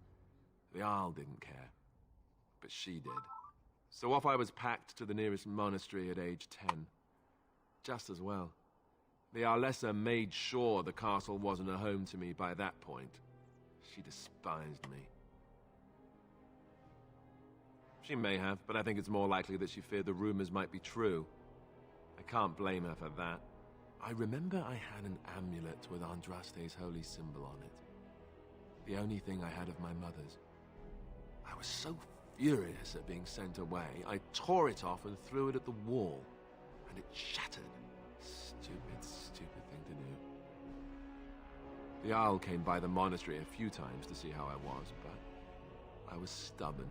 The Arl didn't care, but she did. So off I was packed to the nearest monastery at age 10. Just as well. The Arlessa made sure the castle wasn't a home to me by that point. She despised me. She may have, but I think it's more likely that she feared the rumors might be true. I can't blame her for that. I remember I had an amulet with Andraste's holy symbol on it. The only thing I had of my mother's. I was so furious at being sent away, I tore it off and threw it at the wall. And it shattered. Stupid thing to do. The Arl came by the monastery a few times to see how I was, but I was stubborn.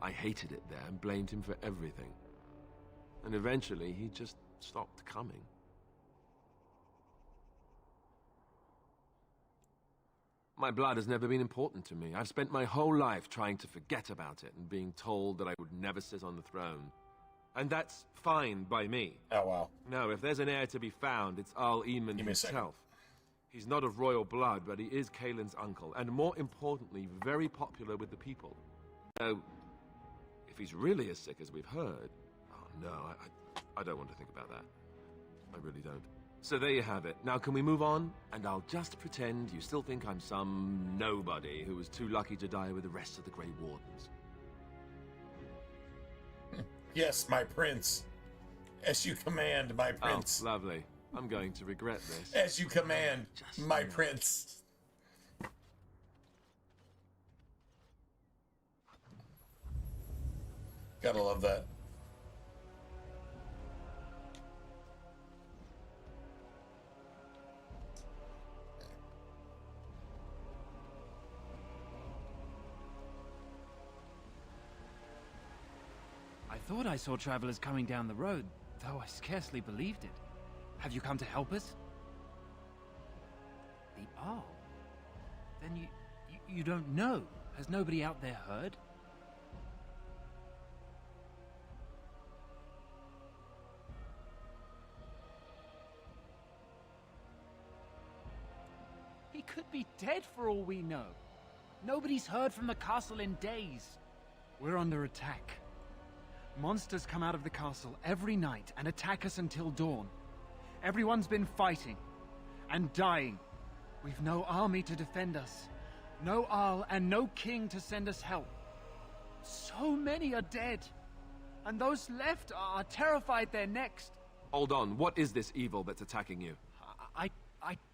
I hated it there and blamed him for everything. And eventually, he just stopped coming. My blood has never been important to me. I've spent my whole life trying to forget about it and being told that I would never sit on the throne. And that's fine by me. Oh, wow. No, if there's an heir to be found, it's Al Eamon himself. He's not of royal blood, but he is Kaelin's uncle, and more importantly, very popular with the people. So, if he's really as sick as we've heard... Oh, no, I don't want to think about that. I really don't. So there you have it. Now can we move on? And I'll just pretend you still think I'm some nobody who was too lucky to die with the rest of the Grey Wardens. Yes, my prince. As you command, my prince. Oh, lovely. I'm going to regret this. As you command, my prince. Gotta love that. I thought I saw travelers coming down the road, though I scarcely believed it. Have you come to help us? The Arl? Then you don't know? Has nobody out there heard? He could be dead for all we know. Nobody's heard from the castle in days. We're under attack. Monsters come out of the castle every night and attack us until dawn. Everyone's been fighting and dying. We've no army to defend us, no Arl and no king to send us help. So many are dead, and those left are terrified they're next. Hold on, what is this evil that's attacking you?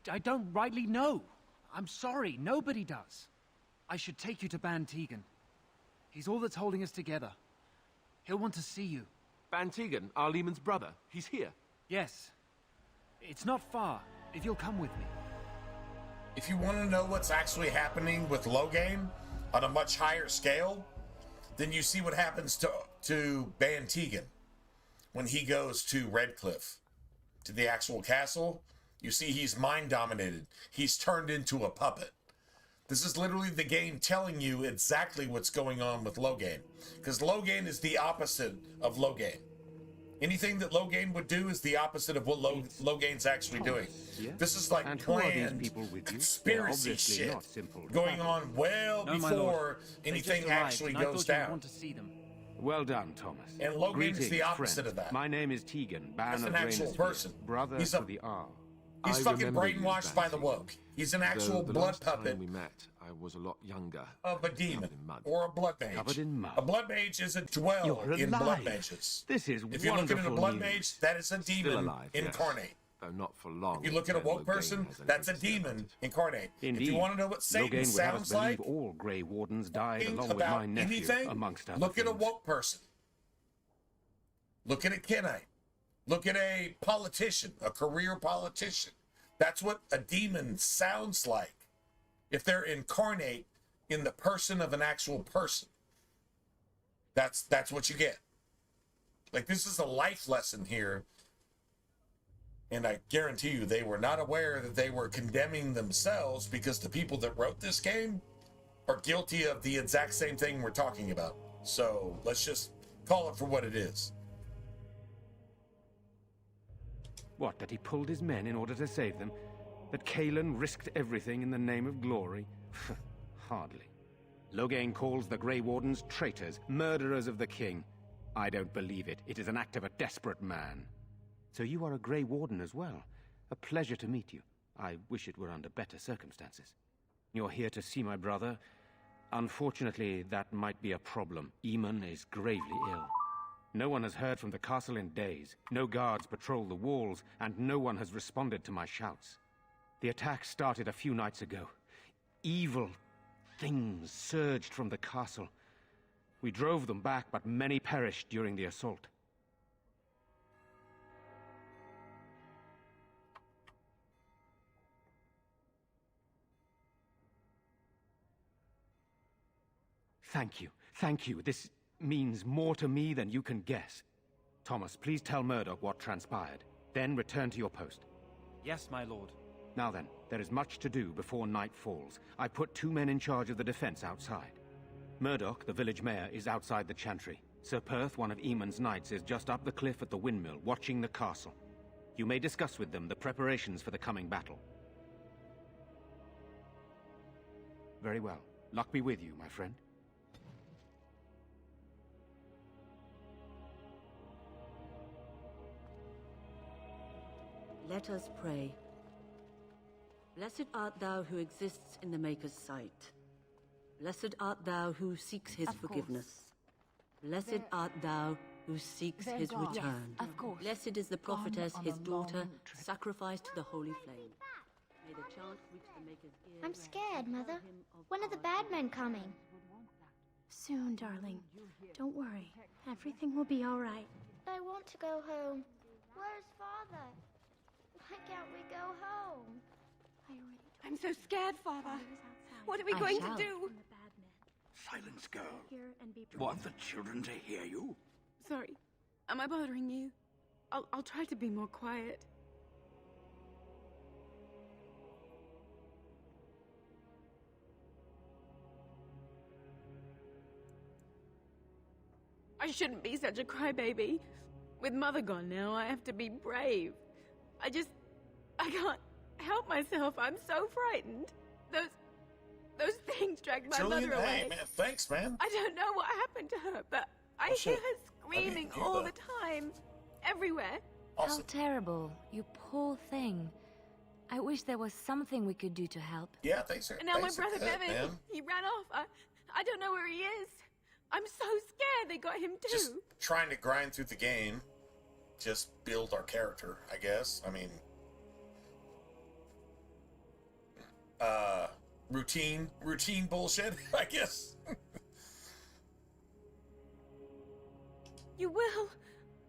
I don't rightly know. I'm sorry, nobody does. I should take you to Ban Tegan. He's all that's holding us together. He'll want to see you. Ban Tegan, Al Eamon's brother. He's here. Yes. It's not far, if you'll come with me. If you want to know what's actually happening with Loghain on a much higher scale, then you see what happens to Ban Tegan when he goes to Redcliffe, to the actual castle. You see he's mind-dominated. He's turned into a puppet. This is literally the game telling you exactly what's going on with Loghain. Because Loghain is the opposite of Loghain. Anything that Loghain would do is the opposite of what Loghain's actually doing. Yes. This is like And who are these planned people with you? conspiracy They're obviously shit not simple going on well No, my before lord. They anything just arrived, actually and I goes thought you'd down. want to see them. Well done, Thomas. And Loghain's Greetings, the opposite friend. of that. My name is Tegan, Ban That's of an actual Rainspear, person. brother He's to a- the Arl. He's I fucking remember you, brainwashed Ban by the Tegan. woke. He's an Though actual the blood last time puppet we met, I was a lot younger. of a demon Covered in mud. or a blood mage. Covered in mud. A blood mage isn't dwell You're in blood alive. mages. This is If you're looking at a wonderful blood news. mage, that is a Still demon alive, yes. incarnate. Though not for long. If you look at a when woke Loghain person, has that's a anything to say about demon it. incarnate. Indeed. If you want to know what Satan Loghain would have us sounds like, believe all Grey Wardens died think along with about my nephew, anything, amongst other look at a things. woke person. Look at a Kenite. Look at a politician, a career politician. That's what a demon sounds like if they're incarnate in the person of an actual person. That's what you get. Like, this is a life lesson here. And I guarantee you they were not aware that they were condemning themselves, because the people that wrote this game are guilty of the exact same thing we're talking about. So let's just call it for what it is. What, that he pulled his men in order to save them? That Kalen risked everything in the name of glory? Hardly. Loghain calls the Grey Wardens traitors, murderers of the king. I don't believe it. It is an act of a desperate man. So you are a Grey Warden as well. A pleasure to meet you. I wish it were under better circumstances. You're here to see my brother. Unfortunately, that might be a problem. Eamon is gravely ill. No one has heard from the castle in days. No guards patrol the walls, and no one has responded to my shouts. The attack started a few nights ago. Evil things surged from the castle. We drove them back, but many perished during the assault. Thank you. Thank you. This means more to me than you can guess. Thomas, please tell Murdoch what transpired. Then return to your post. Yes, my lord. Now then, there is much to do before night falls. I put 2 men in charge of the defense outside. Murdoch, the village mayor, is outside the chantry. Sir Perth, one of Eamon's knights, is just up the cliff at the windmill, watching the castle. You may discuss with them the preparations for the coming battle. Very well. Luck be with you, my friend. Let us pray. Blessed art thou who exists in the Maker's sight. Blessed art thou who seeks his forgiveness. Blessed art thou who seeks his return. Yes, of course. Blessed is the prophetess, his daughter, sacrificed to the holy flame. May the chant reach the Maker's ears. I'm scared, Mother. When are the bad men coming? Soon, darling. Don't worry. Everything will be all right. I want to go home. Where's Father? Why can't we go home? I'm so scared, Father. What are we going to do? Silence, girl. Want the children to hear you? Sorry. Am I bothering you? I'll try to be more quiet. I shouldn't be such a crybaby. With Mother gone now, I have to be brave. I can't help myself. I'm so frightened. Those things dragged my mother away. Hey, man, thanks, man. I don't know what happened to her, but I hear her screaming all the time. Everywhere. How terrible. You poor thing. I wish there was something we could do to help. Yeah, thanks, sir. And now my brother Bevan, he ran off. I don't know where he is. I'm so scared they got him too. Just trying to grind through the game. Just build our character, I guess. I mean, routine bullshit, I guess. You will.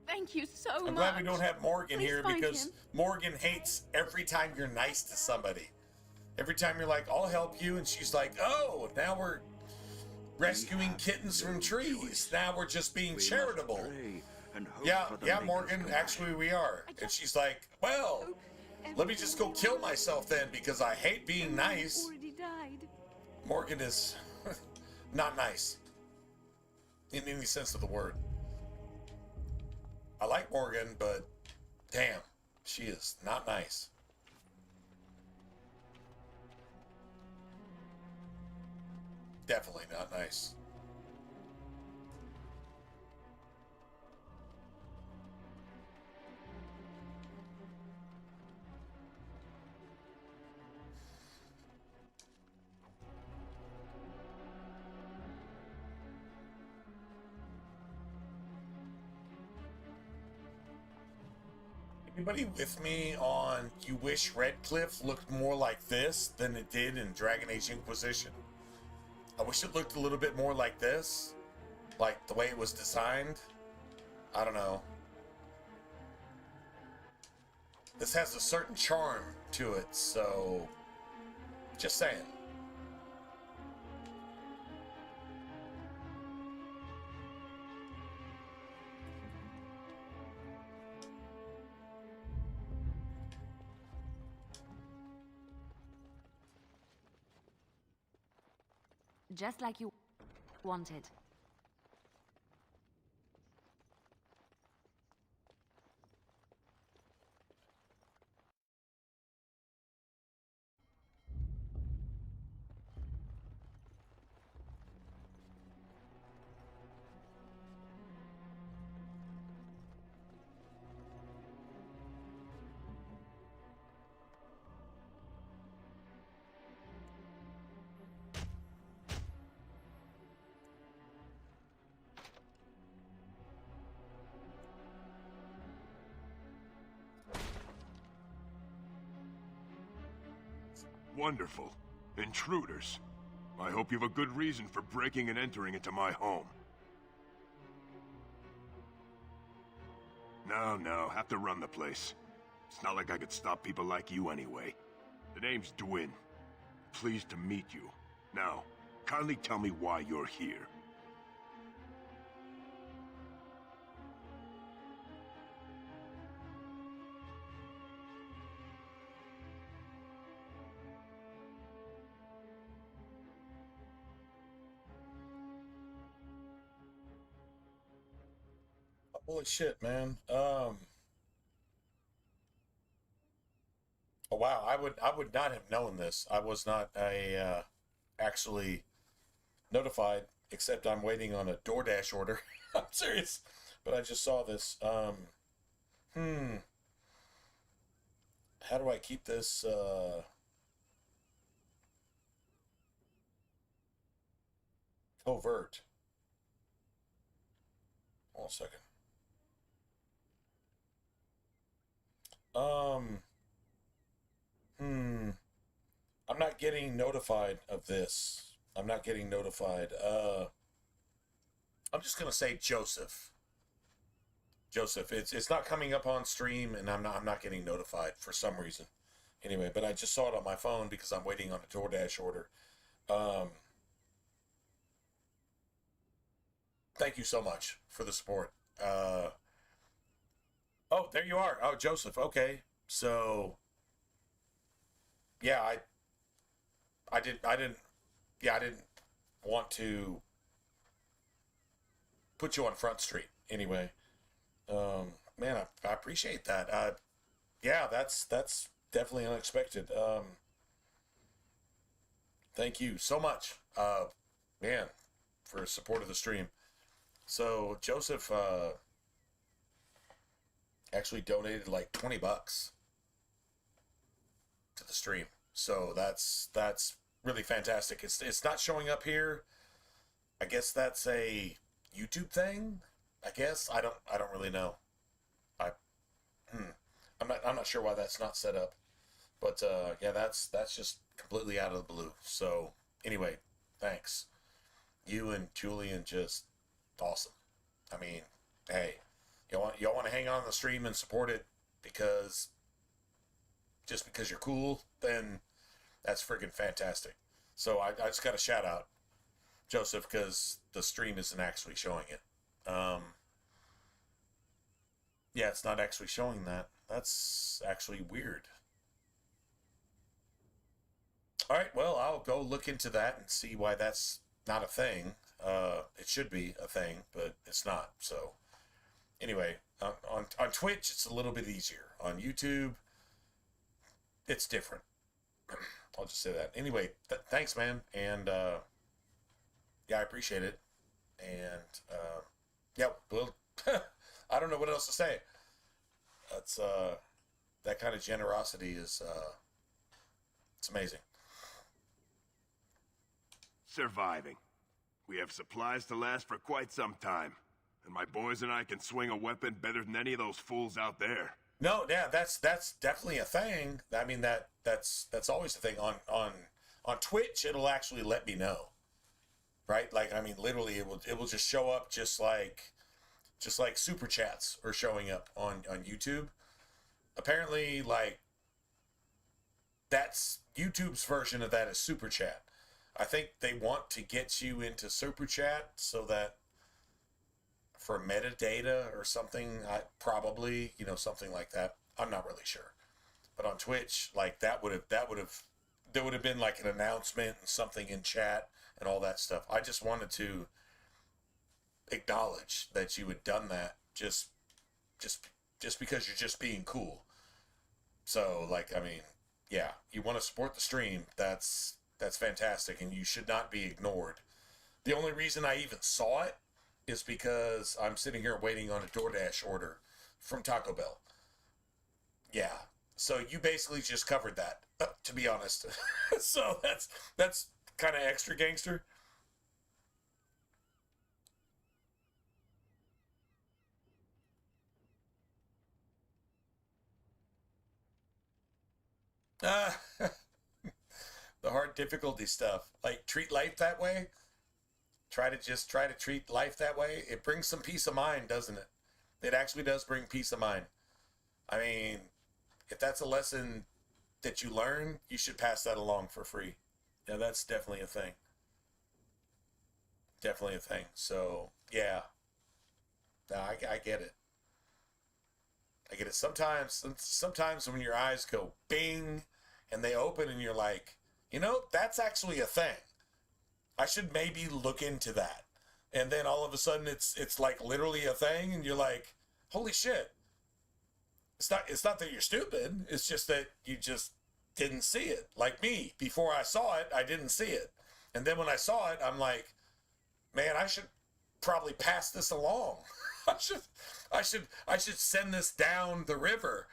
Thank you so much. I'm glad we don't have Morgan here, find because him. Morgan hates every time you're nice to somebody. Every time you're like, I'll help you, and she's like, oh, now we're rescuing kittens from trees. Now we're just being charitable. Yeah, Morgan, actually we are. And she's like, well, let me just go kill myself then, because I hate being nice. Already died. Morgan is not nice. In any sense of the word. I like Morgan, but damn, she is not nice. Definitely not nice. Anybody with me on you wish Redcliffe looked more like this than it did in Dragon Age Inquisition? I wish it looked a little bit more like this. Like the way it was designed. I don't know. This has a certain charm to it, so just saying. Just like you wanted. Wonderful. Intruders. I hope you have a good reason for breaking and entering into my home. No, have to run the place. It's not like I could stop people like you anyway. The name's Dwin. Pleased to meet you. Now, kindly tell me why you're here. Holy shit, man. Oh wow, I would not have known this. I was not actually notified, except I'm waiting on a DoorDash order. I'm serious. But I just saw this. How do I keep this covert? Hold on a second. I'm not getting notified of this. I'm not getting notified. I'm just gonna say Joseph. Joseph. It's not coming up on stream, and I'm not getting notified for some reason. Anyway, but I just saw it on my phone because I'm waiting on a DoorDash order. Thank you so much for the support. Oh, there you are. Oh, Joseph. Okay. So, yeah, I didn't want to put you on Front Street anyway. Man, I appreciate that. Yeah, that's definitely unexpected. Thank you so much, man, for support of the stream. So Joseph actually donated like $20 to the stream. So that's really fantastic. It's not showing up here. I guess that's a YouTube thing. I guess I don't really know. I'm not sure why that's not set up. But yeah, that's just completely out of the blue. So anyway, thanks. You and Julian just awesome. I mean, hey, y'all want to hang on the stream and support it because you're cool, then that's friggin' fantastic. So I just got a shout out, Joseph, because the stream isn't actually showing it. Yeah, it's not actually showing that. That's actually weird. All right, well, I'll go look into that and see why that's not a thing. It should be a thing, but it's not. So anyway, on Twitch, it's a little bit easier. On YouTube, it's different. I'll just say that. Anyway, thanks, man. And yeah, I appreciate it. And yeah, well, I don't know what else to say. That's that kind of generosity is it's amazing. Surviving. We have supplies to last for quite some time. And my boys and I can swing a weapon better than any of those fools out there. No, yeah, that's definitely a thing. I mean, that's always a thing. On Twitch, it'll actually let me know. Right? Like, I mean, literally it will just show up just like super chats are showing up on YouTube. apparently, like, that's YouTube's version of that is Super Chat. I think they want to get you into Super Chat so that for metadata or something, probably, you know, something like that. I'm not really sure. But on Twitch, like, there would have been like an announcement and something in chat and all that stuff. I just wanted to acknowledge that you had done that just because you're just being cool. So, like, I mean, yeah, you want to support the stream, that's fantastic, and you should not be ignored. The only reason I even saw it is because I'm sitting here waiting on a DoorDash order from Taco Bell. Yeah, so you basically just covered that, to be honest. So that's kind of extra gangster. The hard difficulty stuff. Like, treat life that way. Try to treat life that way. It brings some peace of mind, doesn't it? It actually does bring peace of mind. I mean, if that's a lesson that you learn, you should pass that along for free. Yeah, that's definitely a thing. Definitely a thing. So, yeah. No, I get it. I get it. Sometimes when your eyes go bing and they open and you're like, you know, that's actually a thing. I should maybe look into that. And then all of a sudden it's like literally a thing and you're like, holy shit. It's not that you're stupid. It's just that you just didn't see it. Like me, before I saw it, I didn't see it. And then when I saw it, I'm like, man, I should probably pass this along. I should send this down the river,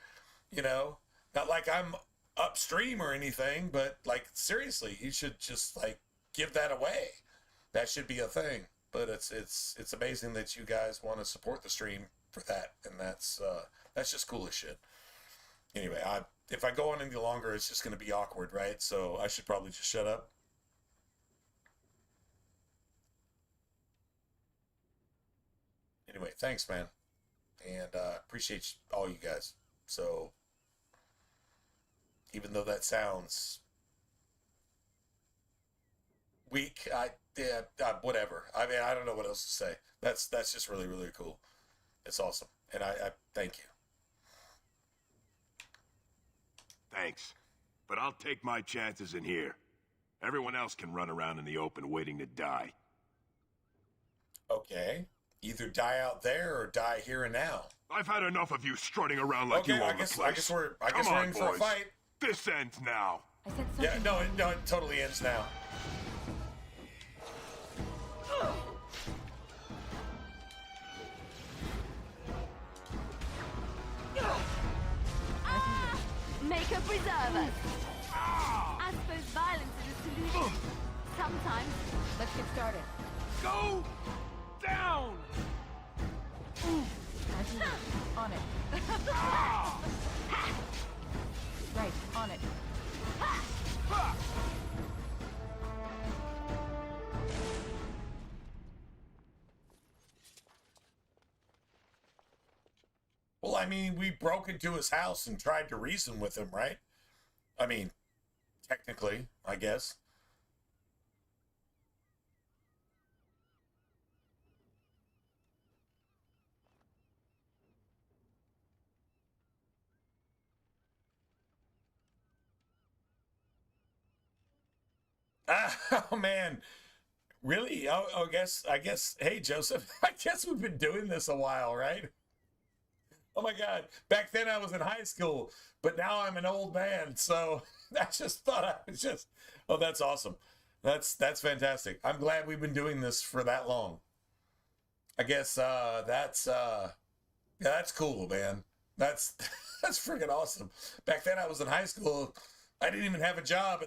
you know? Not like I'm upstream or anything, but like seriously, you should just like give that away. That should be a thing. But it's amazing that you guys want to support the stream for that, and that's just cool as shit. Anyway, if I go on any longer, it's just going to be awkward, right? So I should probably just shut up. Anyway, thanks, man, and appreciate all you guys. So even though that sounds weak, whatever. I mean, I don't know what else to say. That's just really, really cool. It's awesome, and I thank you. Thanks, but I'll take my chances in here. Everyone else can run around in the open waiting to die. Okay. Either die out there or die here and now. I've had enough of you strutting around like you own the place. I guess we're in for a fight. This ends now. Yeah, no, it totally ends now. Maker preserve us. I suppose violence is a solution. Sometimes. Let's get started. Go down! On it. Right, on it. Well, I mean, we broke into his house and tried to reason with him, right? I mean, technically, I guess. Oh man, really? Oh, I guess. Hey, Joseph, I guess we've been doing this a while, right? Oh my God! Back then I was in high school, but now I'm an old man. So I just thought I was just. Oh, that's awesome. That's fantastic. I'm glad we've been doing this for that long. I guess that's cool, man. That's that's freaking awesome. Back then I was in high school. I didn't even have a job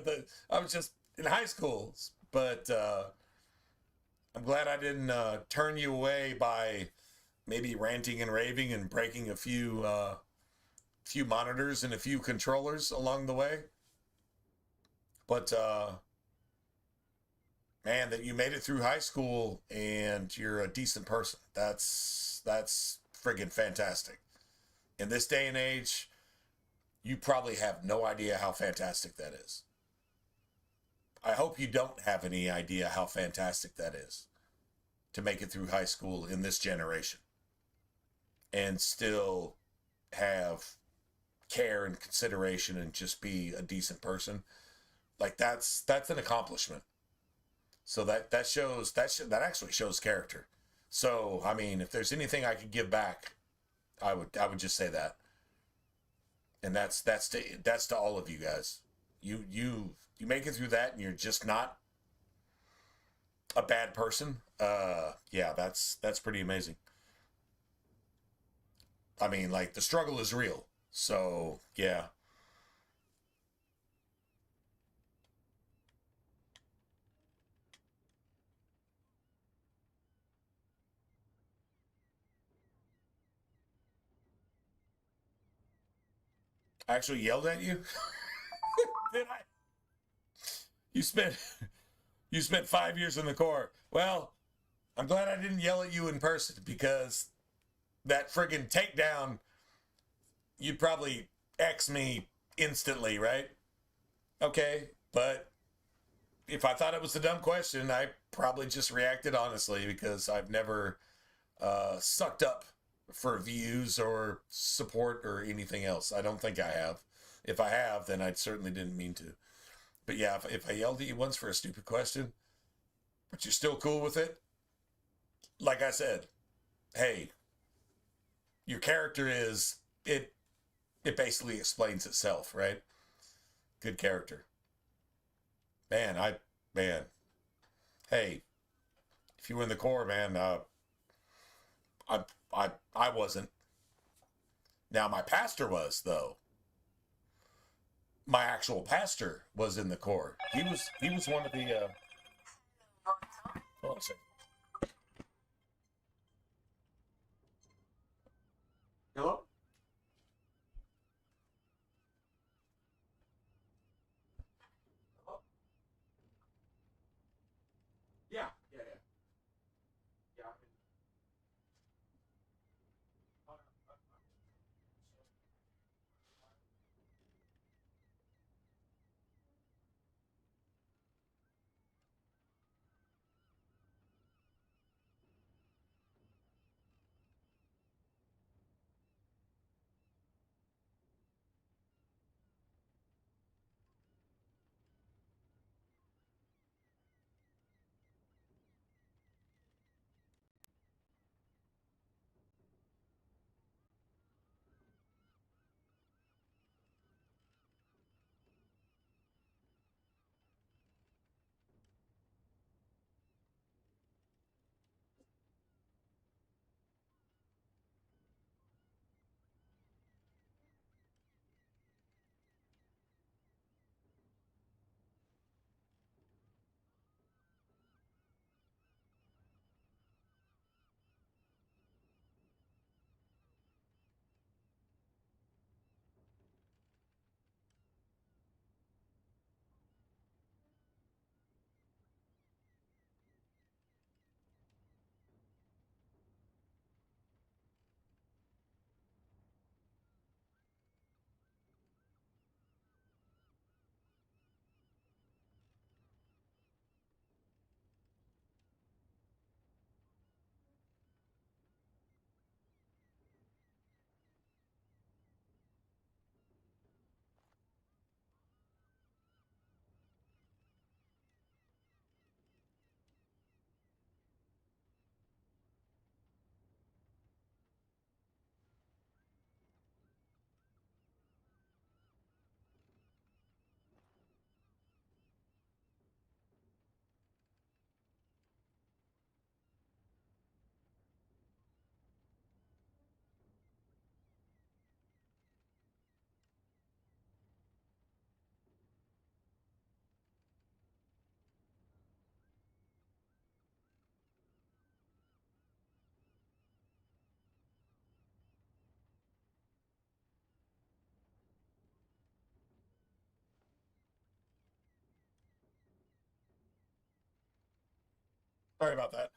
I was just in high school, but I'm glad I didn't turn you away by maybe ranting and raving and breaking a few monitors and a few controllers along the way. But man, that you made it through high school and you're a decent person. That's friggin' fantastic. In this day and age, you probably have no idea how fantastic that is. I hope you don't have any idea how fantastic that is to make it through high school in this generation and still have care and consideration and just be a decent person. Like that's an accomplishment. So that actually shows character. So I mean, if there's anything I could give back, I would just say that. And that's to all of you guys. You make it through that and you're just not a bad person. Yeah, that's pretty amazing. I mean, like, the struggle is real. So, yeah. I actually yelled at you? Did I? You spent 5 years in the Corps. Well, I'm glad I didn't yell at you in person, because that friggin' takedown, you'd probably X me instantly, right? Okay, but if I thought it was a dumb question, I probably just reacted honestly, because I've never sucked up for views or support or anything else. I don't think I have. If I have, then I certainly didn't mean to. But yeah, if I yelled at you once for a stupid question, but you're still cool with it, like I said, hey, your character is, it basically explains itself, right? Good character. Man, hey, if you were in the Corps, man, I wasn't. Now my pastor was, though. My actual pastor was in the Corps. He was one of the hold on a second. Hello? Hello? Yeah. Sorry about that.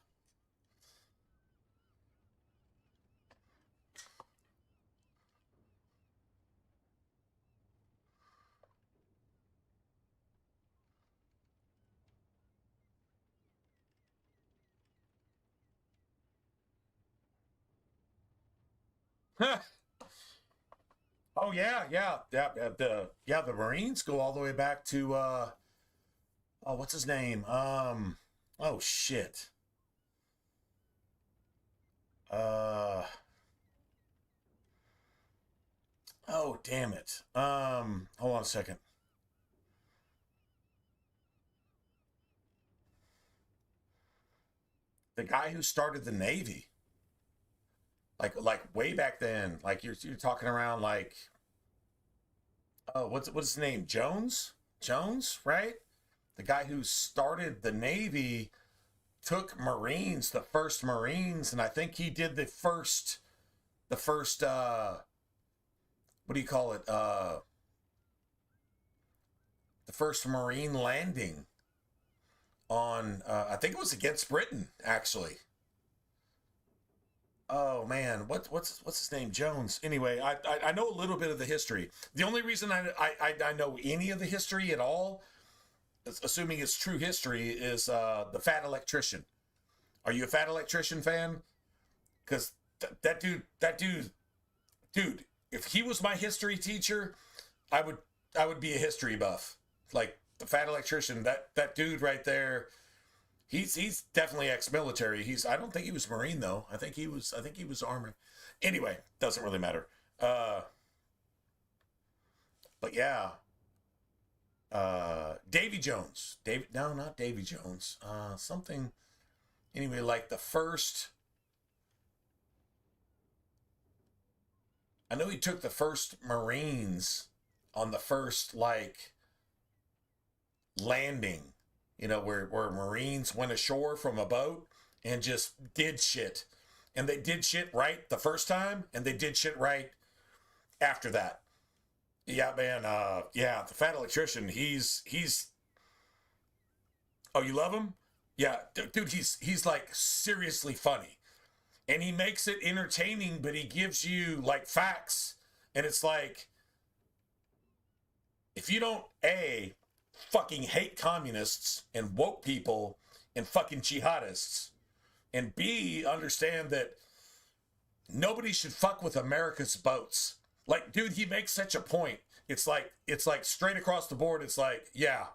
Oh yeah, the Marines go all the way back to oh, what's his name? Oh shit. Oh damn it. Hold on a second. The guy who started the Navy. Like way back then. Like you're talking around like, oh, what's his name? Jones? Jones, right? The guy who started the Navy took Marines, the first Marines, and I think he did the first what do you call it? The first Marine landing on I think it was against Britain, actually. Oh man, what's his name? Jones. Anyway, I know a little bit of the history. The only reason I know any of the history at all, assuming it's true history, is the Fat Electrician. Are you a Fat Electrician fan? Because that dude, if he was my history teacher, I would be a history buff. Like the Fat Electrician, that dude right there. He's definitely ex-military. I don't think he was Marine though. I think he was Army. Anyway, doesn't really matter. But yeah. Davy Jones. No, not Davy Jones. Something. Anyway, like the first. I know he took the first Marines on the first like landing. You know, where Marines went ashore from a boat and just did shit. And they did shit right the first time, and they did shit right after that. Yeah, man, the Fat Electrician, he's oh, you love him? Yeah, dude, he's like seriously funny. And he makes it entertaining, but he gives you like facts. And it's like, if you don't, fucking hate communists and woke people and fucking jihadists, and B, understand that nobody should fuck with America's boats. Like, dude, he makes such a point. It's like straight across the board. It's like, yeah,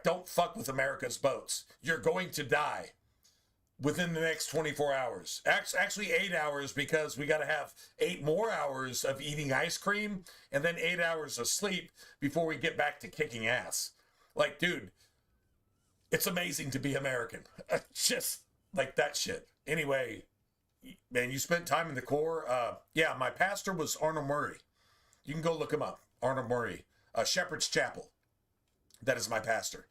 don't fuck with America's boats. You're going to die within the next 24 hours. Actually 8 hours, because we got to have 8 more hours of eating ice cream and then 8 hours of sleep before we get back to kicking ass. Like, dude, it's amazing to be American. Just like that shit. Anyway, man, you spent time in the Corps. Yeah, my pastor was Arnold Murray. You can go look him up. Arnold Murray. Shepherd's Chapel. That is my pastor.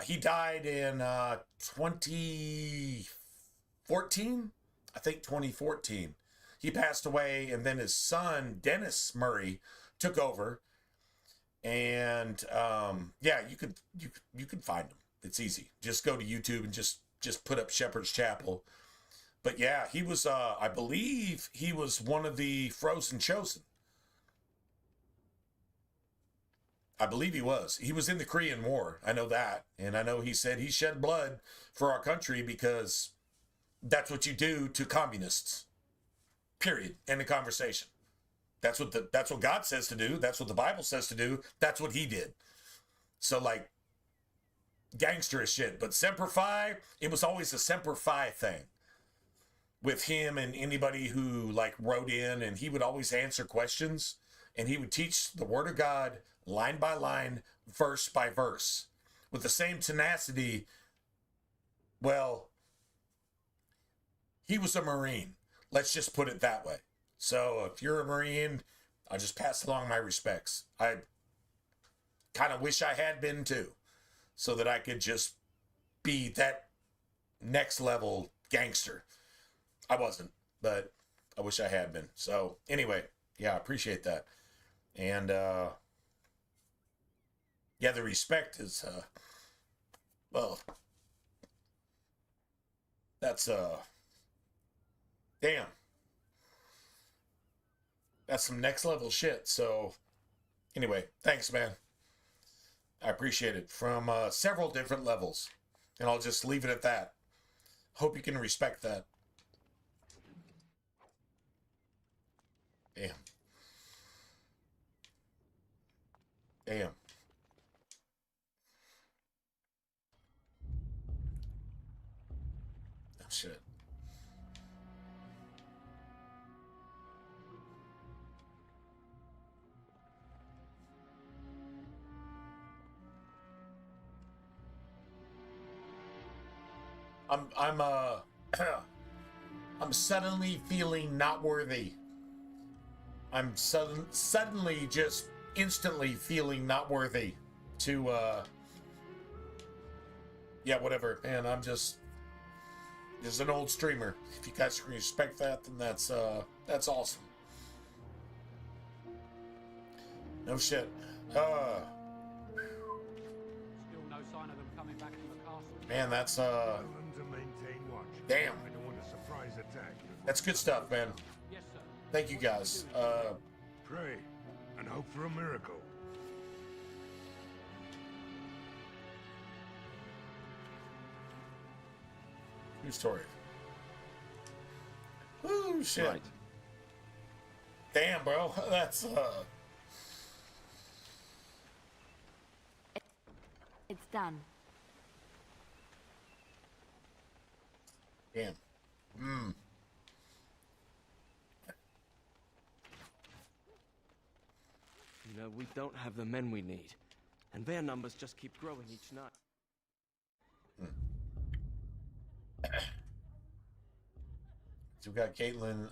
He died in 2014. I think 2014. He passed away, and then his son, Dennis Murray, took over. And yeah, you could find him. It's easy. Just go to YouTube and just put up Shepherd's Chapel. But yeah, he was I believe he was one of the Frozen Chosen. I believe he was. He was in the Korean War. I know that. And I know he said he shed blood for our country because that's what you do to communists. Period. End of conversation. That's what God says to do. That's what the Bible says to do. That's what he did. So like gangster as shit. But Semper Fi, it was always a Semper Fi thing with him and anybody who like wrote in, and he would always answer questions, and he would teach the Word of God line by line, verse by verse, with the same tenacity. Well, he was a Marine. Let's just put it that way. So if you're a Marine, I'll just pass along my respects. I kind of wish I had been too, so that I could just be that next level gangster. I wasn't, but I wish I had been. So anyway, yeah, I appreciate that. And yeah, the respect is well, that's damn. That's some next level shit. So anyway, thanks, man. I appreciate it from several different levels. And I'll just leave it at that. Hope you can respect that. Damn. Damn. Oh, shit. I'm I'm suddenly feeling not worthy. I'm suddenly just instantly feeling not worthy to yeah, whatever, man. I'm just an old streamer. If you guys can respect that, then that's awesome. No shit. Still no sign of them coming back from the castle. Man, that's To maintain watch. damn. I don't want a surprise attack. That's good stuff, man. Yes, sir. Thank you guys. Pray and hope for a miracle. True story. Ooh, shit. Right. Damn, bro. That's It's done. damn. You know, we don't have the men we need, and their numbers just keep growing each night. So we got Caitlin.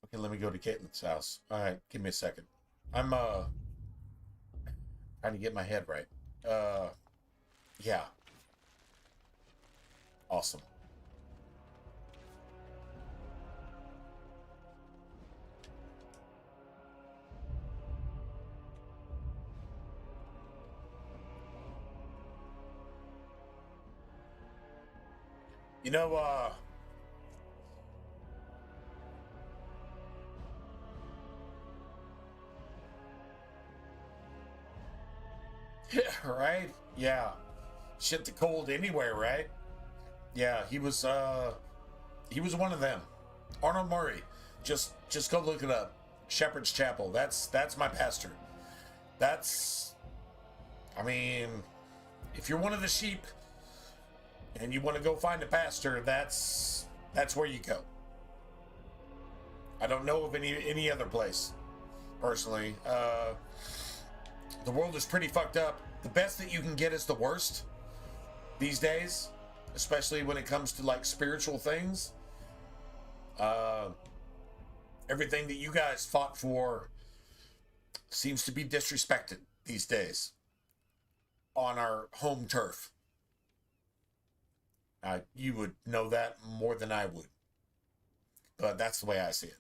Okay, let me go to Caitlin's house. All right, give me a second. I'm trying to get my head right. Yeah. Awesome. You know, right? Yeah. Shit the cold anywhere, right? Yeah, he was one of them. Arnold Murray. Just go look it up. Shepherd's Chapel. That's my pastor. I mean, if you're one of the sheep and you want to go find a pastor, that's where you go. I don't know of any other place, personally. The world is pretty fucked up. The best that you can get is the worst these days, especially when it comes to like spiritual things. Everything that you guys fought for seems to be disrespected these days on our home turf. You would know that more than I would, but that's the way I see it.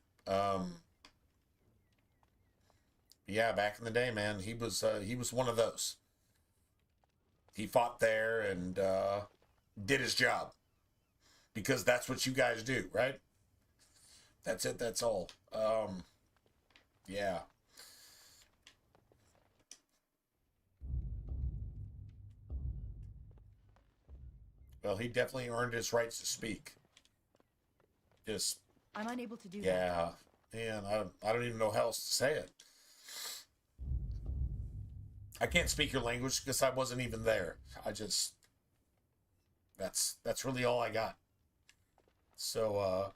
Yeah, back in the day, man, he was one of those. He fought there and did his job because that's what you guys do, right? That's it. That's all. Yeah. Well, he definitely earned his rights to speak. Just. I'm unable to do that. Yeah, man, I don't even know how else to say it. I can't speak your language because I wasn't even there. That's really all I got. So,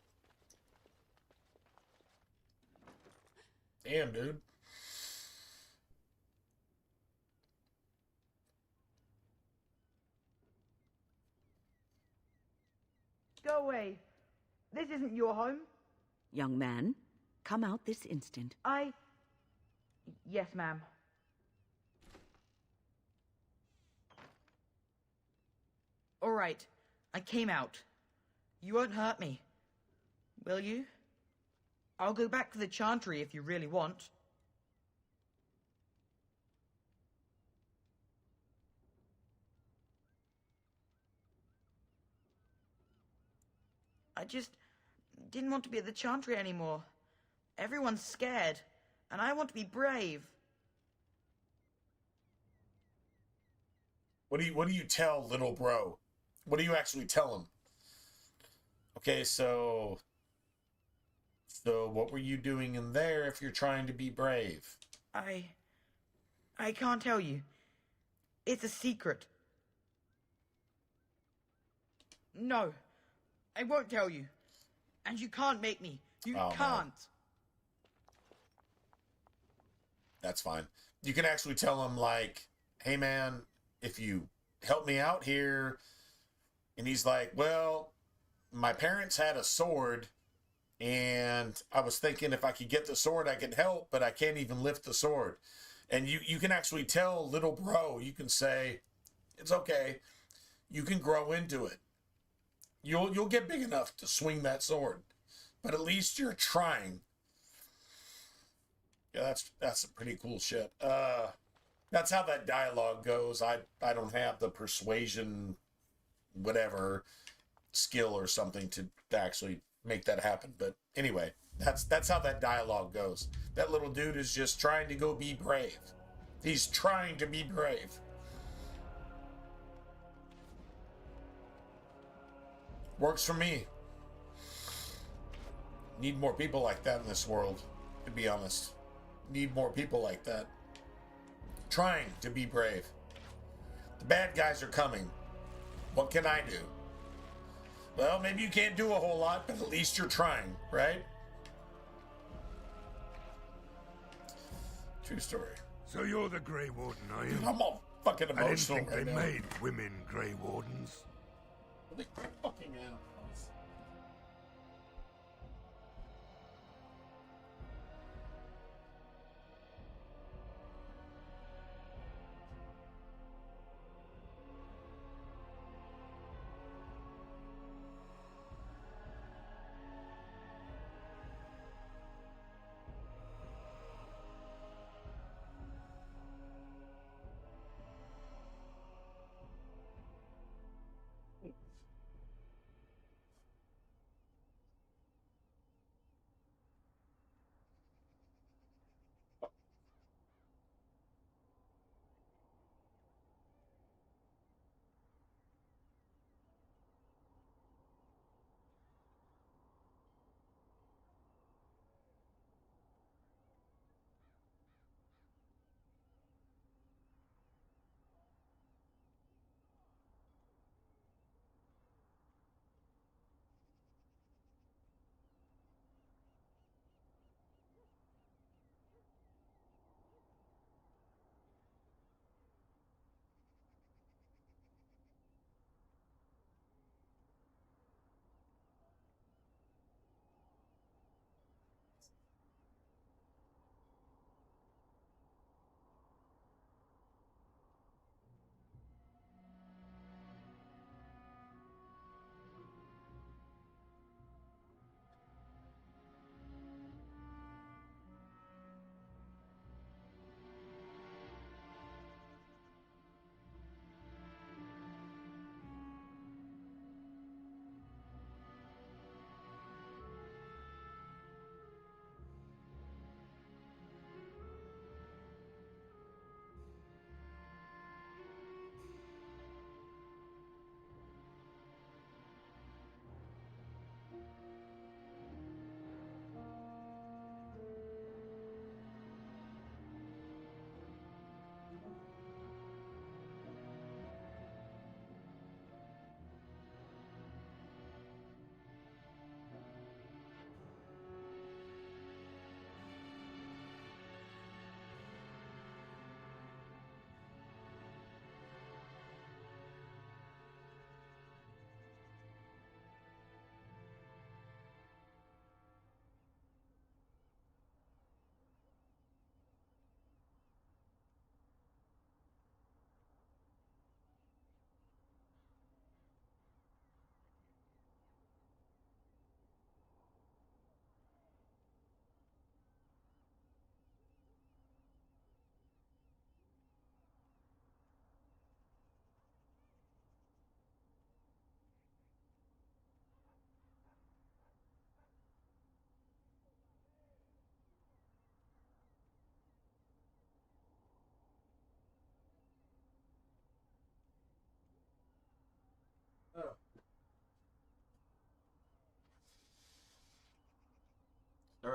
damn, dude. Go away. This isn't your home. Young man, come out this instant. Yes, ma'am. All right, I came out. You won't hurt me, will you? I'll go back to the Chantry if you really want. I just didn't want to be at the Chantry anymore. Everyone's scared, and I want to be brave. What do you tell little bro? What do you actually tell him? Okay, so So what were you doing in there if you're trying to be brave? I can't tell you. It's a secret. No, I won't tell you. And you can't make me. You Oh, can't. man. That's fine. You can actually tell him, like, hey, man, if you help me out here. And he's like, well, my parents had a sword, and I was thinking if I could get the sword, I could help, but I can't even lift the sword. And you can actually tell little bro, you can say, it's okay. You can grow into it. You'll get big enough to swing that sword. But at least you're trying. Yeah, that's some pretty cool shit. That's how that dialogue goes. I don't have the persuasion, whatever, skill or something to actually make that happen. But anyway, that's how that dialogue goes. That little dude is just trying to go be brave. He's trying to be brave. Works for me. Need more people like that in this world, to be honest. Need more people like that. Trying to be brave. The bad guys are coming. What can I do? Well, maybe you can't do a whole lot, but at least you're trying, right? True story. So you're the Grey Warden, are you? Dude, I'm all fucking emotional I didn't think right they now. made women Grey Wardens. They fucking assholes.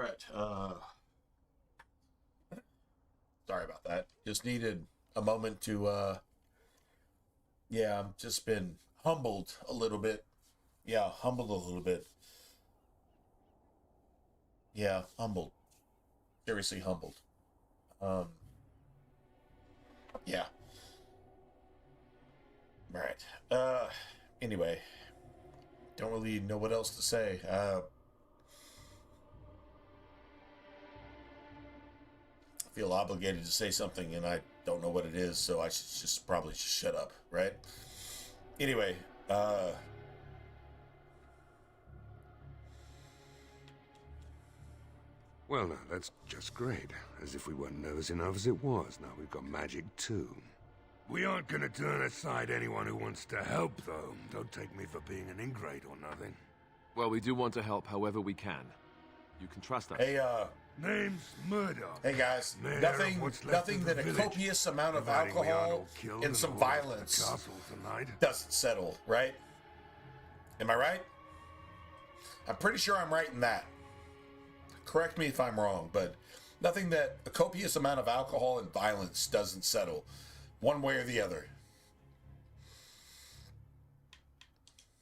right. Sorry about that. Just needed a moment to, yeah, I've just been humbled a little bit. Yeah, humbled a little bit. Yeah, humbled. Seriously humbled. Yeah. Right. Anyway, don't really know what else to say. I feel obligated to say something, and I don't know what it is, so I should just probably just shut up, right? Anyway, Well, now, that's just great. As if we weren't nervous enough as it was. Now we've got magic, too. We aren't gonna turn aside anyone who wants to help, though. Don't take me for being an ingrate or nothing. Well, we do want to help however we can. You can trust us. Hey, Name's Murdoch. Hey guys, Mayor nothing of what's left of that the a village. copious amount of Providing we aren't alcohol all killed and some hauled off to the violence castle tonight. doesn't settle, right? Am I right? I'm pretty sure I'm right in that. Correct me if I'm wrong, but nothing that a copious amount of alcohol and violence doesn't settle, one way or the other.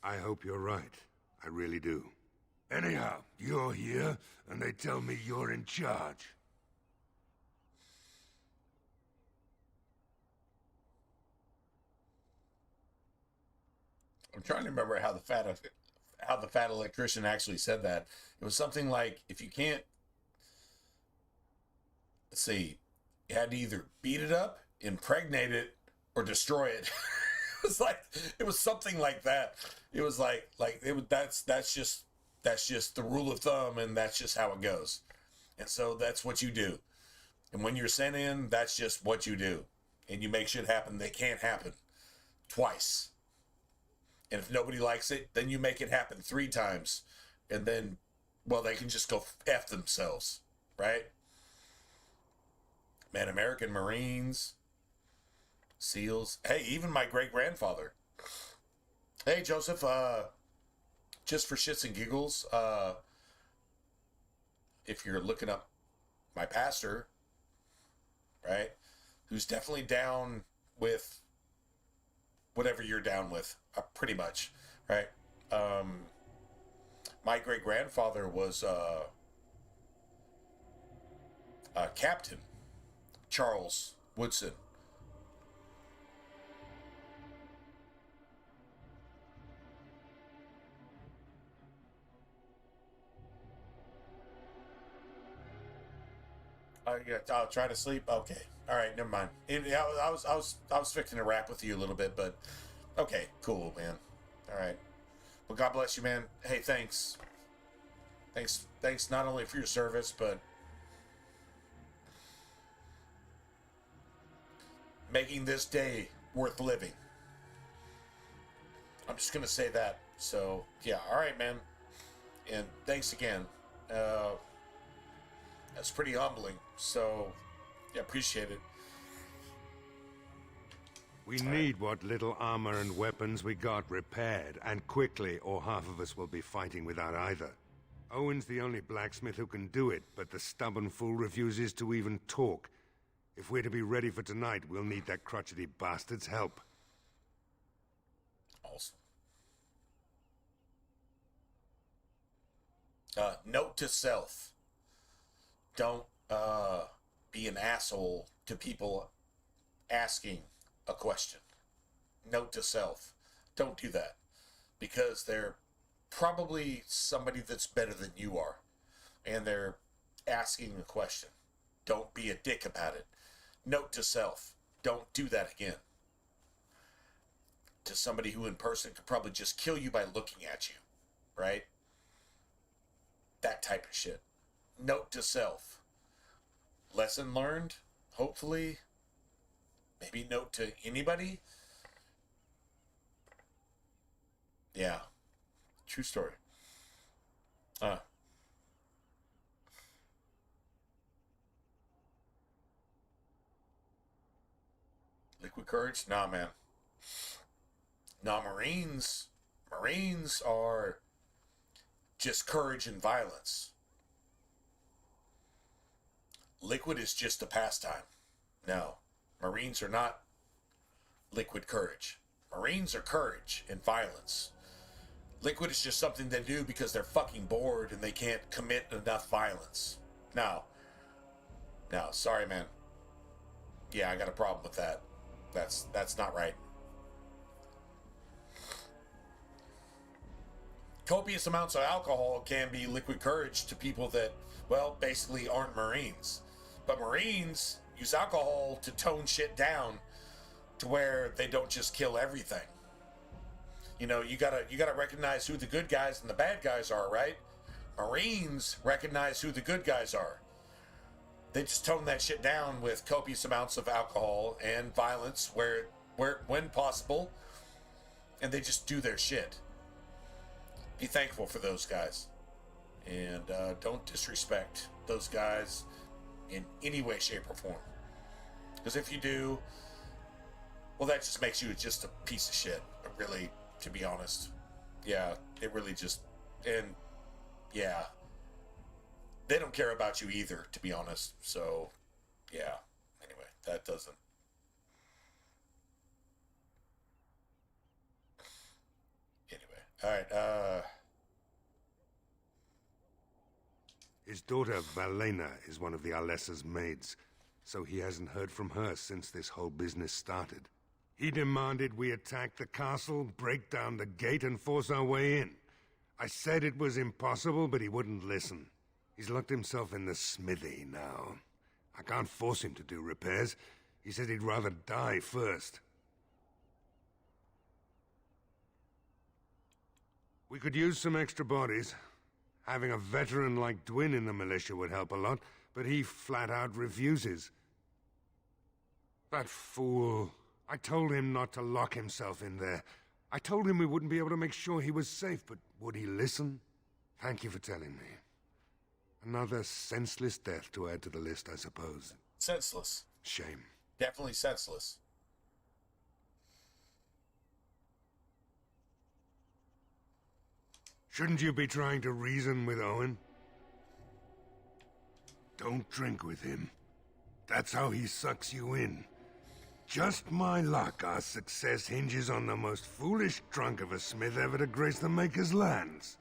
I hope you're right. I really do. Anyhow, you're here, and they tell me you're in charge. I'm trying to remember how the fat electrician actually said that. It was something like, if you can't, let's see, you had to either beat it up, impregnate it, or destroy it. It was something like that. It was that's just the rule of thumb, and that's just how it goes. And so that's what you do. And when you're sent in, that's just what you do. And you make shit happen. They can't happen twice. And if nobody likes it, then you make it happen 3 times. And then, well, they can just go F themselves, right? Man, American Marines, SEALs. Hey, even my great-grandfather. Hey, Joseph, just for shits and giggles, if you're looking up my pastor, right, who's definitely down with whatever you're down with, pretty much, right? My great-grandfather was Captain Charles Woodson. Yeah, I'll try to sleep. Okay, all right, never mind. I was fixing to rap with you a little bit, but okay, cool, man. All right. Well, God bless you, man. Hey, thanks. Thanks not only for your service, but making this day worth living. I'm just gonna say that. So yeah, all right, man. And thanks again. That's pretty humbling. So yeah, appreciate it. We need what little armor and weapons we got repaired, and quickly, or half of us will be fighting without either. Owen's the only blacksmith who can do it, but the stubborn fool refuses to even talk. If we're to be ready for tonight, we'll need that crotchety bastard's help. Awesome. Note to self. Don't be an asshole to people asking a question. Note to self. Don't do that. Because they're probably somebody that's better than you are. And they're asking a question. Don't be a dick about it. Note to self. Don't do that again. To somebody who in person could probably just kill you by looking at you. Right? That type of shit. Note to self. Lesson learned, hopefully. Maybe note to anybody. Yeah. True story. Liquid courage? Nah, man. Nah, Marines are just courage and violence. liquid is just a pastime. No, Marines are not liquid courage. Marines are courage and violence. Liquid is just something they do because they're fucking bored and they can't commit enough violence. No, sorry, man. Yeah, I got a problem with that. That's not right. Copious amounts of alcohol can be liquid courage to people that, well, basically aren't Marines. But Marines use alcohol to tone shit down to where they don't just kill everything. You know, you gotta recognize who the good guys and the bad guys are, right? Marines recognize who the good guys are. They just tone that shit down with copious amounts of alcohol and violence where when possible, and they just do their shit. Be thankful for those guys, and don't disrespect those guys in any way, shape, or form. Because if you do, well, that just makes you just a piece of shit. Really, to be honest, yeah, it really just, and yeah, they don't care about you either, to be honest. So, yeah. Anyway, that doesn't. All right, His daughter, Valena, is one of the Alessa's maids, so he hasn't heard from her since this whole business started. He demanded we attack the castle, break down the gate, and force our way in. I said it was impossible, but he wouldn't listen. He's locked himself in the smithy now. I can't force him to do repairs. He said he'd rather die first. We could use some extra bodies. Having a veteran like Dwin in the militia would help a lot, but he flat out refuses. That fool. I told him not to lock himself in there. I told him we wouldn't be able to make sure he was safe, but would he listen? Thank you for telling me. Another senseless death to add to the list, I suppose. Senseless. Shame. Definitely senseless. Shouldn't you be trying to reason with Owen? Don't drink with him. That's how he sucks you in. Just my luck, our success hinges on the most foolish drunk of a smith ever to grace the Maker's lands.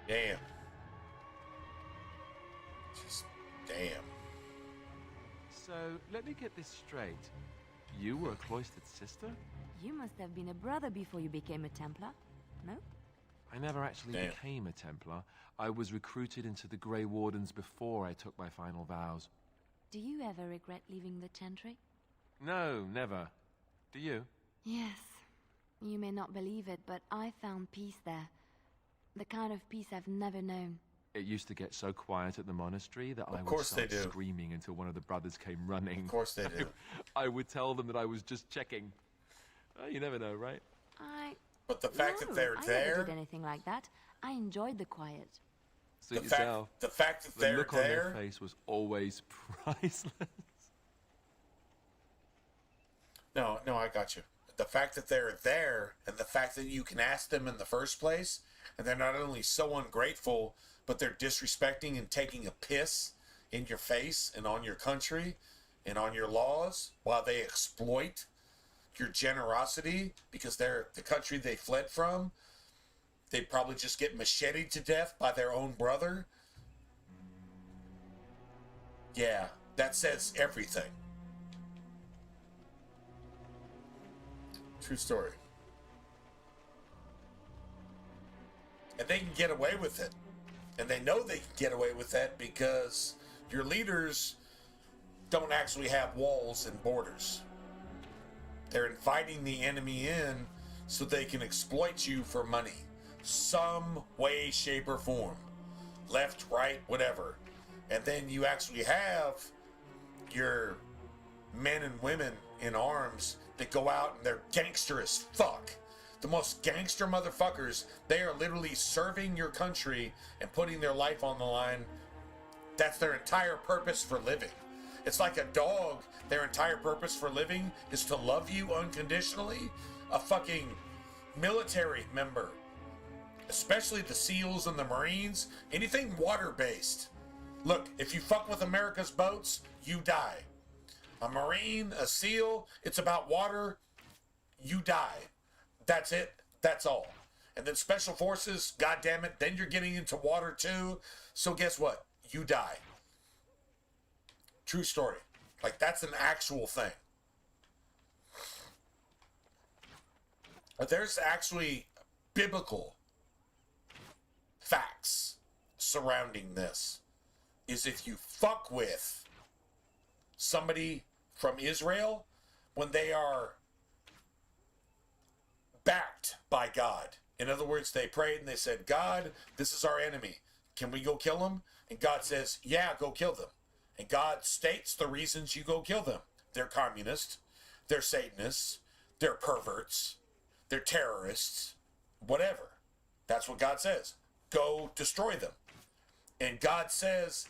Damn. Just damn. So, let me get this straight. You were a cloistered sister? You must have been a brother before you became a Templar, no? I never actually became a Templar. I was recruited into the Grey Wardens before I took my final vows. Do you ever regret leaving the Chantry? No, never. Do you? Yes. You may not believe it, but I found peace there. The kind of peace I've never known. It used to get so quiet at the monastery that I would start screaming until one of the brothers came running. Of course they do. I would tell them that I was just checking. You never know, right? But the fact that they're there... I never did anything like that. I enjoyed the quiet. Suit yourself. The fact that the they're look there... on their face was always priceless. No, I got you. The fact that they're there, and the fact that you can ask them in the first place, and they're not only so ungrateful, but they're disrespecting and taking a piss in your face and on your country and on your laws while they exploit your generosity because they're the country they fled from. They probably just get macheted to death by their own brother. Yeah, that says everything. True story. And they can get away with it. And they know they can get away with that because your leaders don't actually have walls and borders. They're inviting the enemy in so they can exploit you for money. some way, shape, or form. Left, right, whatever. And then you actually have your men and women in arms that go out and they're gangster as fuck. The most gangster motherfuckers. They are literally serving your country and putting their life on the line. That's their entire purpose for living. It's like a dog. Their entire purpose for living is to love you unconditionally. A fucking military member, especially the SEALs and the Marines, anything water-based. Look, if you fuck with America's boats, you die. A Marine, a SEAL, it's about water, you die. That's it. That's all. And then Special Forces, God damn it, then you're getting into water too. So guess what? You die. True story. Like, that's an actual thing. There's actually biblical facts surrounding this. Is if you fuck with somebody from Israel when they are backed by God. In other words, they prayed and they said, God, this is our enemy. Can we go kill him? And God says, yeah, go kill them. And God states the reasons you go kill them. They're communists. They're Satanists. They're perverts. They're terrorists. Whatever. That's what God says. Go destroy them. And God says,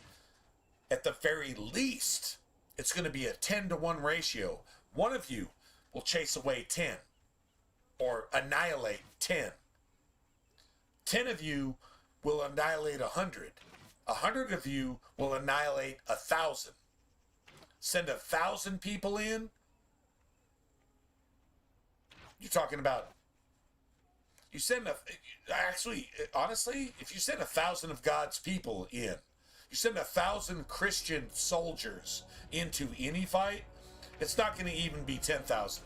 at the very least, it's going to be a 10-to-1 ratio. One of you will chase away 10 or annihilate 10. 10 of you will annihilate 100. 100 of you will annihilate 1,000. Send 1,000 people in. You're talking about, you send actually, honestly, if you send 1,000 of God's people in, you send 1,000 Christian soldiers into any fight, it's not going to even be 10,000.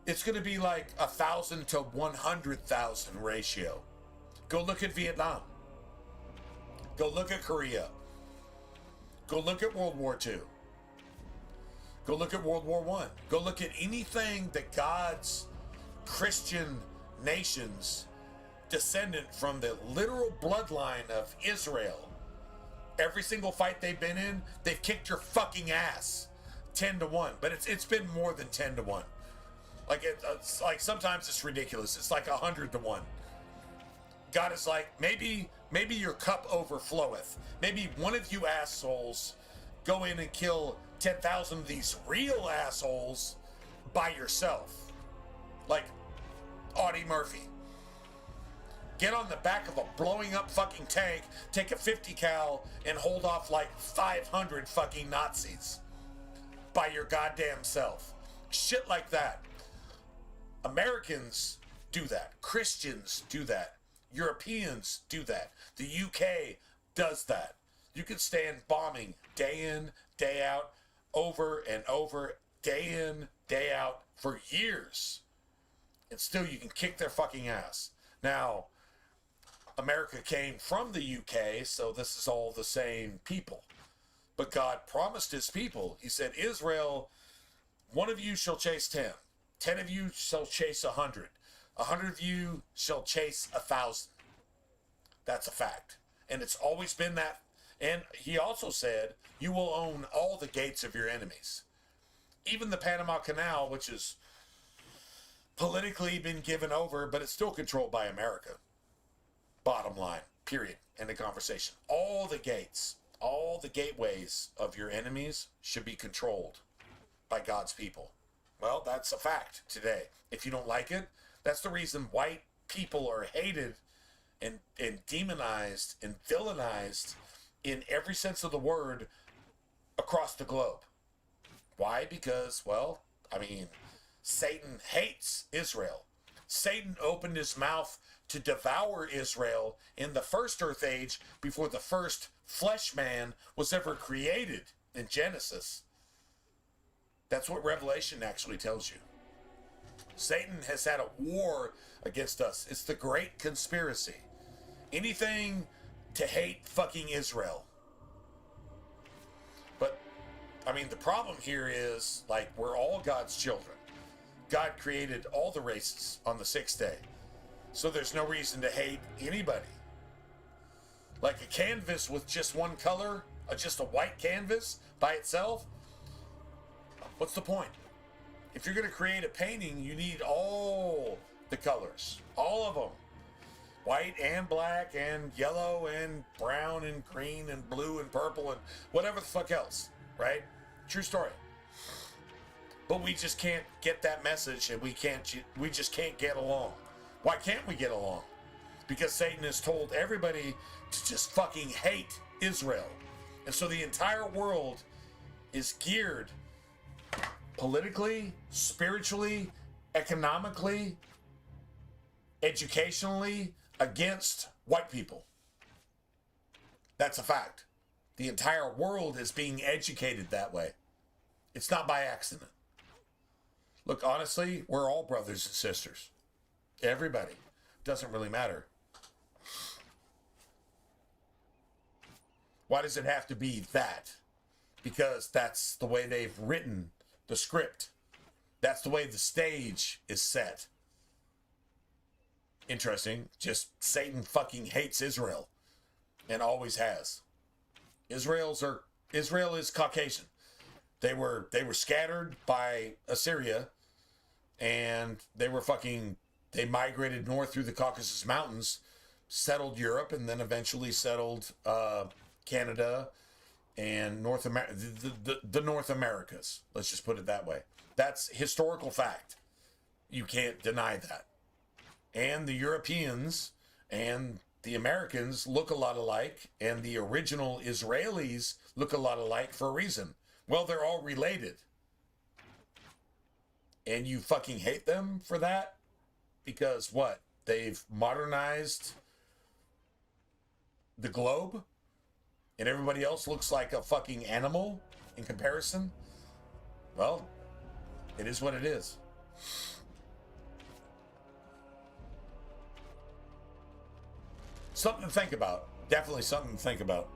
It's going to be like 1,000 to 100,000 ratio. Go look at Vietnam. Go look at Korea. Go look at World War II. Go look at World War I. Go look at anything that God's Christian nations, descendant from the literal bloodline of Israel, every single fight they've been in, they've kicked your fucking ass 10-to-1. But it's been more than 10-to-1. Like it's like sometimes it's ridiculous. It's like 100-to-1. God is like, maybe your cup overfloweth. Maybe one of you assholes go in and kill 10,000 of these real assholes by yourself. Like Audie Murphy. Get on the back of a blowing up fucking tank, take a 50 cal, and hold off like 500 fucking Nazis by your goddamn self. Shit like that. Americans do that. Christians do that. Europeans do that. The UK does that. You can stand bombing day in, day out, over and over, day in, day out, for years. And still you can kick their fucking ass. Now, America came from the UK, so this is all the same people. But God promised his people. He said, Israel, one of you shall chase 10. 10 of you shall chase 100. 100 of you shall chase 1,000. That's a fact. And it's always been that. And he also said, you will own all the gates of your enemies. Even the Panama Canal, which has politically been given over, but it's still controlled by America. Bottom line, period. End of conversation. All the gates, all the gateways of your enemies should be controlled by God's people. Well, that's a fact today. If you don't like it, that's the reason white people are hated and demonized and villainized in every sense of the word across the globe. Why? Because, well, I mean, Satan hates Israel. Satan opened his mouth to devour Israel in the first Earth Age before the first flesh man was ever created in Genesis. That's what Revelation actually tells you. Satan has had a war against us. It's the great conspiracy. Anything to hate fucking Israel. But, I mean, the problem here is, like, we're all God's children. God created all the races on the 6th day. So there's no reason to hate anybody. Like a canvas with just one color, just a white canvas by itself, what's the point? If you're going to create a painting, you need all the colors, all of them. White and black and yellow and brown and green and blue and purple and whatever the fuck else, right? True story. But we just can't get that message, and we just can't get along. Why can't we get along? Because Satan has told everybody to just fucking hate Israel. And so the entire world is geared politically, spiritually, economically, educationally against white people. That's a fact. The entire world is being educated that way. It's not by accident. Look, honestly, we're all brothers and sisters. Everybody. Doesn't really matter. Why does it have to be that? Because that's the way they've written the script. That's the way the stage is set. Interesting. Just Satan fucking hates Israel. And always has. Israel is Caucasian. They were scattered by Assyria, and they migrated north through the Caucasus Mountains, settled Europe, and then eventually settled Canada and North America, the North Americas. Let's just put it that way. That's historical fact. You can't deny that. And the Europeans and the Americans look a lot alike, and the original Israelis look a lot alike for a reason. Well, they're all related. And you fucking hate them for that? Because what? They've modernized the globe? And everybody else looks like a fucking animal in comparison? Well, it is what it is. Something to think about. Definitely something to think about.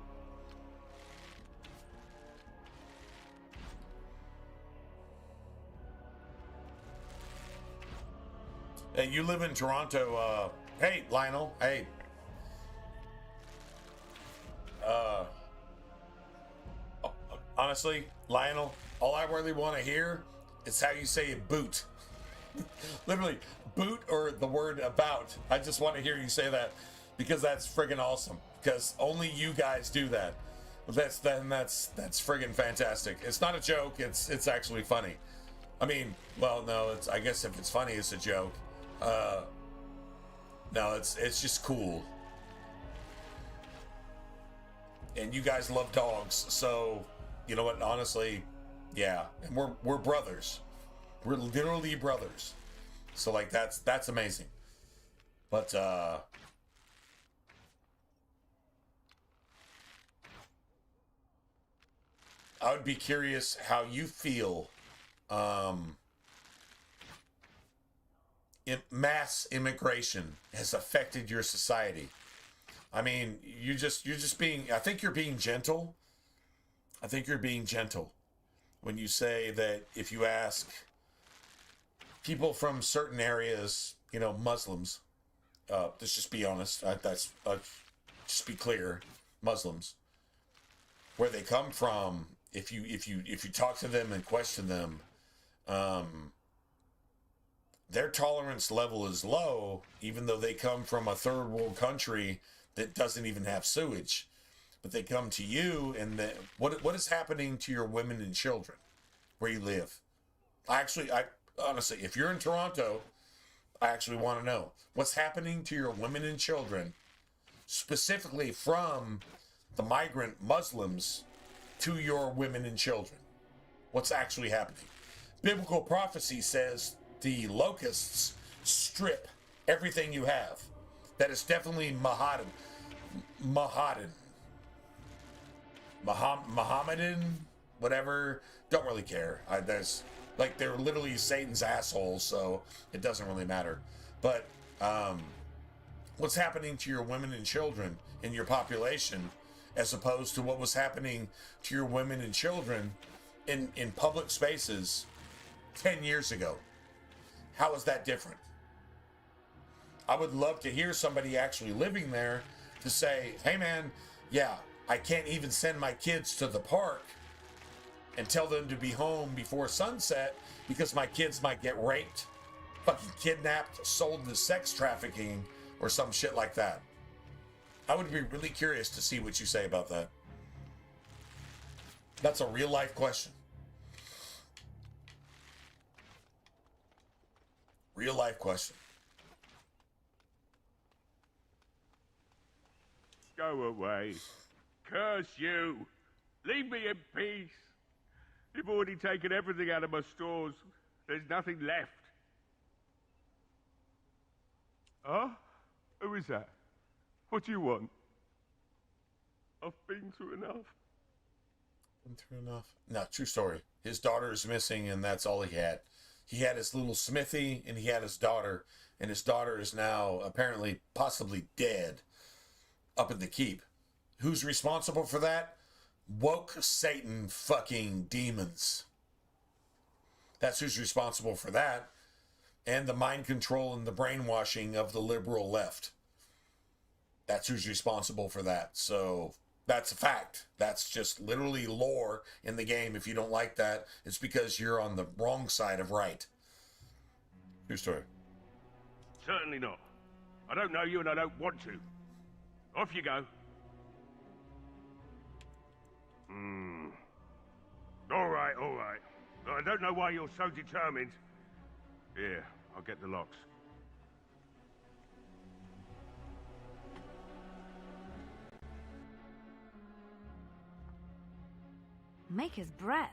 Hey, you live in Toronto. Hey, Lionel. Hey. Honestly, Lionel, all I really want to hear is how you say boot. Literally, boot or the word about. I just want to hear you say that because that's friggin' awesome. Because only you guys do that. That's friggin' fantastic. It's not a joke. It's actually funny. I mean, well, no. I guess if it's funny, it's a joke. No, it's just cool. And you guys love dogs, so you know what? Honestly, yeah, and we're brothers. We're literally brothers. So like that's amazing. But I would be curious how you feel. Mass immigration has affected your society. I mean, you're just being. I think you're being gentle. I think you're being gentle when you say that if you ask people from certain areas, you know, Muslims. Let's just be honest. Just be clear, Muslims, where they come from. If you talk to them and question them, their tolerance level is low, even though they come from a third world country that doesn't even have sewage. But they come to you, and what is happening to your women and children where you live? I honestly, if you're in Toronto, I actually want to know what's happening to your women and children, specifically from the migrant Muslims to your women and children. What's actually happening? Biblical prophecy says the locusts strip everything you have. That is definitely Mohammedan, whatever. Don't really care. They're literally Satan's assholes, so it doesn't really matter. But what's happening to your women and children in your population, as opposed to what was happening to your women and children in public spaces 10 years ago? How is that different? I would love to hear somebody actually living there to say, hey man, yeah, I can't even send my kids to the park and tell them to be home before sunset because my kids might get raped, fucking kidnapped, sold into sex trafficking, or some shit like that. I would be really curious to see what you say about that. That's a real life question. Real life question. Go away. Curse you. Leave me in peace. You've already taken everything out of my stores. There's nothing left. Huh? Who is that? What do you want? I've been through enough. Been through enough? No, true story. His daughter is missing, and that's all he had. He had his little smithy, and he had his daughter, and his daughter is now apparently possibly dead up at the keep. Who's responsible for that? Woke Satan fucking demons. That's who's responsible for that. And the mind control and the brainwashing of the liberal left. That's who's responsible for that. So that's a fact. That's just literally lore in the game. If you don't like that, it's because you're on the wrong side of right. True story. Certainly not. I don't know you and I don't want to. Off you go. All right, all right. I don't know why you're so determined. Here, I'll get the locks. Maker's breath.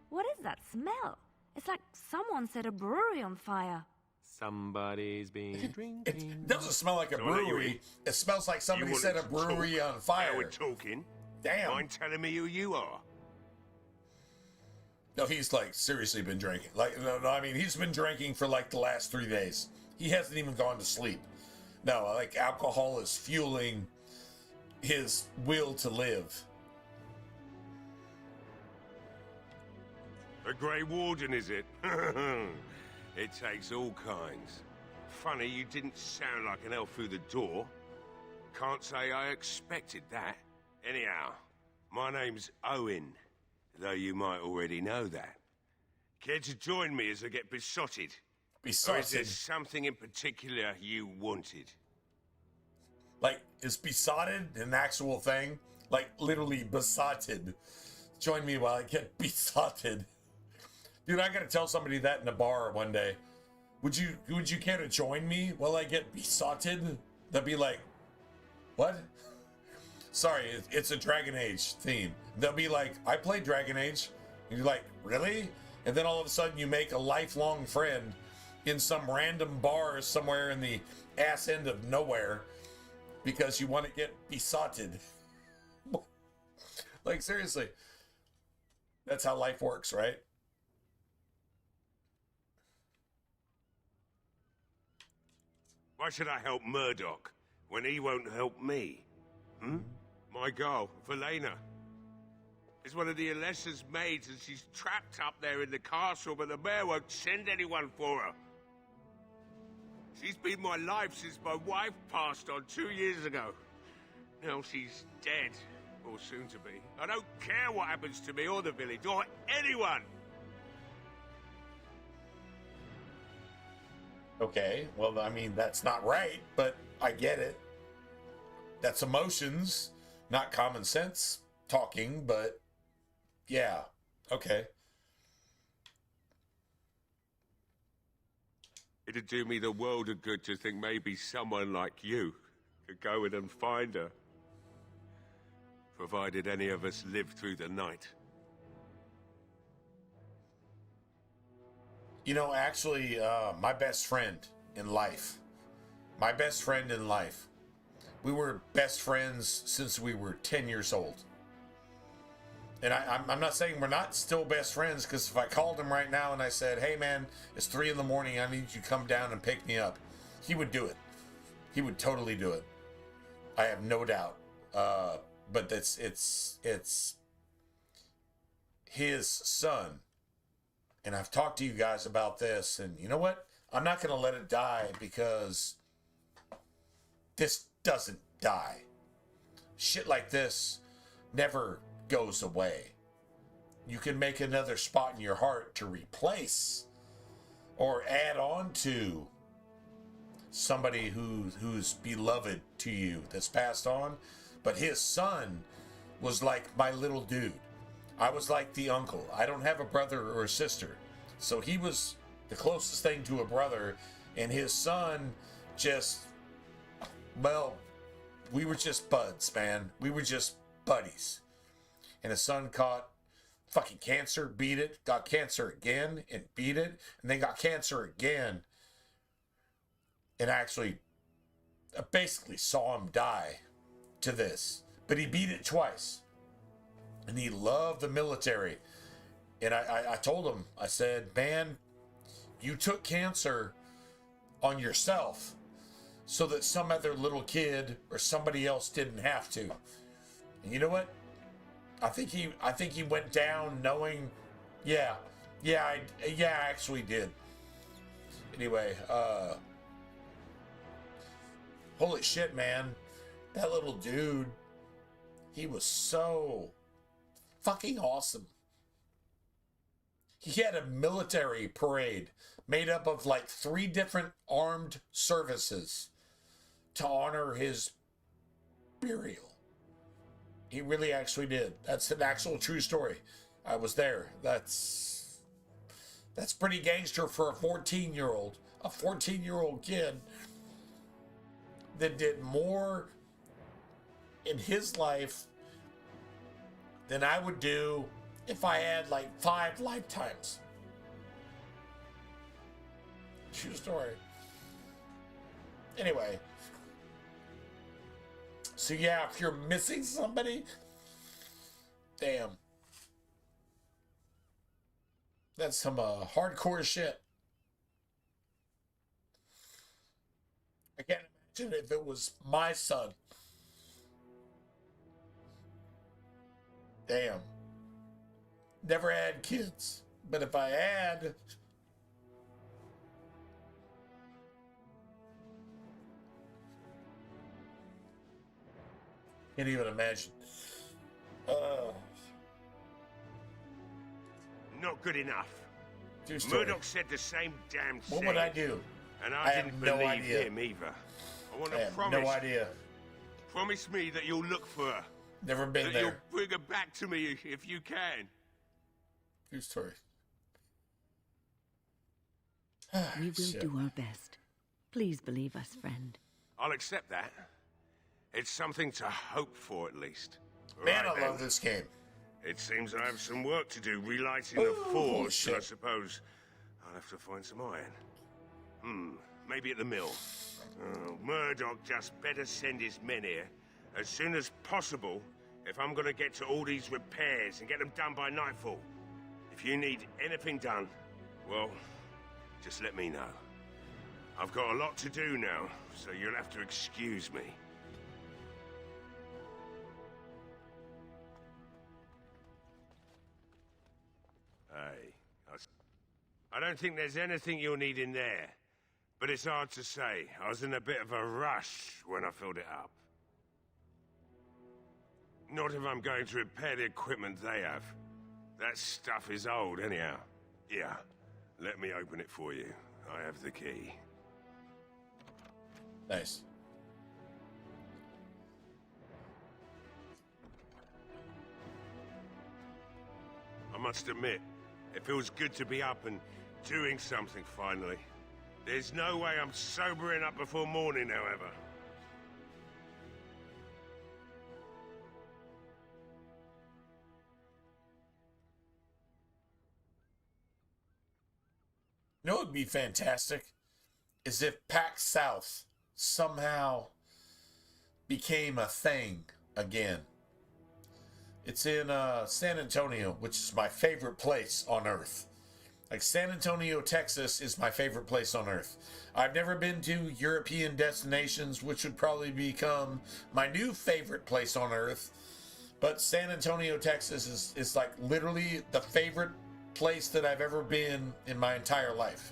What is that smell? It's like someone set a brewery on fire. Somebody's been drinking. It doesn't smell like a brewery. It smells like somebody set a brewery on fire. Now we're talking. Damn. Mind telling me who you are? No, he's like seriously been drinking. Like, no, I mean, he's been drinking for like the last 3 days. He hasn't even gone to sleep. No, like alcohol is fueling his will to live. A Grey Warden, is it? It takes all kinds. Funny you didn't sound like an elf through the door. Can't say I expected that. Anyhow, my name's Owen, though you might already know that. Care to join me as I get besotted? Besotted? Or is there something in particular you wanted? Like, is besotted an actual thing? Like, literally besotted. Join me while I get besotted. Dude, I gotta tell somebody that in a bar one day. Would you care to join me while I get besotted? They'll be like, what? Sorry, it's a Dragon Age theme. They'll be like, I play Dragon Age. And you're like, really? And then all of a sudden you make a lifelong friend in some random bar somewhere in the ass end of nowhere because you want to get besotted. Like, seriously. That's how life works, right? Why should I help Murdoch when he won't help me? My girl, Valena, is one of the Alessa's maids and she's trapped up there in the castle, but the mayor won't send anyone for her. She's been my life since my wife passed on 2 years ago. Now she's dead, or soon to be. I don't care what happens to me or the village, or anyone! Okay, well, I mean, that's not right, but I get it. That's emotions, not common sense talking, but yeah, okay. It'd do me the world of good to think maybe someone like you could go in and find her. Provided any of us live through the night. You know, actually, my best friend in life, we were best friends since we were 10 years old. And I'm not saying we're not still best friends, because if I called him right now and I said, hey man, it's 3 in the morning, I need you to come down and pick me up, he would do it. He would totally do it. I have no doubt. But it's his son. And I've talked to you guys about this, and you know what? I'm not going to let it die because this doesn't die. Shit like this never goes away. You can make another spot in your heart to replace or add on to somebody who's beloved to you that's passed on. But his son was like my little dude. I was like the uncle. I don't have a brother or a sister. So he was the closest thing to a brother, and his son just, well, we were just buds, man. We were just buddies. And his son caught fucking cancer, beat it, got cancer again, and beat it, and then got cancer again. And actually, I basically saw him die to this. But he beat it twice. And he loved the military. And I told him, I said, man, you took cancer on yourself so that some other little kid or somebody else didn't have to. And you know what? I think he went down knowing, I actually did. Anyway, holy shit, man. That little dude, he was so fucking awesome. He had a military parade made up of like 3 different armed services to honor his burial. He really actually did. That's an actual true story. I was there. That's pretty gangster for a 14-year-old. A 14-year-old kid that did more in his life than I would do if I had like 5 lifetimes. True story. Anyway. So yeah, if you're missing somebody, damn. That's some hardcore shit. I can't imagine if it was my son. Damn. Never had kids. But if I had, can't even imagine. Not good enough. Story. Murdoch said the same damn thing. What would I do? And I didn't have no believe idea. him either. I want I to have promise. no idea. Promise me that you'll look for her. Never been that there. You'll bring her back to me if you can. True story. We will do our best. Please believe us, friend. I'll accept that. It's something to hope for, at least. Man, Right I love then. this game. It seems I have some work to do relighting the forge, so I suppose I'll have to find some iron. Maybe at the mill. Oh, Murdoch just better send his men here as soon as possible if I'm gonna get to all these repairs and get them done by nightfall. If you need anything done, well, just let me know. I've got a lot to do now, so you'll have to excuse me. Hey, I don't think there's anything you'll need in there. But it's hard to say. I was in a bit of a rush when I filled it up. Not if I'm going to repair the equipment they have. That stuff is old, anyhow. Yeah, let me open it for you. I have the key. Nice. I must admit, it feels good to be up and doing something finally. There's no way I'm sobering up before morning, however. You know what would be fantastic? Is if PAX South somehow became a thing again. It's in San Antonio, which is my favorite place on Earth. Like, San Antonio, Texas is my favorite place on Earth. I've never been to European destinations, which would probably become my new favorite place on Earth. But San Antonio, Texas is like literally the favorite place that I've ever been in my entire life.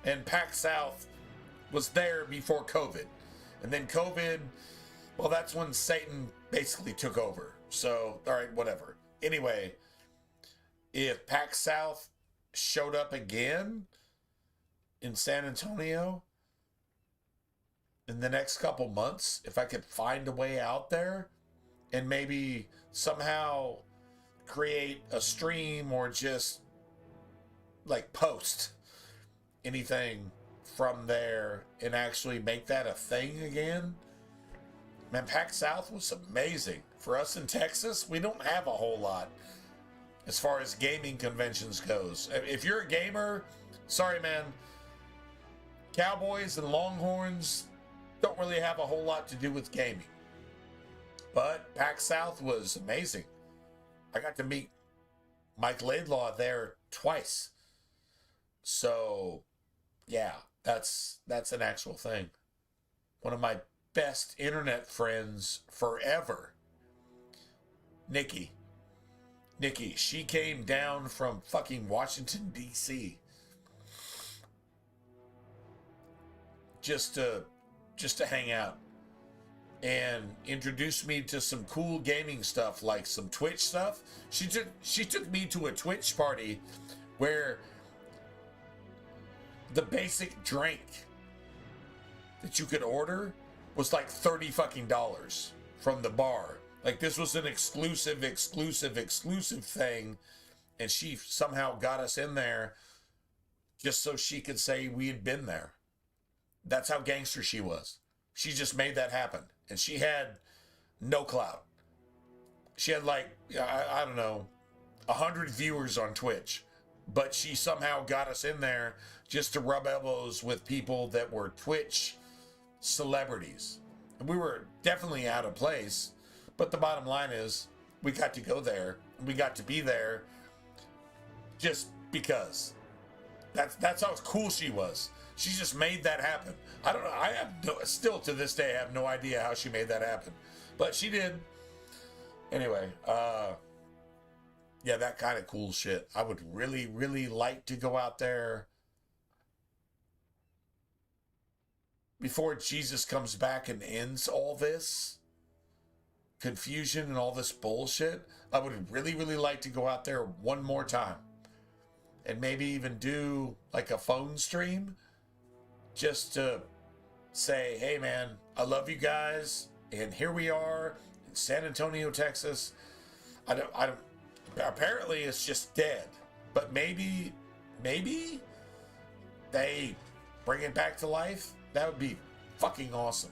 And PAX South was there before COVID. And then COVID, well, that's when Satan basically took over. So, all right, whatever. Anyway, if PAX South showed up again in San Antonio in the next couple months, if I could find a way out there and maybe somehow create a stream or just like post anything from there and actually make that a thing again. Man, PAX South was amazing. For us in Texas, we don't have a whole lot as far as gaming conventions goes. If you're a gamer, sorry man, Cowboys and Longhorns don't really have a whole lot to do with gaming. But PAX South was amazing. I got to meet Mike Laidlaw there twice. So, yeah, that's an actual thing. One of my best internet friends forever, Nikki, she came down from fucking Washington, D.C. just to hang out and introduced me to some cool gaming stuff, like some Twitch stuff. She took me to a Twitch party where the basic drink that you could order was like $30 fucking from the bar. Like, this was an exclusive thing, and she somehow got us in there just so she could say we had been there. That's how gangster she was. She just made that happen, and she had no clout. She had like, I don't know, 100 viewers on Twitch, but she somehow got us in there just to rub elbows with people that were Twitch celebrities. And we were definitely out of place, but the bottom line is we got to go there. We got to be there just because. That's how cool she was. She just made that happen. I don't know. Still to this day, I have no idea how she made that happen, but she did. Anyway, yeah, that kind of cool shit. I would really, really like to go out there before Jesus comes back and ends all this confusion and all this bullshit. I would really, really like to go out there one more time and maybe even do like a phone stream just to say, hey man, I love you guys, and here we are in San Antonio, Texas. I don't apparently it's just dead, but maybe they bring it back to life. That would be fucking awesome.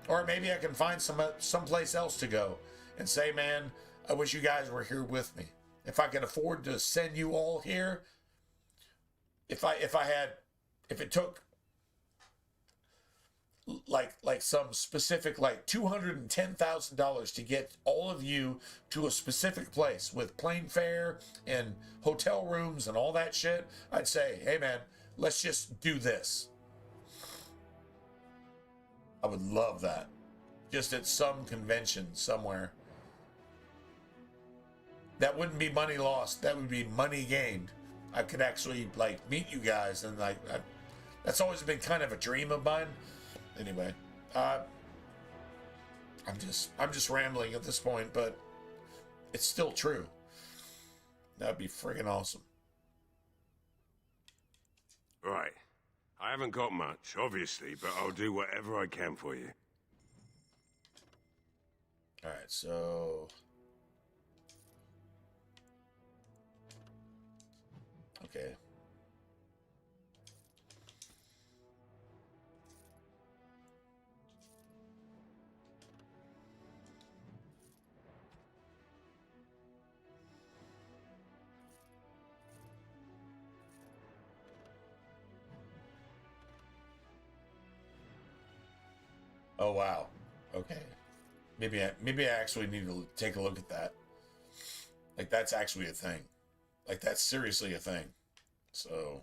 Or maybe I can find someplace else to go and say, man, I wish you guys were here with me. If I could afford to send you all here, if it took like some specific like $210,000 to get all of you to a specific place with plane fare and hotel rooms and all that shit, I'd say, hey man, let's just do this. I would love that. Just at some convention somewhere. That wouldn't be money lost. That would be money gained. I could actually like meet you guys, and like that's always been kind of a dream of mine. Anyway, I'm just rambling at this point, but it's still true. That'd be friggin' awesome. Right. I haven't got much, obviously, but I'll do whatever I can for you. Alright, so... Okay. Oh wow. Okay. Maybe I actually need to take a look at that. Like that's actually a thing. Like that's seriously a thing. So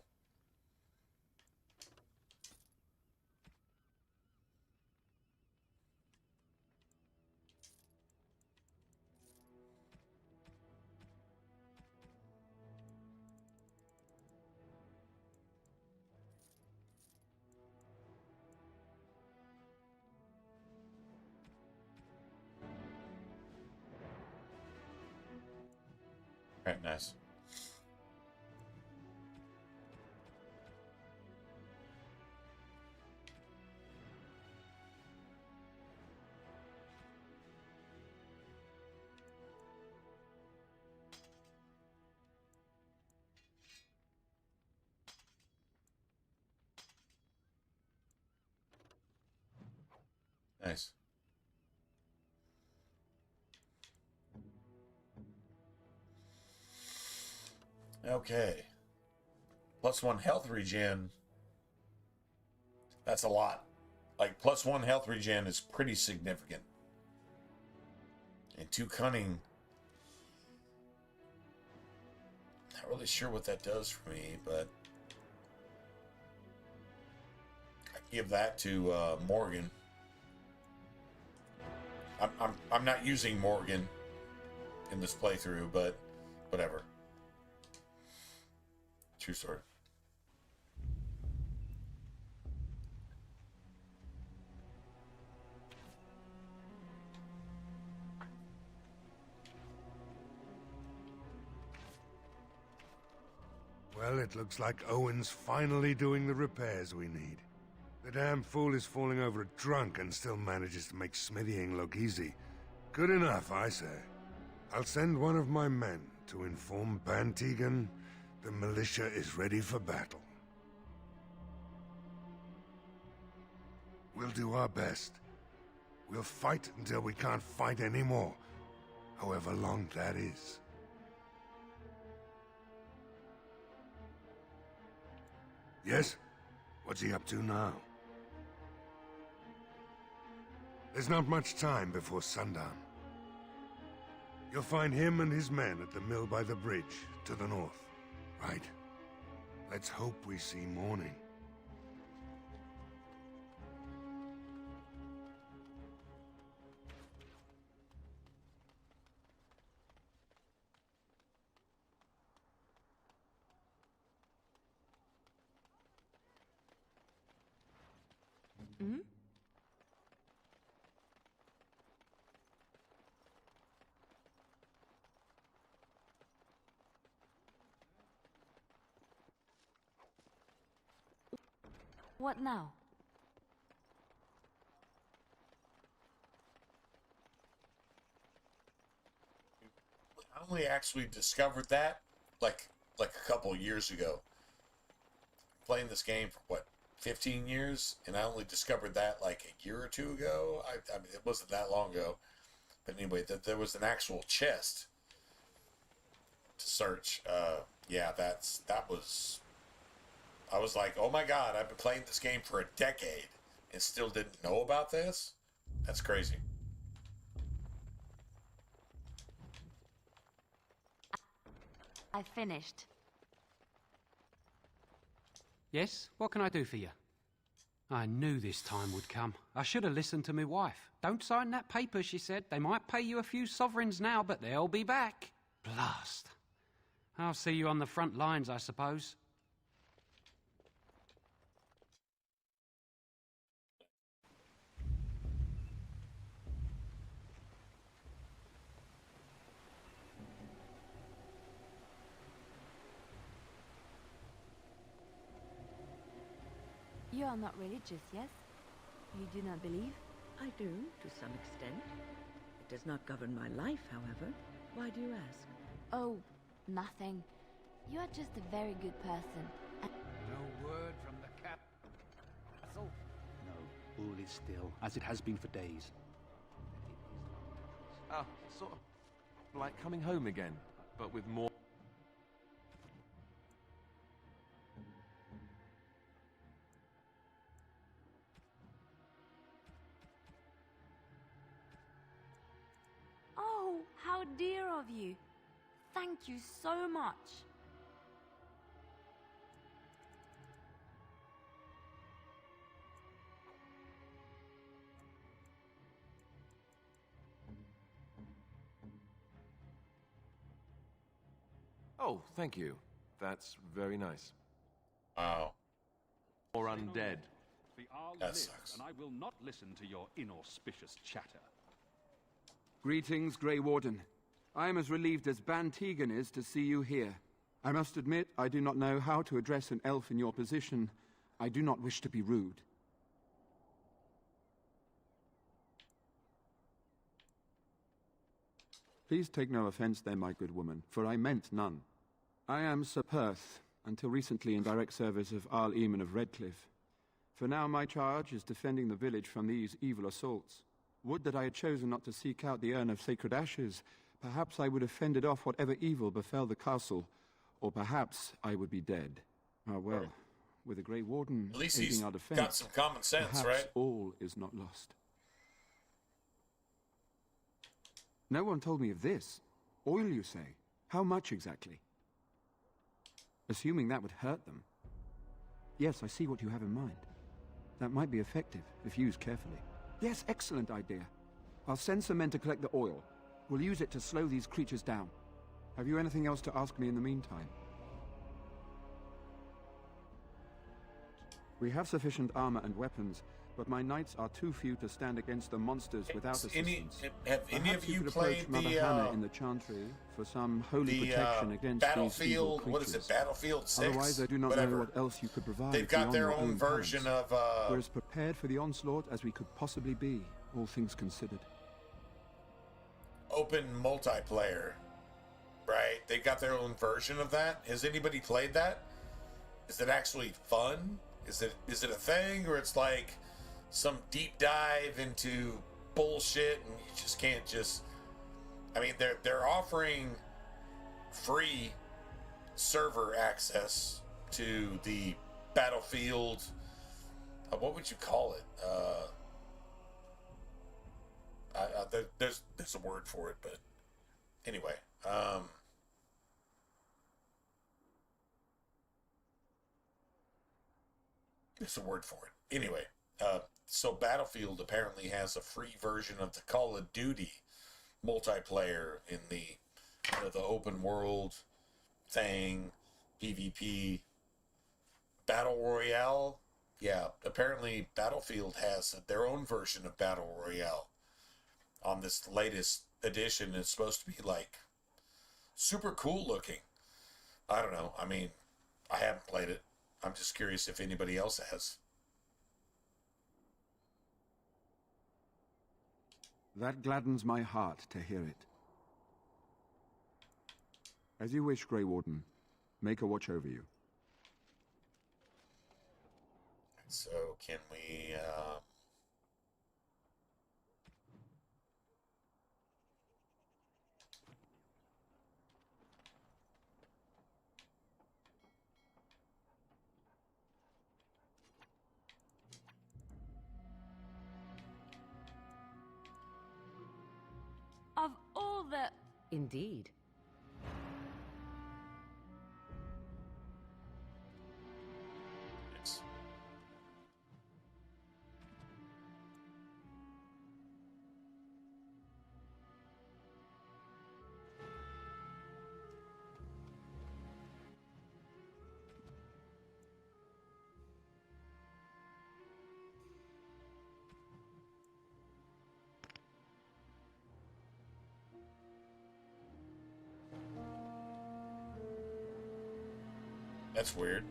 Alright, nice. Nice. Okay. +1 health regen. That's a lot. Like, +1 health regen is pretty significant. And 2 cunning. Not really sure what that does for me, but I give that to Morgan. I'm not using Morgan in this playthrough, but whatever. True story. Well, it looks like Owen's finally doing the repairs we need. The damn fool is falling over drunk and still manages to make smithying look easy. Good enough, I say. I'll send one of my men to inform Bantegan the militia is ready for battle. We'll do our best. We'll fight until we can't fight anymore, however long that is. Yes? What's he up to now? There's not much time before sundown. You'll find him and his men at the mill by the bridge, to the north. Right. Let's hope we see morning. Hmm? What now? I only actually discovered that like a couple years ago. Playing this game for what, 15 years, and I only discovered that like a year or two ago. I mean, it wasn't that long ago. But anyway, that there was an actual chest to search. Yeah, that was. I was like, oh my god, I've been playing this game for a decade and still didn't know about this? That's crazy. I finished. Yes? What can I do for you? I knew this time would come. I should have listened to my wife. Don't sign that paper, she said. They might pay you a few sovereigns now, but they'll be back. Blast. I'll see you on the front lines, I suppose. You are not religious, yes? You do not believe? I do, to some extent. It does not govern my life, however. Why do you ask? Oh, nothing. You are just a very good person. No word from the castle? No, all is still, as it has been for days. Ah, sort of like coming home again, but with more... Oh, how dear of you. Thank you so much. Oh, thank you. That's very nice. Wow. Or undead. That sucks. And I will not listen to your inauspicious chatter. Greetings, Grey Warden. I am as relieved as Ban Tegan is to see you here. I must admit, I do not know how to address an elf in your position. I do not wish to be rude. Please take no offense then, my good woman, for I meant none. I am Sir Perth, until recently in direct service of Arl Eamon of Redcliffe. For now my charge is defending the village from these evil assaults. Would that I had chosen not to seek out the urn of sacred ashes. Perhaps I would have fended off whatever evil befell the castle, or perhaps I would be dead. Ah well, with the Grey Warden at least aiding he's our defense, got some common sense, perhaps right? all is not lost. No one told me of this. Oil, you say? How much exactly? Assuming that would hurt them. Yes, I see what you have in mind. That might be effective, if used carefully. Yes, excellent idea. I'll send some men to collect the oil. We'll use it to slow these creatures down. Have you anything else to ask me in the meantime? We have sufficient armor and weapons, but my knights are too few to stand against the monsters without assistance. Have any of Perhaps you could played approach Mother the Hannah in the Chantry for some holy protection against these evil Battlefield? creatures? What is it? Battlefield 6? Otherwise, I do not know what else you could provide. They've got beyond their your own version talents. of We're as prepared for the onslaught as we could possibly be, all things considered. open multiplayer, right? They've got their own version of that. Has anybody played that? Is it actually fun? Is it a thing, or it's like some deep dive into bullshit and you just can't just... I mean, they're offering free server access to the Battlefield, what would you call it? There's a word for it, but anyway, there's a word for it. Anyway, so Battlefield apparently has a free version of the Call of Duty multiplayer in the the open world thing, PvP, Battle Royale. Yeah, apparently Battlefield has their own version of Battle Royale on this latest edition. It's supposed to be like super cool looking. I don't know. I mean, I haven't played it. I'm just curious if anybody else has. That gladdens my heart to hear it. As you wish, Grey Warden. Make a watch over you. So, can we, Of all the... Indeed. Yes. That's weird.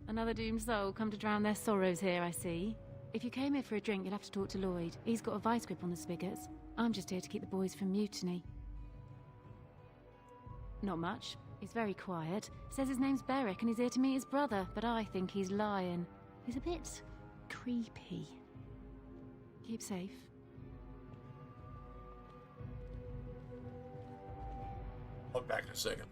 Another doomed soul come to drown their sorrows here, I see. If you came here for a drink, you'll have to talk to Lloyd. He's got a vice grip on the spigots. I'm just here to keep the boys from mutiny. Not much. He's very quiet. Says his name's Beric and he's here to meet his brother, but I think he's lying. He's a bit creepy. Keep safe. I'll be back in a second.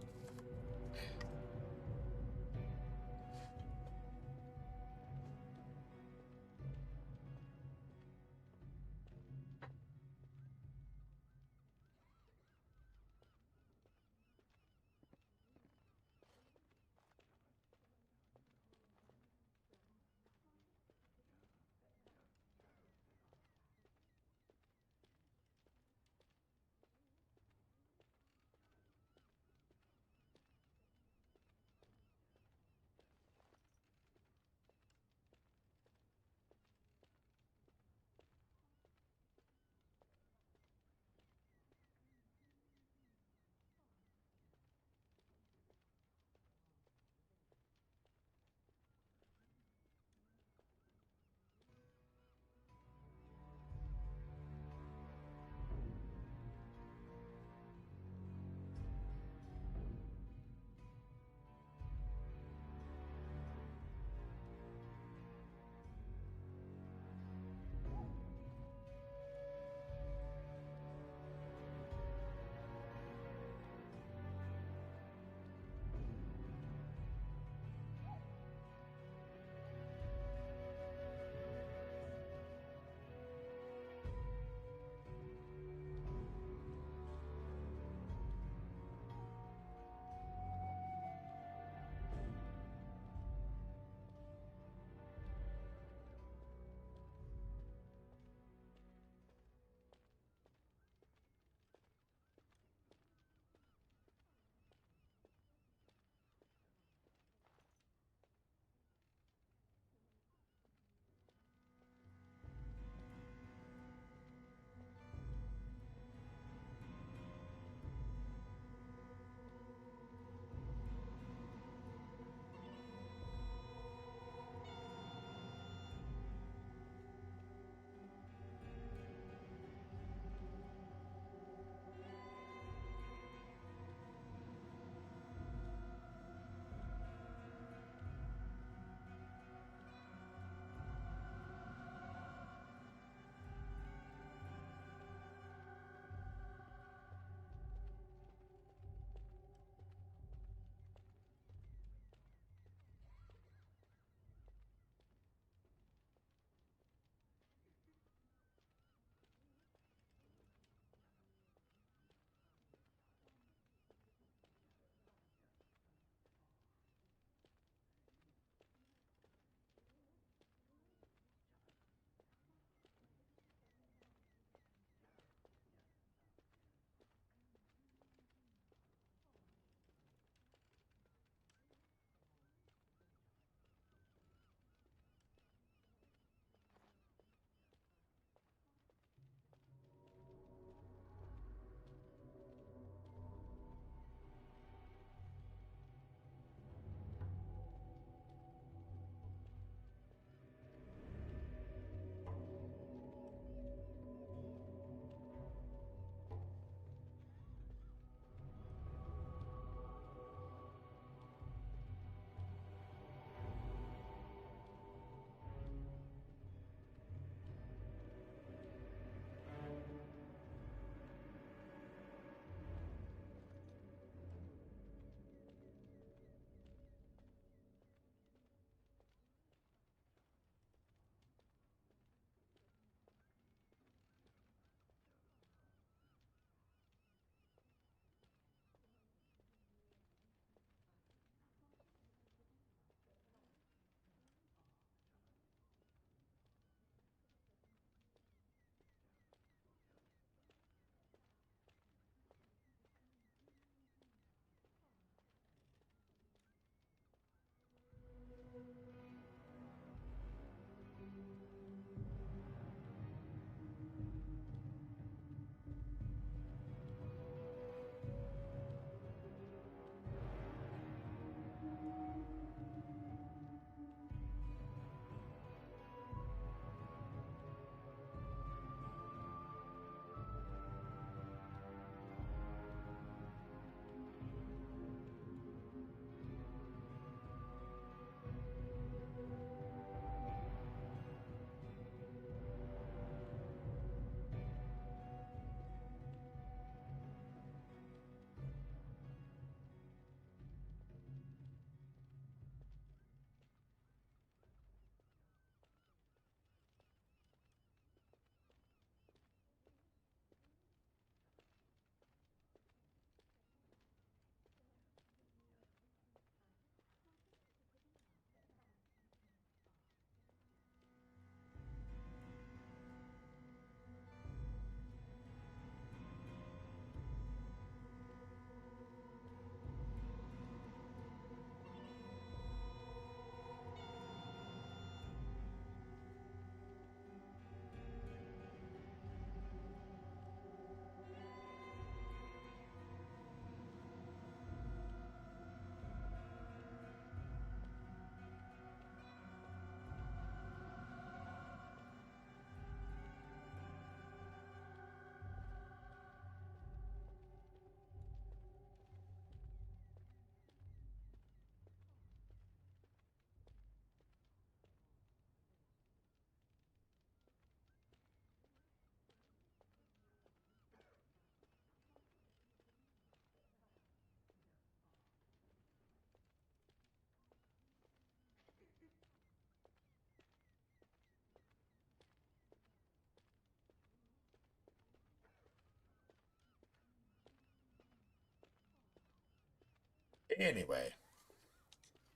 Anyway.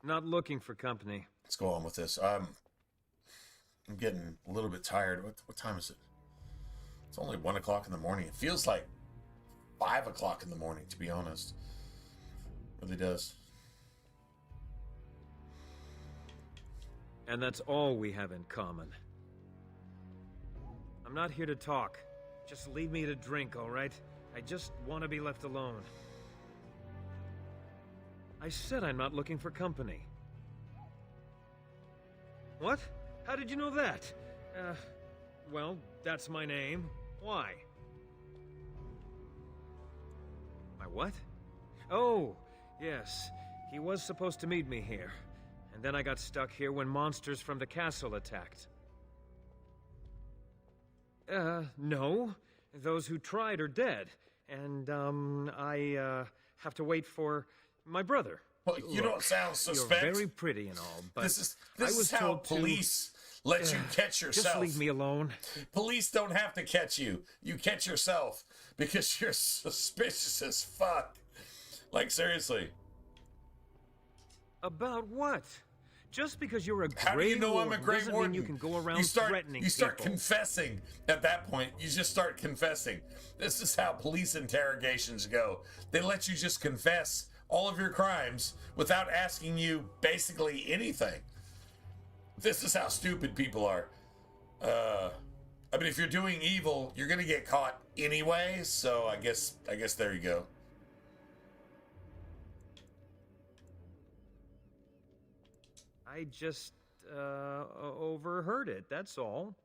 Not looking for company. Let's go on with this. I'm getting a little bit tired. What time is it? It's only 1 o'clock in the morning. It feels like 5 o'clock in the morning, to be honest. It really does. And that's all we have in common. I'm not here to talk. Just leave me to drink, all right? I just want to be left alone. I said I'm not looking for company. What? How did you know that? Well, that's my name. Why? My what? Oh, yes. He was supposed to meet me here. And then I got stuck here when monsters from the castle attacked. No. Those who tried are dead. And, I, have to wait for my brother. Well, you don't sound suspect. You're very pretty and all, but this is how police let you catch yourself. Just leave me alone. Police don't have to catch you. You catch yourself because you're suspicious as fuck. Like, seriously. About what? Just because you're a Grey How do you know I'm a Grey doesn't Warden? mean you can go around threatening You start people. confessing at that point. You just start confessing. This is how police interrogations go. They let you just confess all of your crimes without asking you basically anything. This is how stupid people are. I mean, if you're doing evil, you're gonna get caught anyway. So I guess there you go. I just, overheard it, that's all.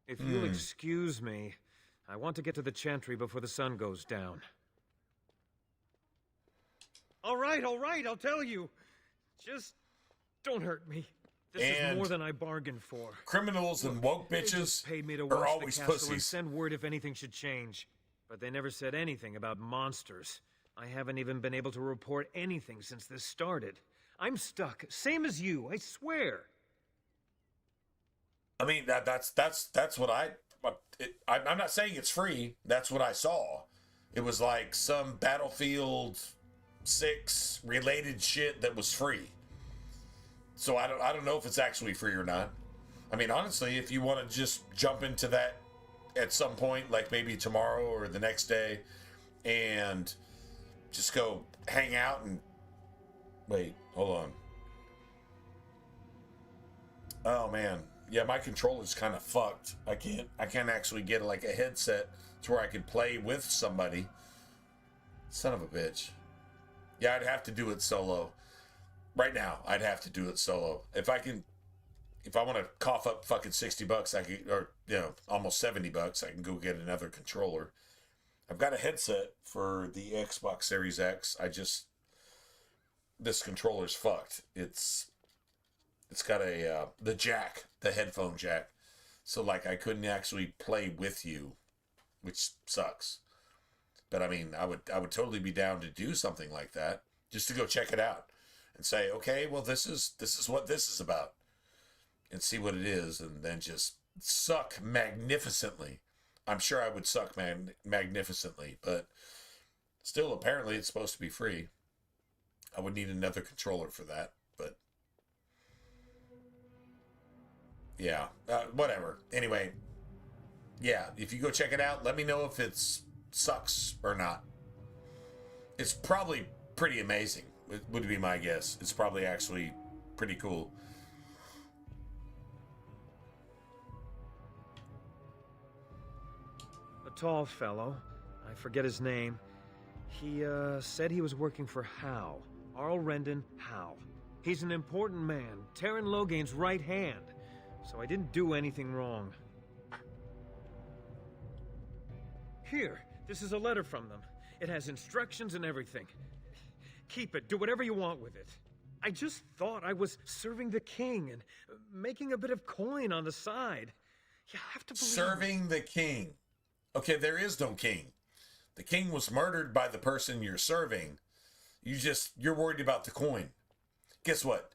If you'll excuse me, I want to get to the Chantry before the sun goes down. All right, I'll tell you. Just don't hurt me. This is more than I bargained for. Criminals and woke They bitches just paid me to are watch always the castle pussies. and send word if anything should change. But they never said anything about monsters. I haven't even been able to report anything since this started. I'm stuck, same as you, I swear. I mean, that's what I'm not saying it's free. That's what I saw. It was like some Battlefield 6 related shit that was free. So I don't know if it's actually free or not. I mean, honestly, if you want to just jump into that at some point, like maybe tomorrow or the next day, and just go hang out and wait, hold on. Oh man. Yeah, my controller's kind of fucked. I can't actually get like a headset to where I can play with somebody. Son of a bitch. Yeah, I'd have to do it solo. Right now, I'd have to do it solo. If I want to cough up fucking $60, I can, or almost $70, I can go get another controller. I've got a headset for the Xbox Series X. This controller's fucked. It's got the jack, the headphone jack. So like I couldn't actually play with you, which sucks. But I mean, I would totally be down to do something like that, just to go check it out and say, okay, well this is what this is about, and see what it is, and then just suck magnificently. I'm sure I would suck magnificently, but still, apparently it's supposed to be free. I would need another controller for that, but yeah, whatever. Anyway, yeah, if you go check it out, let me know if it sucks or not. It's probably pretty amazing, would be my guess. It's probably actually pretty cool. A tall fellow, I forget his name. He, said he was working for Howe. Arl Rendon Howe. He's an important man, Terran Logain's right hand. So I didn't do anything wrong. Here, this is a letter from them. It has instructions and everything. Keep it, do whatever you want with it. I just thought I was serving the king and making a bit of coin on the side. You have to believe Serving the king. Okay, there is no king. The king was murdered by the person you're serving. You're worried about the coin. Guess what?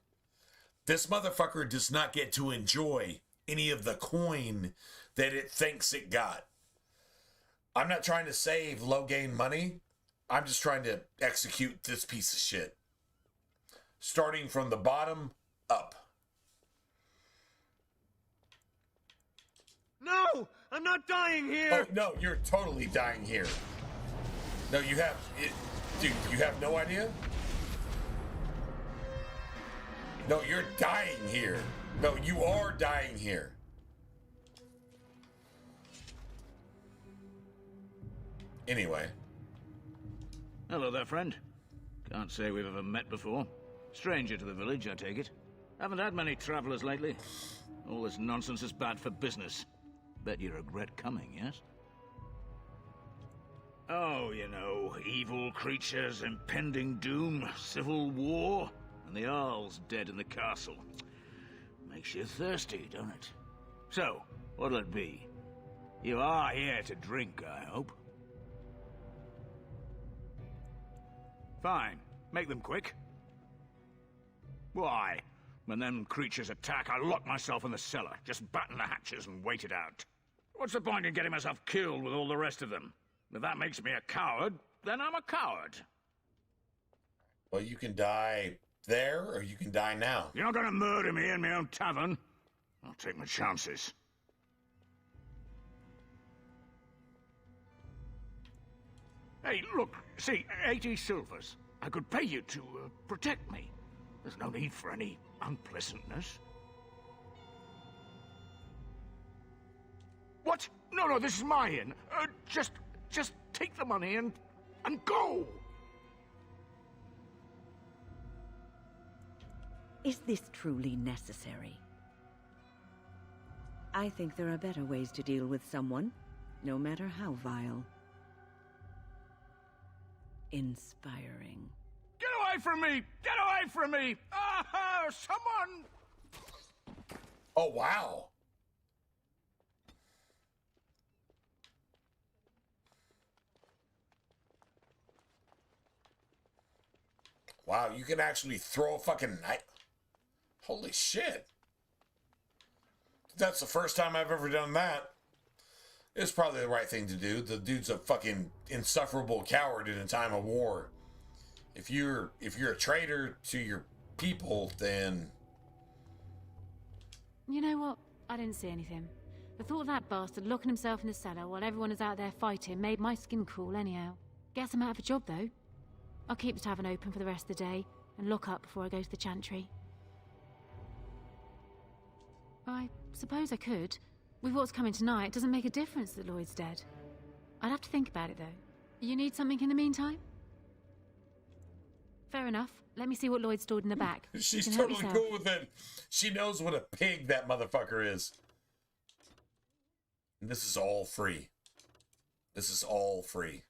This motherfucker does not get to enjoy any of the coin that it thinks it got. I'm not trying to save Logain money. I'm just trying to execute this piece of shit. starting from the bottom up. No! I'm not dying here! Oh, no, you're totally dying here. No, you have... dude, you have no idea? No, you're dying here. No, you are dying here. Anyway. Hello there, friend. Can't say we've ever met before. Stranger to the village, I take it. Haven't had many travelers lately. All this nonsense is bad for business. Bet you regret coming, yes? Oh, you know, evil creatures, impending doom, civil war, and the Jarl's dead in the castle. Makes you thirsty, don't it? So, what'll it be? You are here to drink, I hope. Fine. Make them quick. Why? When them creatures attack, I lock myself in the cellar, just batten the hatches and wait it out. What's the point in getting myself killed with all the rest of them? If that makes me a coward, then I'm a coward. Well, you can die there, or you can die now. You're not gonna murder me in my own tavern. I'll take my chances. Hey, look, see, 80 silvers. I could pay you to protect me. There's no need for any unpleasantness. What? No, this is my inn. Just take the money and go. Is this truly necessary? I think there are better ways to deal with someone, no matter how vile. Inspiring. Get away from me! Get away from me! Ah, someone! Oh, wow. Wow, you can actually throw a fucking knife. Holy shit. That's the first time I've ever done that. It's probably the right thing to do. The dude's a fucking insufferable coward in a time of war. If you're a traitor to your people, then... You know what? I didn't see anything. The thought of that bastard locking himself in the cellar while everyone is out there fighting made my skin crawl anyhow. Guess I'm out of a job, though. I'll keep the tavern open for the rest of the day and lock up before I go to the chantry. I suppose I could. With what's coming tonight, it doesn't make a difference that Lloyd's dead. I'd have to think about it, though. You need something in the meantime? Fair enough. Let me see what Lloyd stored in the back. She's totally cool with it. She knows what a pig that motherfucker is. And this is all free. This is all free.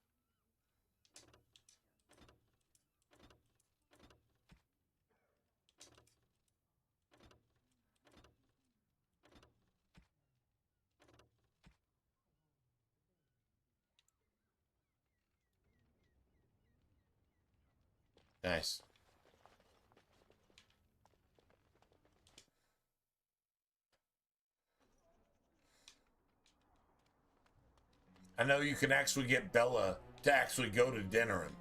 Nice. I know you can actually get Bella to actually go to Denerim.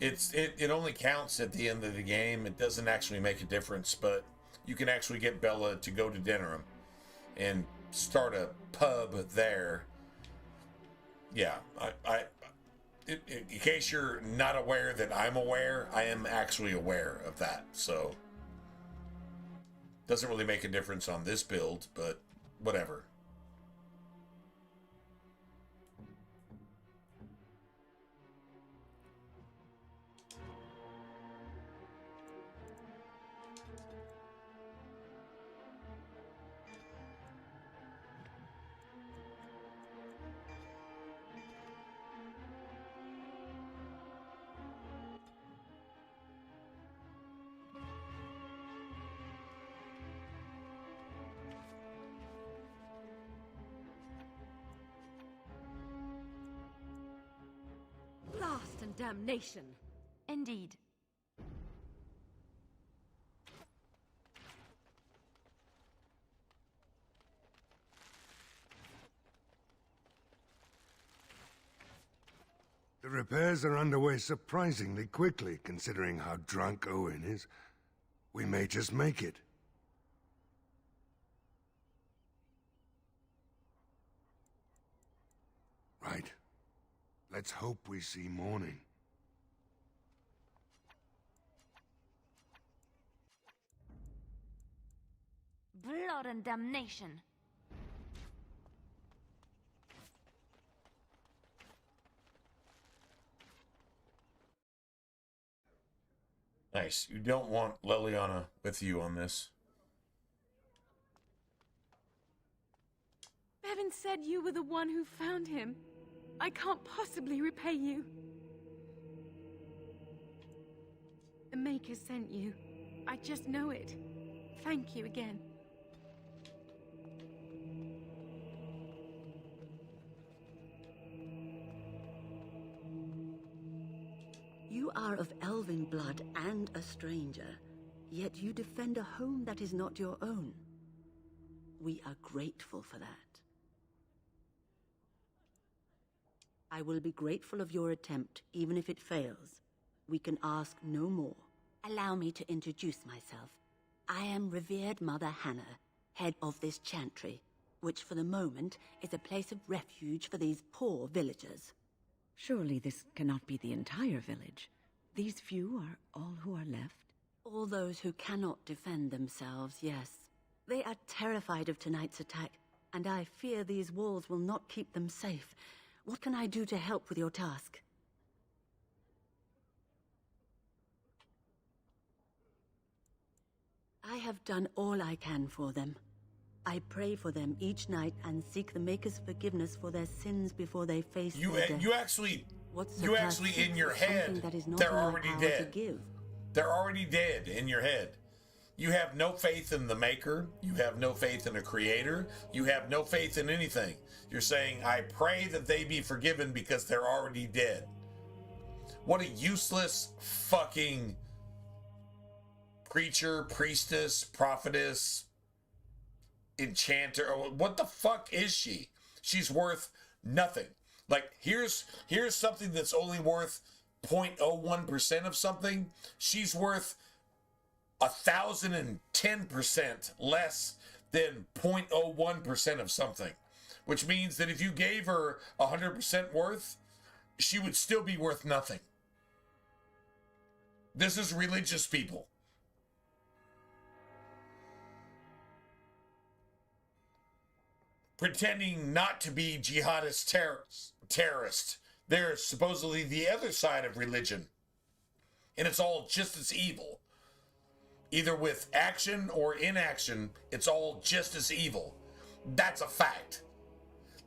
It only counts at the end of the game. It doesn't actually make a difference, but you can actually get Bella to go to Denerim and start a pub there. Yeah, in case you're not aware that I'm aware, I am actually aware of that. So, doesn't really make a difference on this build, but whatever. Blast and damnation. Indeed. The repairs are underway surprisingly quickly, considering how drunk Owen is. We may just make it. Right. Let's hope we see morning. Blood and damnation. Nice. You don't want Leliana with you on this. Bevan said you were the one who found him. I can't possibly repay you. The Maker sent you. I just know it. Thank you again. You are of elven blood and a stranger, yet you defend a home that is not your own. We are grateful for that. I will be grateful of your attempt, even if it fails. We can ask no more. Allow me to introduce myself. I am revered Mother Hannah, head of this chantry, which for the moment is a place of refuge for these poor villagers. Surely this cannot be the entire village. These few are all who are left? All those who cannot defend themselves, yes. They are terrified of tonight's attack, and I fear these walls will not keep them safe. What can I do to help with your task? I have done all I can for them. I pray for them each night and seek the Maker's forgiveness for their sins before they face their death. You actually in your head, they're already dead. They're already dead in your head. You have no faith in the Maker. You have no faith in a Creator. You have no faith in anything. You're saying, I pray that they be forgiven because they're already dead. What a useless fucking preacher, priestess, prophetess, enchanter. What the fuck is she? She's worth nothing. Like, here's something that's only worth 0.01% of something. She's worth 1,010% less than 0.01% of something. Which means that if you gave her 100% worth, she would still be worth nothing. This is religious people. Pretending not to be jihadist terrorists. They're supposedly the other side of religion. And it's all just as evil. Either with action or inaction, it's all just as evil. That's a fact.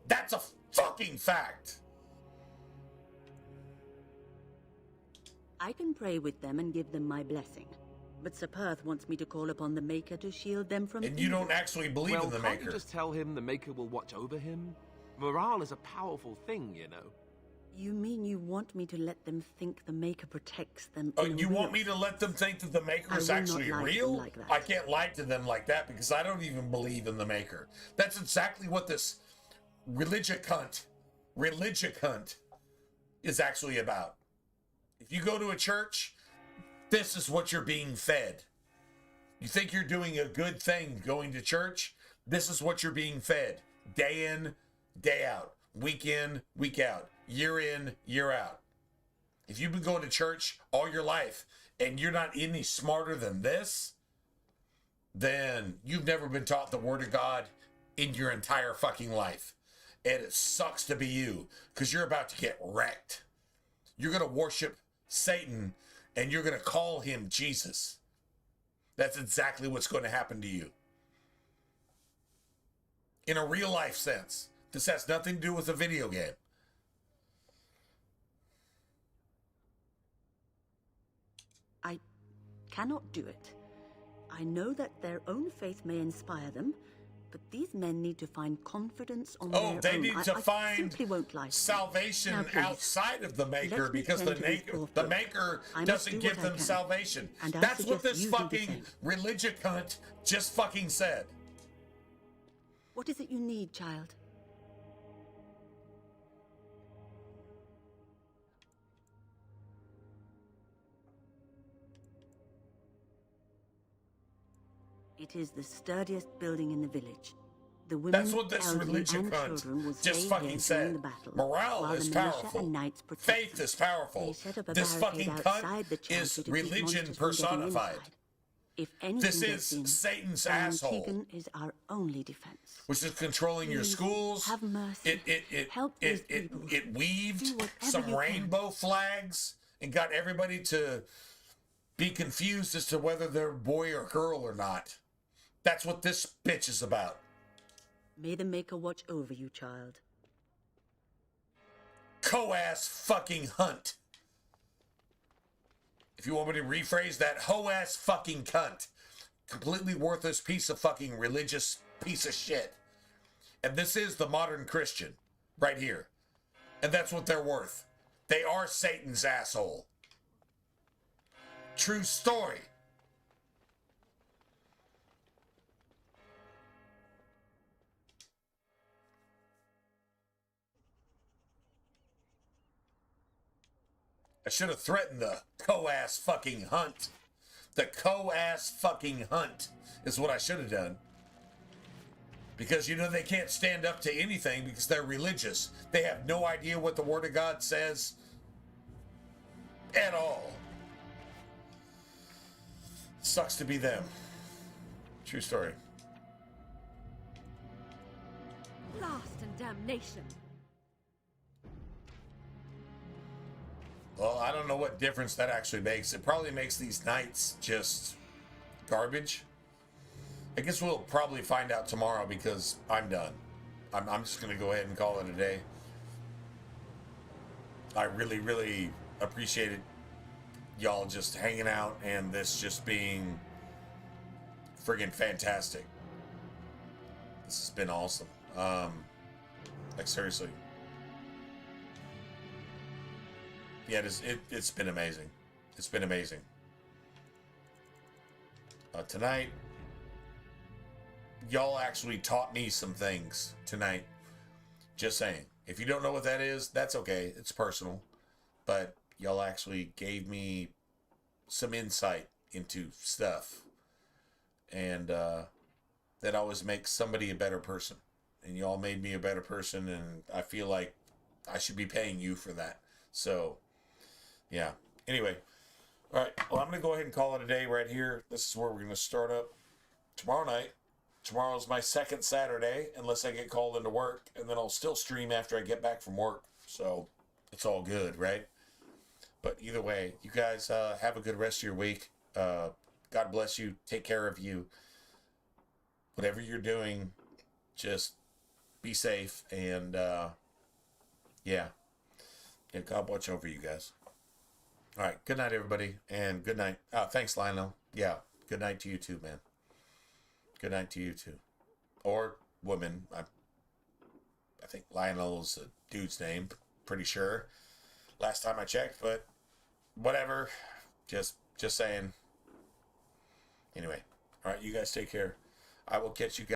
That's a fucking fact. I can pray with them and give them my blessing. But Sir Perth wants me to call upon the Maker to shield them from evil. And you don't actually believe in the Maker. Can't you just tell him the Maker will watch over him? Morale is a powerful thing, you know. You mean you want me to let them think the Maker protects them? Oh, you want me to let them think that the Maker is actually real? Like I can't lie to them like that because I don't even believe in the Maker. That's exactly what this religion cunt is actually about. If you go to a church, this is what you're being fed. You think you're doing a good thing going to church? This is what you're being fed. Day in, day out. Week in, week out. Year in, year out. If you've been going to church all your life and you're not any smarter than this, then you've never been taught the Word of God in your entire fucking life. And it sucks to be you because you're about to get wrecked. You're going to worship Satan and you're going to call him Jesus. That's exactly what's going to happen to you. In a real life sense. This has nothing to do with a video game. I cannot do it. I know that their own faith may inspire them, but these men need to find confidence on their own. Oh, they need to find simply won't lie salvation outside of the Maker because the Maker doesn't give them salvation. That's what this fucking religion cunt just fucking said. What is it you need, child? It is the sturdiest building in the village. The women, That's what this elderly, religion and cunt children will just stay fucking here said. during the battle, Morale while is the militia powerful. and knights protect Faith them. is powerful. They set up a This barricade fucking outside the cunt chantry is to keep religion monsters from getting personified. inside. If anything This gets is in, Satan's Baron asshole. Tegan is our only defense. Which is controlling your Please, schools. have mercy. It weaved Do whatever some you can. rainbow flags and got everybody to be confused as to whether they're boy or girl or not. That's what this bitch is about. May the Maker watch over you, child. Co-ass fucking hunt. If you want me to rephrase that, hoe-ass fucking cunt. Completely worthless piece of fucking religious piece of shit. And this is the modern Christian. Right here. And that's what they're worth. They are Satan's asshole. True story. I should have threatened the co-ass fucking hunt. The co-ass fucking hunt is what I should have done. Because, you know, they can't stand up to anything because they're religious. They have no idea what the Word of God says at all. Sucks to be them. True story. Blast and damnation. Well, I don't know what difference that actually makes. It probably makes these nights just garbage. I guess we'll probably find out tomorrow because I'm done. I'm just going to go ahead and call it a day. I really, really appreciated y'all just hanging out and this just being friggin' fantastic. This has been awesome. Like, seriously. Yeah, it's been amazing. It's been amazing. Tonight, y'all actually taught me some things tonight. Just saying. If you don't know what that is, that's okay. It's personal. But y'all actually gave me some insight into stuff. And that always makes somebody a better person. And y'all made me a better person, and I feel like I should be paying you for that. So, yeah. Anyway. All right. Well, I'm going to go ahead and call it a day right here. This is where we're going to start up tomorrow night. Tomorrow's my second Saturday, unless I get called into work, and then I'll still stream after I get back from work. So, it's all good, right? But either way, you guys have a good rest of your week. God bless you. Take care of you. Whatever you're doing, just be safe. And, yeah, God watch over you guys. All right. Good night, everybody. And good night. Thanks, Lionel. Yeah. Good night to you, too, man. Good night to you, too. Or woman. I think Lionel's a dude's name. Pretty sure. Last time I checked, but whatever. Just saying. Anyway. All right. You guys take care. I will catch you guys.